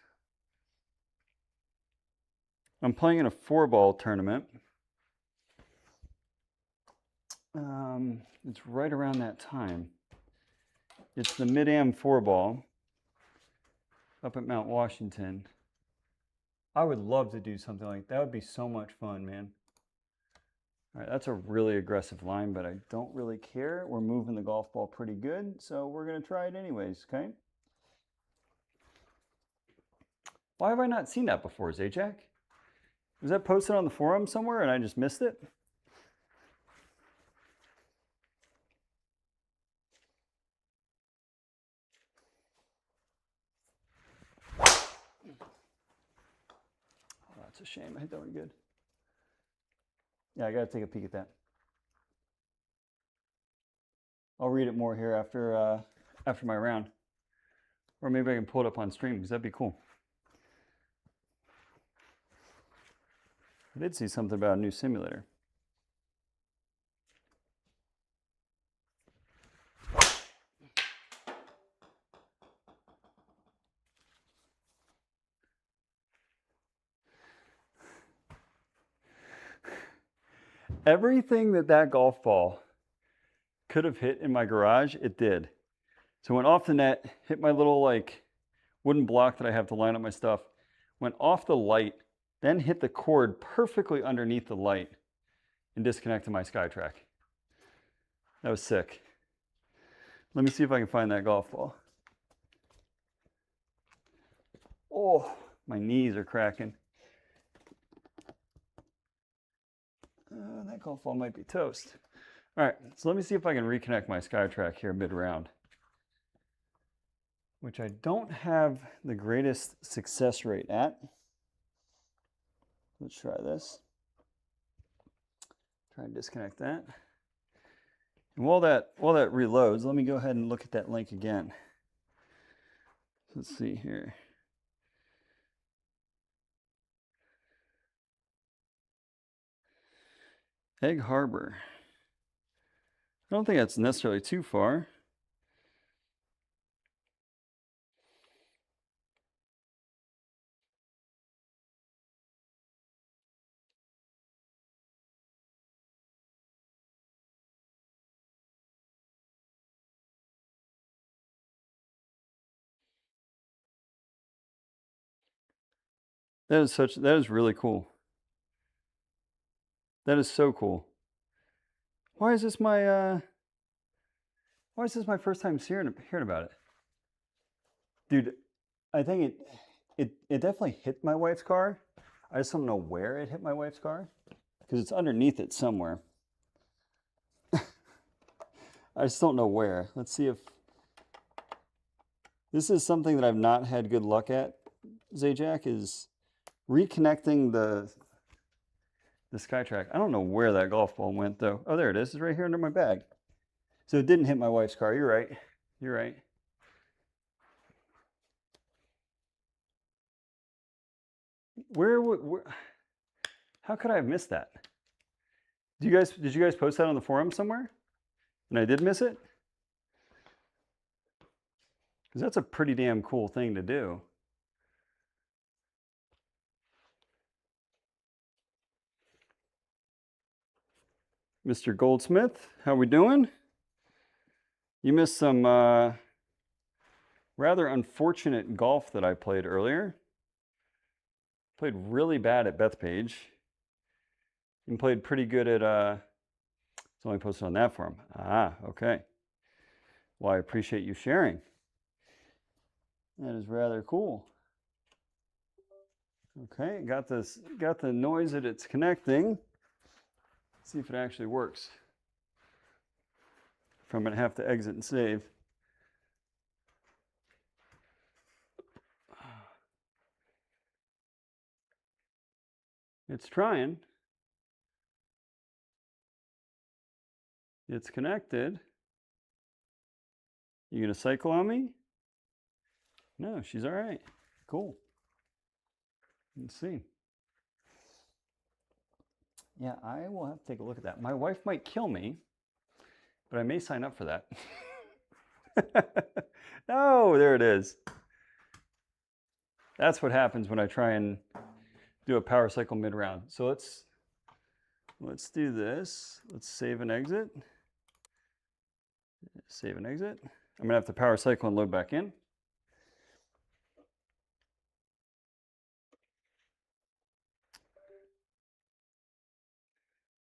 I'm playing in a 4-ball tournament. It's right around that time. It's the Mid-Am 4-ball up at Mount Washington. I would love to do something like that. That would be so much fun, man. All right, that's a really aggressive line, but I don't really care. We're moving the golf ball pretty good, so we're going to try it anyways, okay? Why have I not seen that before, Zajac? Was that posted on the forum somewhere and I just missed it? Oh, that's a shame. I hit that one good. Yeah, I got to take a peek at that. I'll read it more here after my round. Or maybe I can pull it up on stream because that'd be cool. I did see something about a new simulator. Everything that golf ball could have hit in my garage, it did. So it went off the net, hit my little like wooden block that I have to line up my stuff, went off the light, then hit the cord perfectly underneath the light and disconnected my SkyTrak. That was sick. Let me see if I can find that golf ball. Oh, my knees are cracking. That golf ball might be toast. All right, so let me see if I can reconnect my SkyTrak here mid-round, which I don't have the greatest success rate at. Let's try this. Try and disconnect that. And while that reloads, let me go ahead and look at that link again. Let's see here. Egg Harbor. I don't think that's necessarily too far. That is really cool. That is so cool. Why is this my first time hearing about it? Dude, I think it definitely hit my wife's car. I just don't know where it hit my wife's car because it's underneath it somewhere. I just don't know where. Let's see if this is something that I've not had good luck at, Zajac, is reconnecting the SkyTrak. I don't know where that golf ball went though. Oh, there it is. It's right here under my bag. So it didn't hit my wife's car. You're right. You're right. Where how could I have missed that? Did you guys post that on the forum somewhere? And I did miss it? Because that's a pretty damn cool thing to do. Mr. Goldsmith, how we doing? You missed some rather unfortunate golf that I played earlier. Played really bad at Bethpage. And played pretty good at, it's only posted on that forum. Ah, okay. Well, I appreciate you sharing. That is rather cool. Okay, got the noise that it's connecting. Let's see if it actually works. If I'm gonna have to exit and save. It's trying. It's connected. You gonna cycle on me? No, she's all right. Cool. Let's see. Yeah, I will have to take a look at that. My wife might kill me, but I may sign up for that. No, there it is. That's what happens when I try and do a power cycle mid-round. So let's do this. Let's save and exit. Save and exit. I'm gonna have to power cycle and load back in.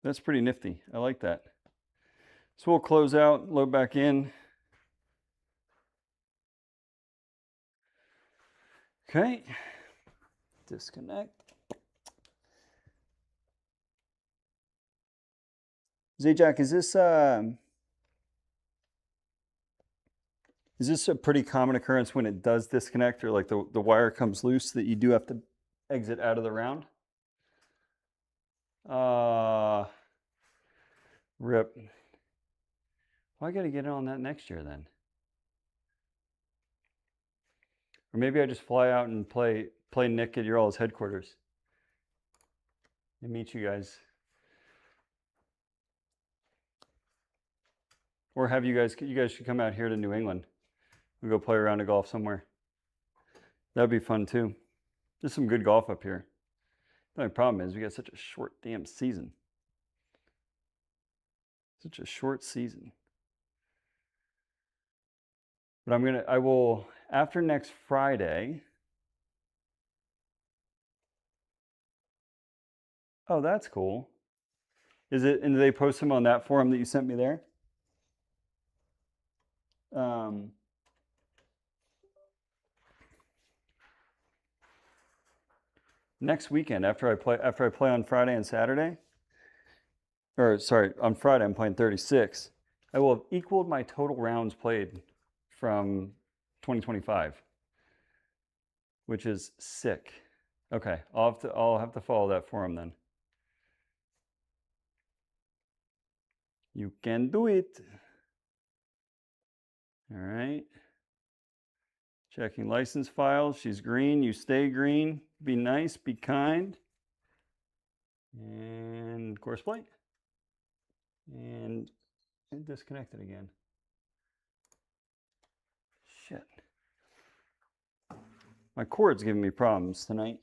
That's pretty nifty. I like that. So we'll close out, load back in. Okay. Disconnect. Zajac, is this a pretty common occurrence when it does disconnect, or like the wire comes loose that you do have to exit out of the round? Rip. Well, I got to get on that next year then. Or maybe I just fly out and play Nick at your all's headquarters and meet you guys. Or have you guys should come out here to New England and go play around a golf somewhere. That'd be fun too. There's some good golf up here. The only problem is we got such a short damn season. Such a short season. But I will, after next Friday. Oh, that's cool. Is it, and do they post them on that forum that you sent me there? Next weekend, after I play on Friday and Saturday, or sorry, on Friday I'm playing 36, I will have equaled my total rounds played from 2025, which is sick. Okay, I'll have to follow that forum then. You can do it. All right. Checking license files. She's green. You stay green. Be nice. Be kind. And course plate. And disconnected again. Shit. My cord's giving me problems tonight.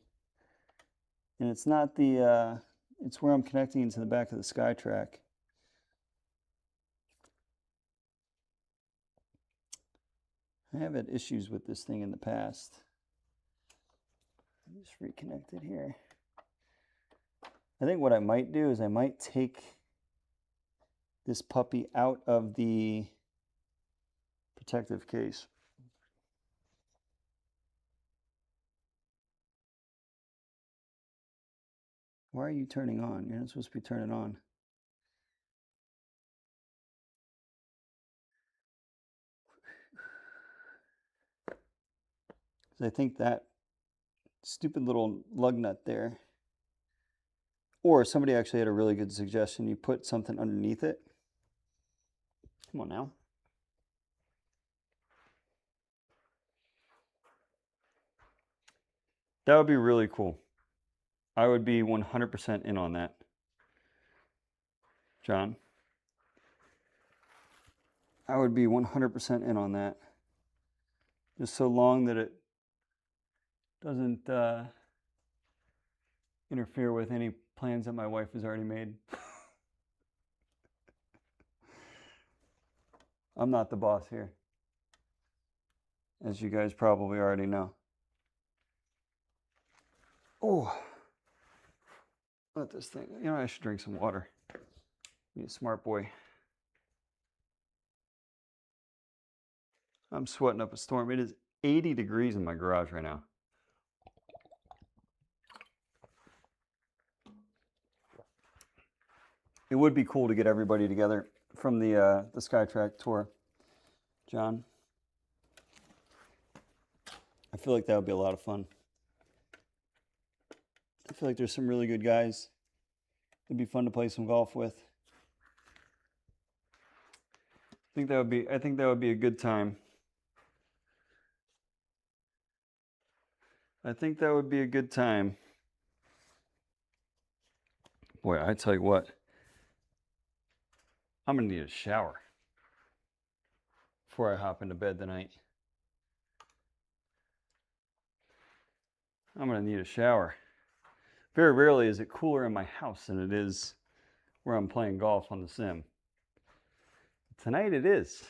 And it's not the, it's where I'm connecting into the back of the SkyTrak. I have had issues with this thing in the past. Just reconnect it here. I think what I might do is I might take this puppy out of the protective case. Why are you turning on? You're not supposed to be turning on. I think that stupid little lug nut there, or somebody actually had a really good suggestion. You put something underneath it. Come on now. That would be really cool. I would be 100% in on that. John. I would be 100% in on that. Just so long that it doesn't interfere with any plans that my wife has already made. I'm not the boss here, as you guys probably already know. Oh, let this thing, you know, I should drink some water. Be a smart boy. I'm sweating up a storm. It is 80 degrees in my garage right now. It would be cool to get everybody together from the SkyTrak tour, John. I feel like that would be a lot of fun. I feel like there's some really good guys. It'd be fun to play some golf with. I think that would be a good time. I think that would be a good time. Boy, I tell you what, I'm gonna need a shower before I hop into bed tonight. I'm gonna need a shower. Very rarely is it cooler in my house than it is where I'm playing golf on the sim. Tonight it is.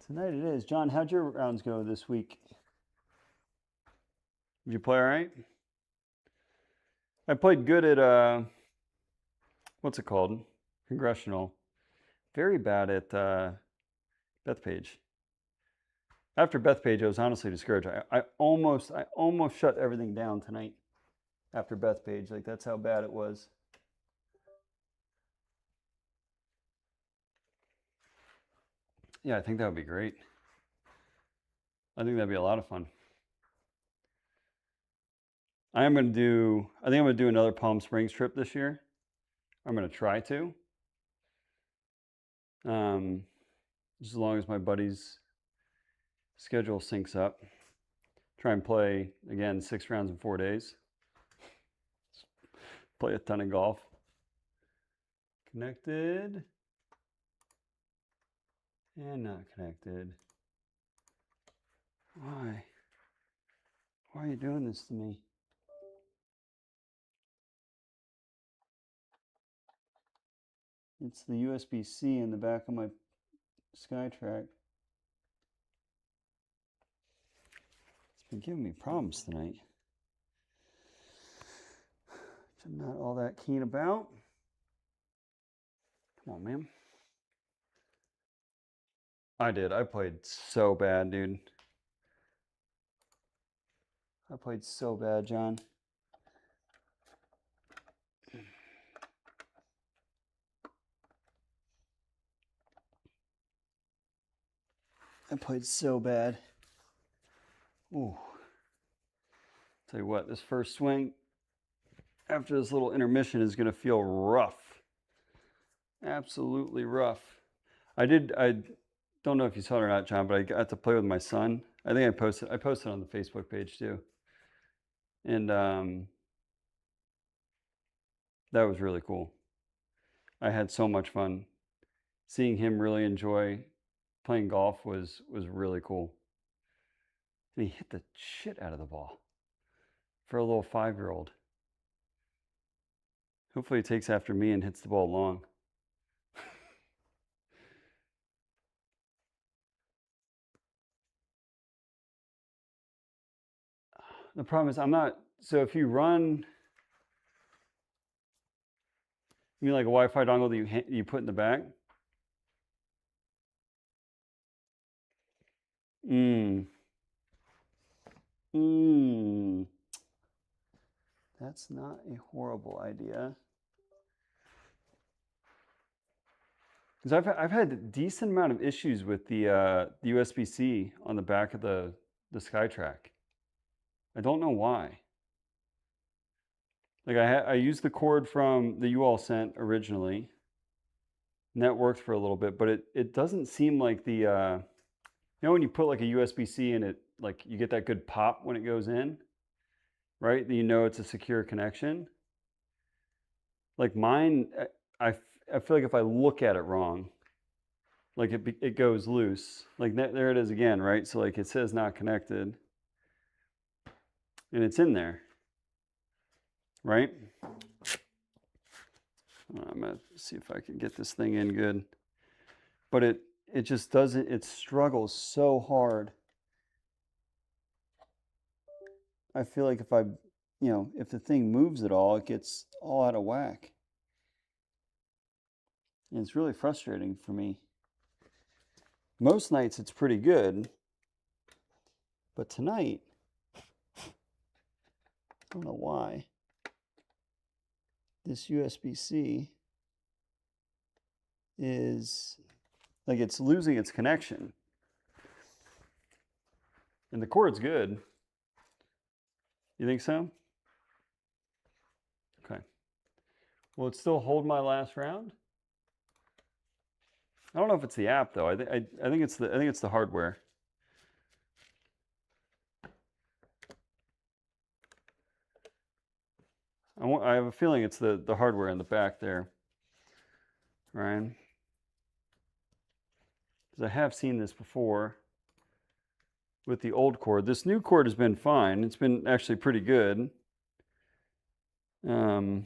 Tonight it is. John, how'd your rounds go this week? Did you play all right? I played good at what's it called? Congressional. Very bad at Bethpage. After Bethpage, I was honestly discouraged. I almost shut everything down tonight after Bethpage. Like, that's how bad it was. Yeah, I think that would be great. I think that'd be a lot of fun. I think I'm gonna do another Palm Springs trip this year. I'm gonna try to. Just as long as my buddy's schedule syncs up. Try and play, again, 6 rounds in 4 days. Play a ton of golf. Connected. And not connected. Why? Why are you doing this to me? It's the USB-C in the back of my SkyTrak. It's been giving me problems tonight, which I'm not all that keen about. Come on, man. I played so bad, dude. I played so bad, John. I played so bad. Ooh. Tell you what, this first swing after this little intermission is going to feel rough. Absolutely rough. I don't know if you saw it or not, John, but I got to play with my son. I think I posted on the Facebook page too. And that was really cool. I had so much fun. Seeing him really enjoy playing golf was really cool. And he hit the shit out of the ball for a little 5-year-old. Hopefully he takes after me and hits the ball long. The problem is so if you run, you mean like a Wi-Fi dongle that you put in the back? That's not a horrible idea. Because I've had a decent amount of issues with the USB-C on the back of the SkyTrak. I don't know why. Like I used the cord from the you all sent originally, and that worked for a little bit, but it doesn't seem like the you know when you put like a USB-C in it, like you get that good pop when it goes in, right? You know it's a secure connection. Like mine, I feel like if I look at it wrong, like it goes loose. Like there it is again, right? So like it says not connected, and it's in there, right? I'm gonna see if I can get this thing in good, but it just doesn't. It struggles so hard. I feel like if if the thing moves at all, it gets all out of whack. And it's really frustrating for me. Most nights it's pretty good, but tonight, I don't know why, this USB-C is like it's losing its connection. And the cord's good. You think so? Okay. Will it still hold my last round? I don't know if it's the app though. I think it's the hardware. I have a feeling it's the hardware in the back there, Ryan. Because I have seen this before with the old cord. This new cord has been fine. It's been actually pretty good. But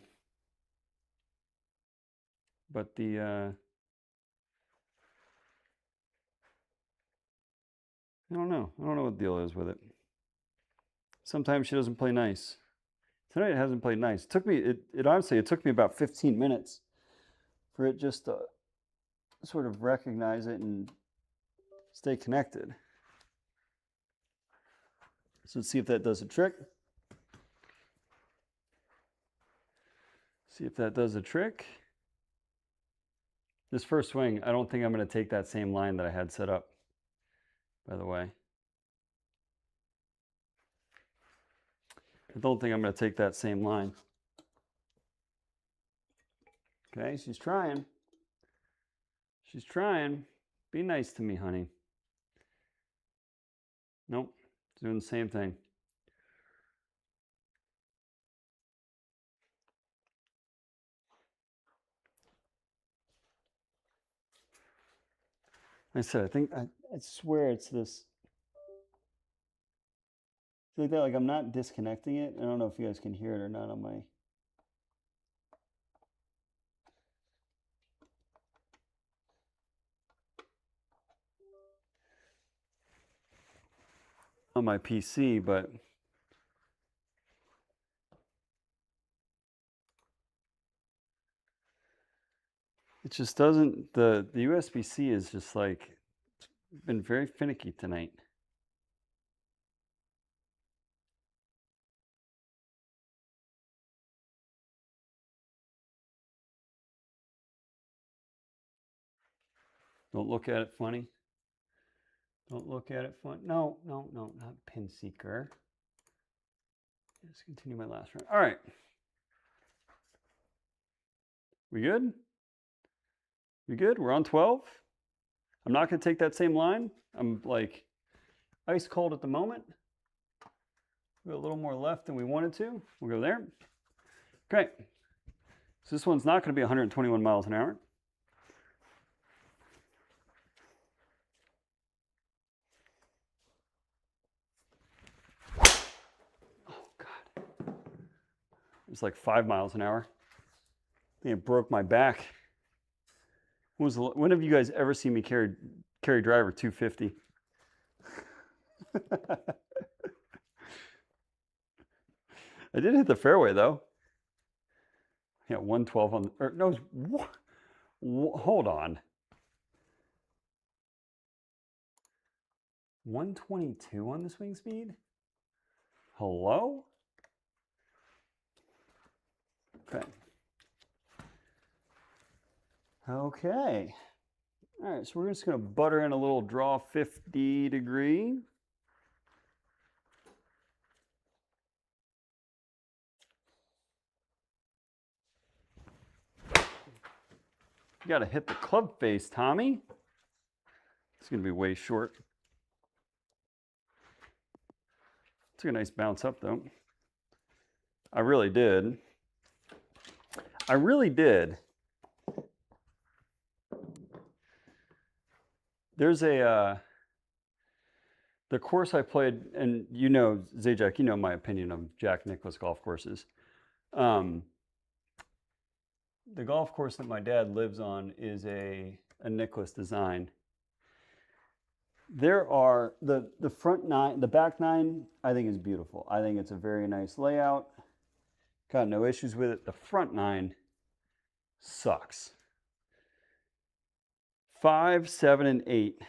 the I don't know what the deal is with it. Sometimes she doesn't play nice. Tonight it hasn't played nice. It honestly took me about 15 minutes for it just to sort of recognize it and stay connected. So let's see if that does a trick. See if that does a trick. This first swing, I don't think I'm going to take that same line that I had set up, by the way. I don't think I'm going to take that same line. Okay, she's trying. She's trying. Be nice to me, honey. Nope, doing the same thing. Like I said, I think, I swear it's this. I feel like that, like I'm not disconnecting it. I don't know if you guys can hear it or not on my PC, but it just doesn't, the USB-C is just like, it's been very finicky tonight. Don't look at it funny. Don't look at it funny. No, no, no, not pin seeker. Let's continue my last round. All right. We good? We good? We're on 12. I'm not going to take that same line. I'm like ice cold at the moment. We got a little more left than we wanted to. We'll go there. Okay. So this one's not going to be 121 miles an hour. Oh, God. It's like 5 miles an hour. I think it broke my back. When have you guys ever seen me carry driver 250? I did hit the fairway though. Yeah, 112 on, or no, hold on. 122 on the swing speed? Hello? Okay. Okay. All right, so we're just going to butter in a little draw 50 degree. You got to hit the club face, Tommy. It's going to be way short. Took a nice bounce up, though. I really did. I really did. There's a, the course I played, and you know, Zajac, you know my opinion of Jack Nicklaus golf courses. The golf course that my dad lives on is a Nicklaus design. There are, the front nine, the back nine, I think is beautiful. I think it's a very nice layout. Got no issues with it. The front nine sucks. 5, 7, and 8.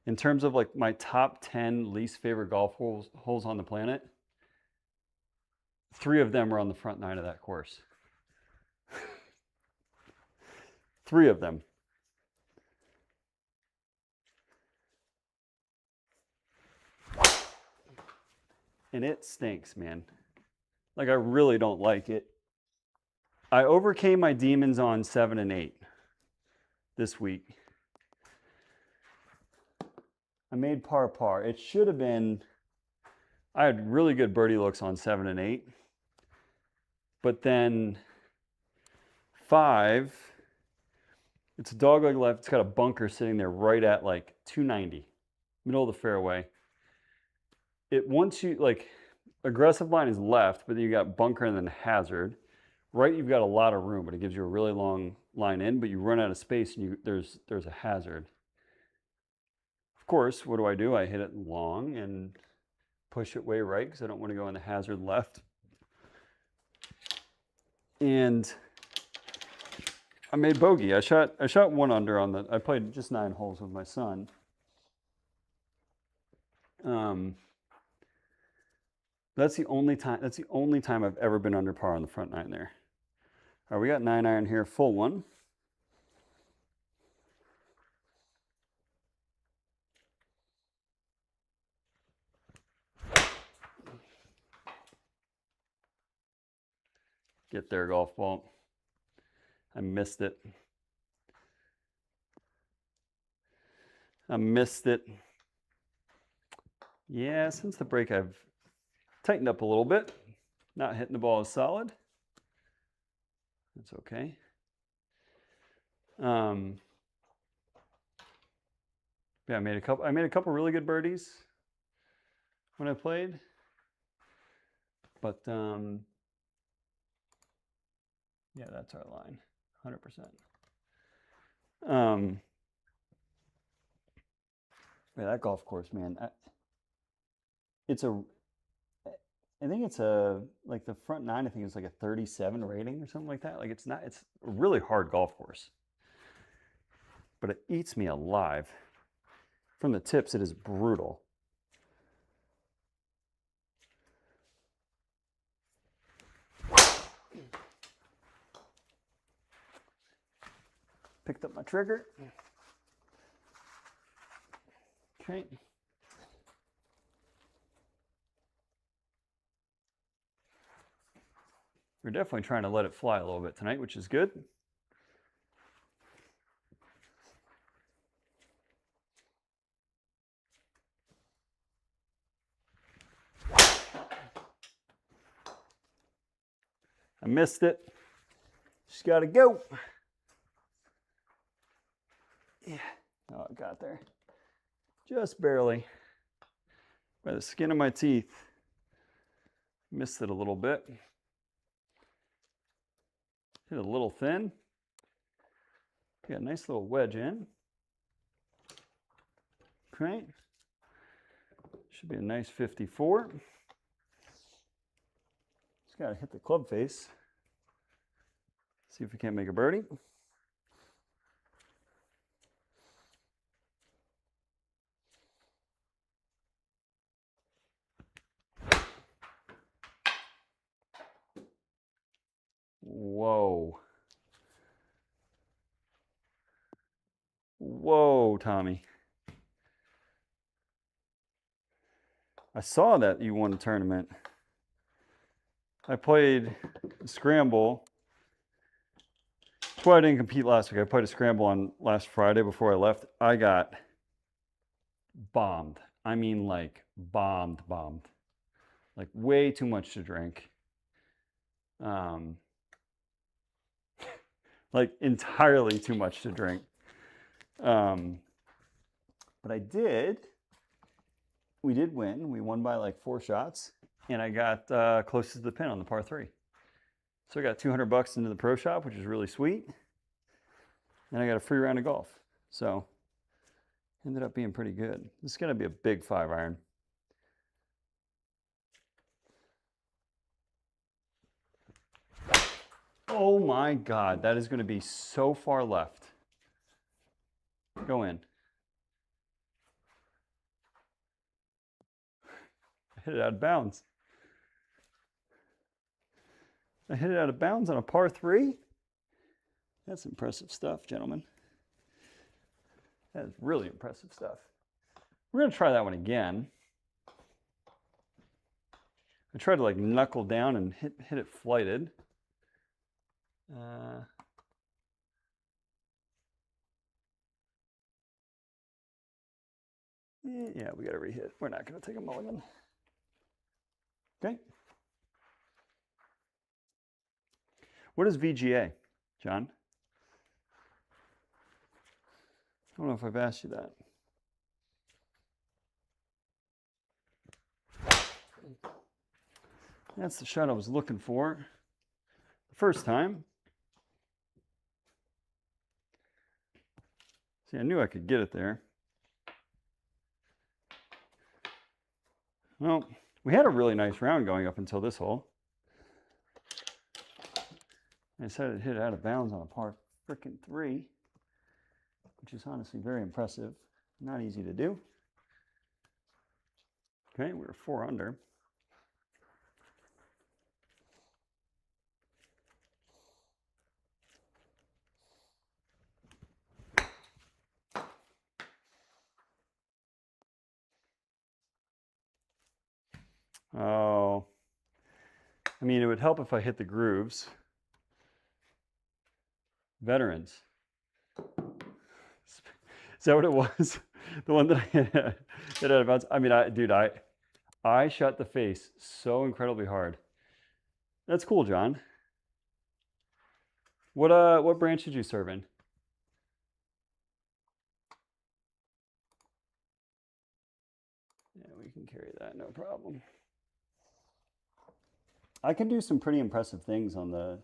In terms of like my top 10 least favorite golf holes on the planet, 3 of them are on the front nine of that course. 3 of them. And it stinks, man. Like I really don't like it. I overcame my demons on 7 and 8 this week. I made par. It should have been, I had really good birdie looks on 7 and 8. But then 5, it's a dogleg left. It's got a bunker sitting there right at like 290, middle of the fairway. It wants you, like, aggressive line is left, but then you got bunker and then hazard. Right, you've got a lot of room, but it gives you a really long line in, but you run out of space and there's a hazard. Of course, what do? I hit it long and push it way right because I don't want to go in the hazard left. And I made bogey. I shot 1 under on the. I played just 9 holes with my son. That's the only time I've ever been under par on the front 9 there. All right, we got 9 iron here, full one. Get there, golf ball. I missed it. Yeah, since the break I've tightened up a little bit. Not hitting the ball as solid. That's okay. Yeah, I made a couple really good birdies when I played. But yeah, that's our line, 100%. Yeah, that golf course, man. I think it's like the front 9, I think it's like a 37 rating or something like that. Like it's a really hard golf course, but it eats me alive. From the tips, it is brutal. Picked up my trigger. Okay. We're definitely trying to let it fly a little bit tonight, which is good. I missed it. Just got to go. Yeah. Oh, it got there. Just barely. By the skin of my teeth. Missed it a little bit. Hit a little thin. Got a nice little wedge in. Okay. Should be a nice 54. Just got to hit the club face. See if we can't make a birdie. Whoa. Whoa, Tommy. I saw that you won a tournament. I played a scramble. That's why I didn't compete last week. I played a scramble on last Friday before I left. I got bombed. I mean, like bombed. Like way too much to drink. Like entirely too much to drink. But we did win. We won by like 4 shots, and I got closest to the pin on the par 3. So I got $200 into the pro shop, which is really sweet. And I got a free round of golf. So ended up being pretty good. This is going to be a big 5 iron. Oh my God, that is going to be so far left. Go in. I hit it out of bounds. I hit it out of bounds on a par 3. That's impressive stuff, gentlemen. That is really impressive stuff. We're going to try that one again. I tried to like knuckle down and hit it flighted. Yeah, we got to rehit. We're not going to take a mulligan. Okay. What is VGA, John? I don't know if I've asked you that. That's the shot I was looking for the first time. See, I knew I could get it there. Well, we had a really nice round going up until this hole. I decided to hit it out of bounds on a par frickin' 3, which is honestly very impressive. Not easy to do. Okay, we're 4 under. Oh, I mean, it would help if I hit the grooves. Veterans. Is that what it was? The one that I hit out of bounds? I mean, I shut the face so incredibly hard. That's cool, John. What branch did you serve in? Yeah, we can carry that, no problem. I can do some pretty impressive things on the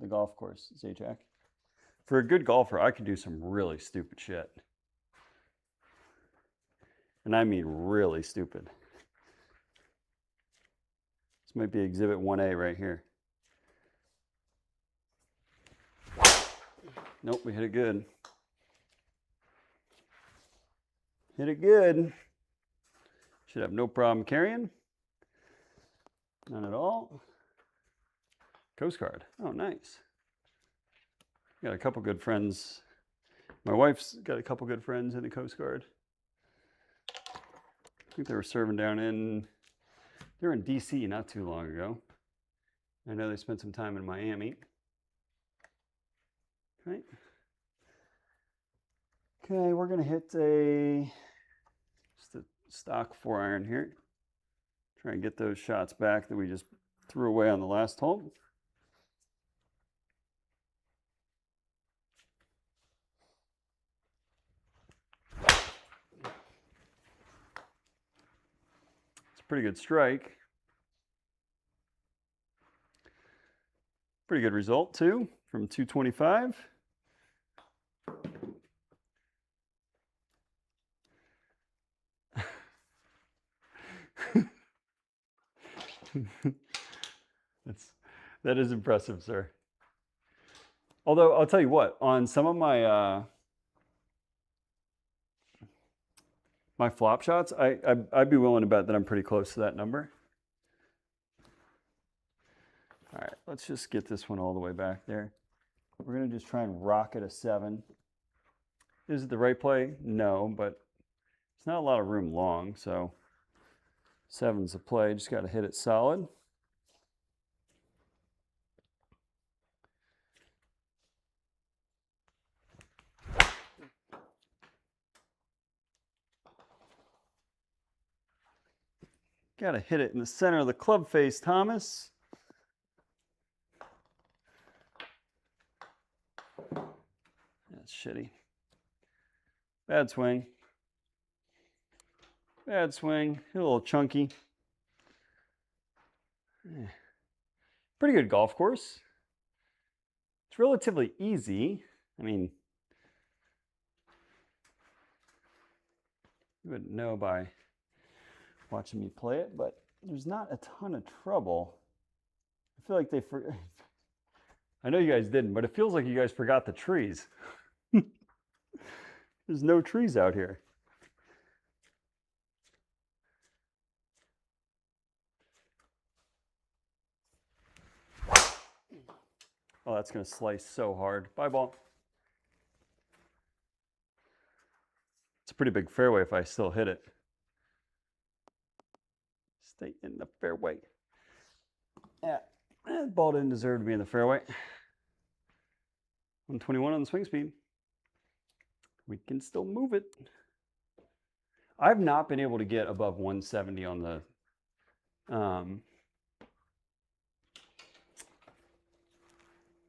golf course, Zajac. For a good golfer, I can do some really stupid shit. And I mean really stupid. This might be exhibit 1A right here. Nope, we hit it good. Hit it good. Should have no problem carrying. None at all. Coast Guard. Oh, nice. Got a couple good friends. My wife's got a couple good friends in the Coast Guard. I think they were serving down in, they were in DC not too long ago. I know they spent some time in Miami. Okay. Okay, we're gonna hit just a stock 4-iron here. Try and get those shots back that we just threw away on the last hole. It's a pretty good strike. Pretty good result too, from 225. That is impressive, sir. Although I'll tell you what, on some of my my flop shots, I'd be willing to bet that I'm pretty close to that number. All right, let's just get this one all the way back there. We're gonna just try and rocket a 7. Is it the right play? No, but it's not a lot of room long, so 7's a play. Just got to hit it solid. Got to hit it in the center of the club face, Thomas. That's shitty. Bad swing. Bad swing. A little chunky. Pretty good golf course. It's relatively easy. I mean, you wouldn't know by watching me play it, but there's not a ton of trouble. I feel like I know you guys didn't, but it feels like you guys forgot the trees. There's no trees out here. Oh, that's going to slice so hard. Bye, ball. It's a pretty big fairway if I still hit it. Stay in the fairway. Yeah, that ball didn't deserve to be in the fairway. 121 on the swing speed. We can still move it. I've not been able to get above 170 on the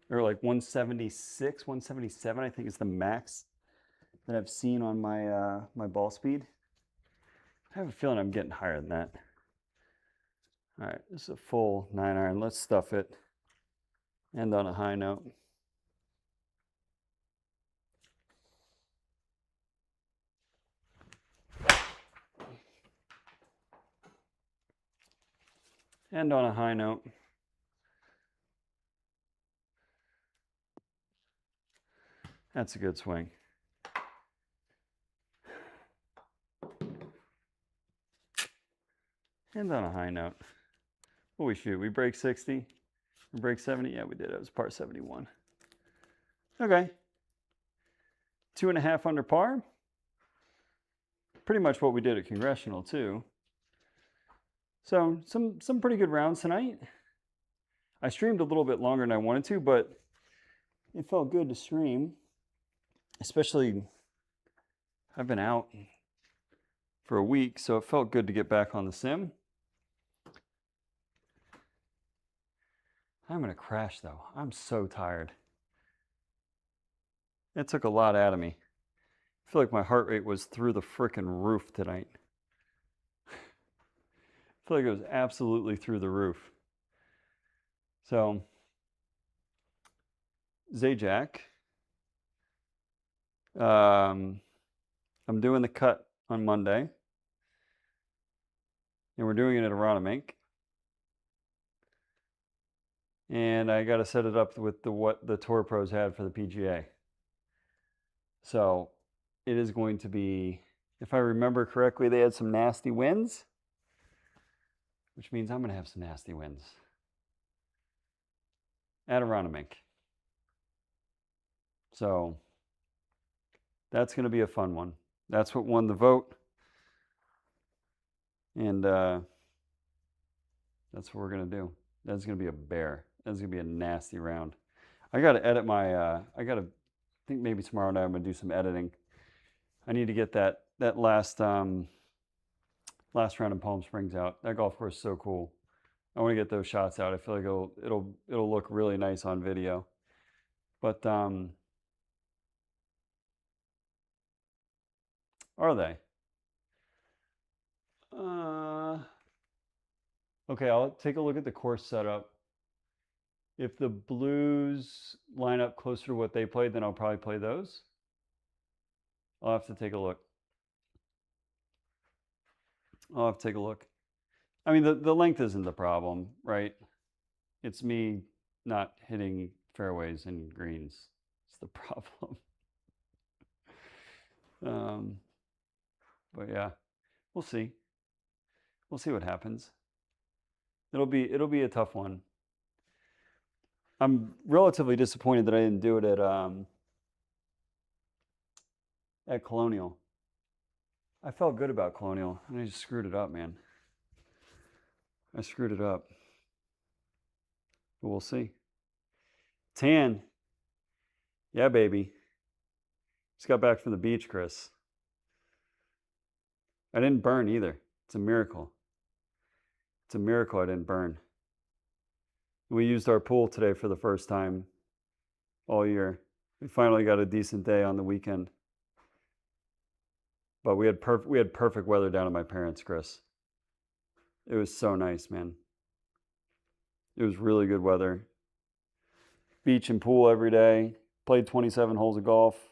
or like 176, 177, I think is the max that I've seen on my my ball speed. I have a feeling I'm getting higher than that. All right, this is a full 9-iron. Let's stuff it. End on a high note. End on a high note. That's a good swing. And on a high note. What we shoot? We break 60? We break 70? Yeah, we did. It was par 71. Okay. 2.5 under par. Pretty much what we did at Congressional too. So some pretty good rounds tonight. I streamed a little bit longer than I wanted to, but it felt good to stream. Especially, I've been out for a week, so it felt good to get back on the sim. I'm gonna crash though. I'm so tired. It took a lot out of me. I feel like my heart rate was through the frickin' roof tonight. I feel like it was absolutely through the roof. So, Zajac. I'm doing the cut on Monday. And we're doing it at Aronimink. And I got to set it up with what the Tour Pros had for the PGA. So it is going to be, if I remember correctly, they had some nasty winds, which means I'm going to have some nasty winds at Aronimink. So that's going to be a fun one. That's what won the vote. And that's what we're going to do. That's going to be a bear. That's going to be a nasty round. I got to edit my, I think maybe tomorrow night I'm going to do some editing. I need to get that last round in Palm Springs out. That golf course is so cool. I want to get those shots out. I feel like it'll look really nice on video. But are they? Okay, I'll take a look at the course setup. If the Blues line up closer to what they played, then I'll probably play those. I'll have to take a look. I'll have to take a look. I mean, the length isn't the problem, right? It's me not hitting fairways and greens. It's the problem. But yeah, we'll see. We'll see what happens. It'll be a tough one. I'm relatively disappointed that I didn't do it at Colonial. I felt good about Colonial, and I just screwed it up, man. I screwed it up. But we'll see. Tan. Yeah, baby. Just got back from the beach, Chris. I didn't burn either. It's a miracle. It's a miracle I didn't burn. We used our pool today for the first time all year. We finally got a decent day on the weekend. But we had perfect weather down at my parents', Chris. It was so nice, man. It was really good weather. Beach and pool every day. Played 27 holes of golf.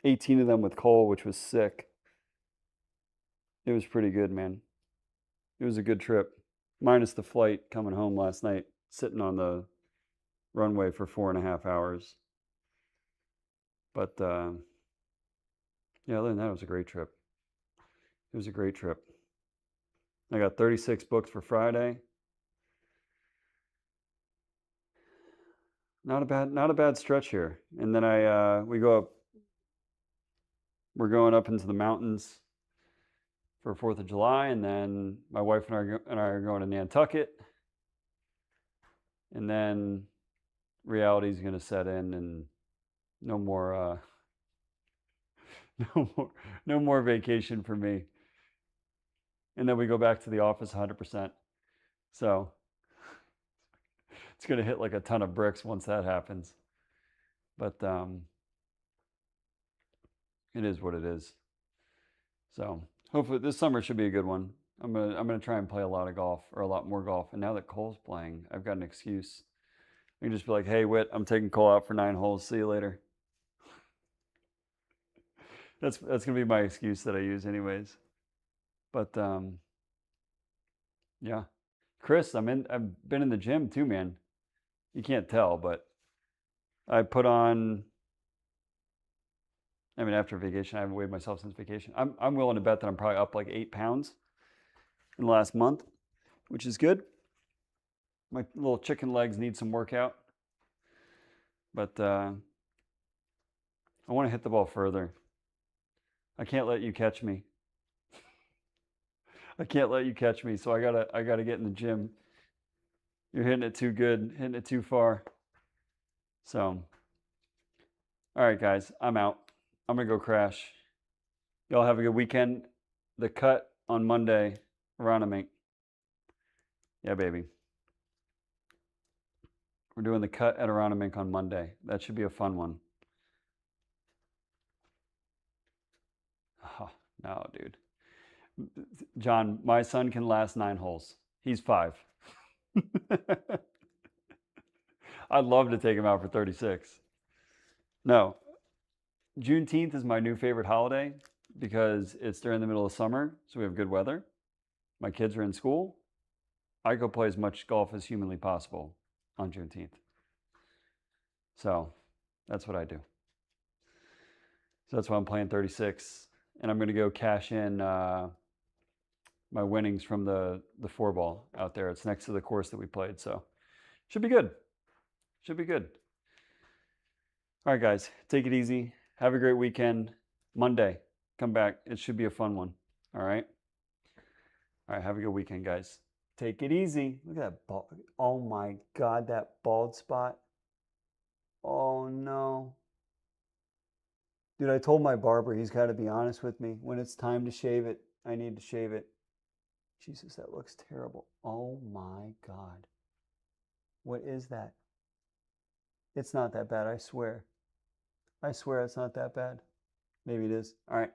18 of them with Cole, which was sick. It was pretty good, man. It was a good trip. Minus the flight coming home last night, sitting on the runway for 4.5 hours. But yeah, other than that, it was a great trip. It was a great trip. I got 36 booked for Friday. Not a bad stretch here. And then we're going up into the mountains for 4th of July, and then my wife and I are going to Nantucket. And then reality is going to set in, and no more vacation for me. And then we go back to the office 100%. So it's going to hit like a ton of bricks once that happens. But it is what it is. So hopefully this summer should be a good one. I'm gonna try and play a lot of golf, or a lot more golf. And now that Cole's playing, I've got an excuse. I can just be like, hey, Whit, I'm taking Cole out for 9 holes. See you later. That's gonna be my excuse that I use anyways. But yeah, Chris, I've been in the gym too, man. You can't tell, but I put on I mean, after vacation, I haven't weighed myself since vacation. I'm willing to bet that I'm probably up like 8 pounds in the last month, which is good. My little chicken legs need some workout, but I want to hit the ball further. I can't let you catch me. I can't let you catch me, so I gotta get in the gym. You're hitting it too good, hitting it too far. So, all right, guys, I'm out. I'm gonna go crash. Y'all have a good weekend. The cut on Monday, Aronimink. Yeah, baby. We're doing the cut at Aronimink on Monday. That should be a fun one. Oh, no, dude. John, my son can last 9 holes. He's 5. I'd love to take him out for 36. No, Juneteenth is my new favorite holiday because it's during the middle of summer, so we have good weather. My kids are in school. I go play as much golf as humanly possible on Juneteenth. So that's what I do. So that's why I'm playing 36. And I'm going to go cash in my winnings from the 4-ball out there. It's next to the course that we played. So should be good. Should be good. All right, guys, take it easy. Have a great weekend. Monday, come back. It should be a fun one. All right. All right. Have a good weekend, guys. Take it easy. Look at that bald. Oh my God, that bald spot. Oh no. Dude, I told my barber he's got to be honest with me. When it's time to shave it, I need to shave it. Jesus, that looks terrible. Oh my God. What is that? It's not that bad, I swear. I swear it's not that bad. Maybe it is. All right.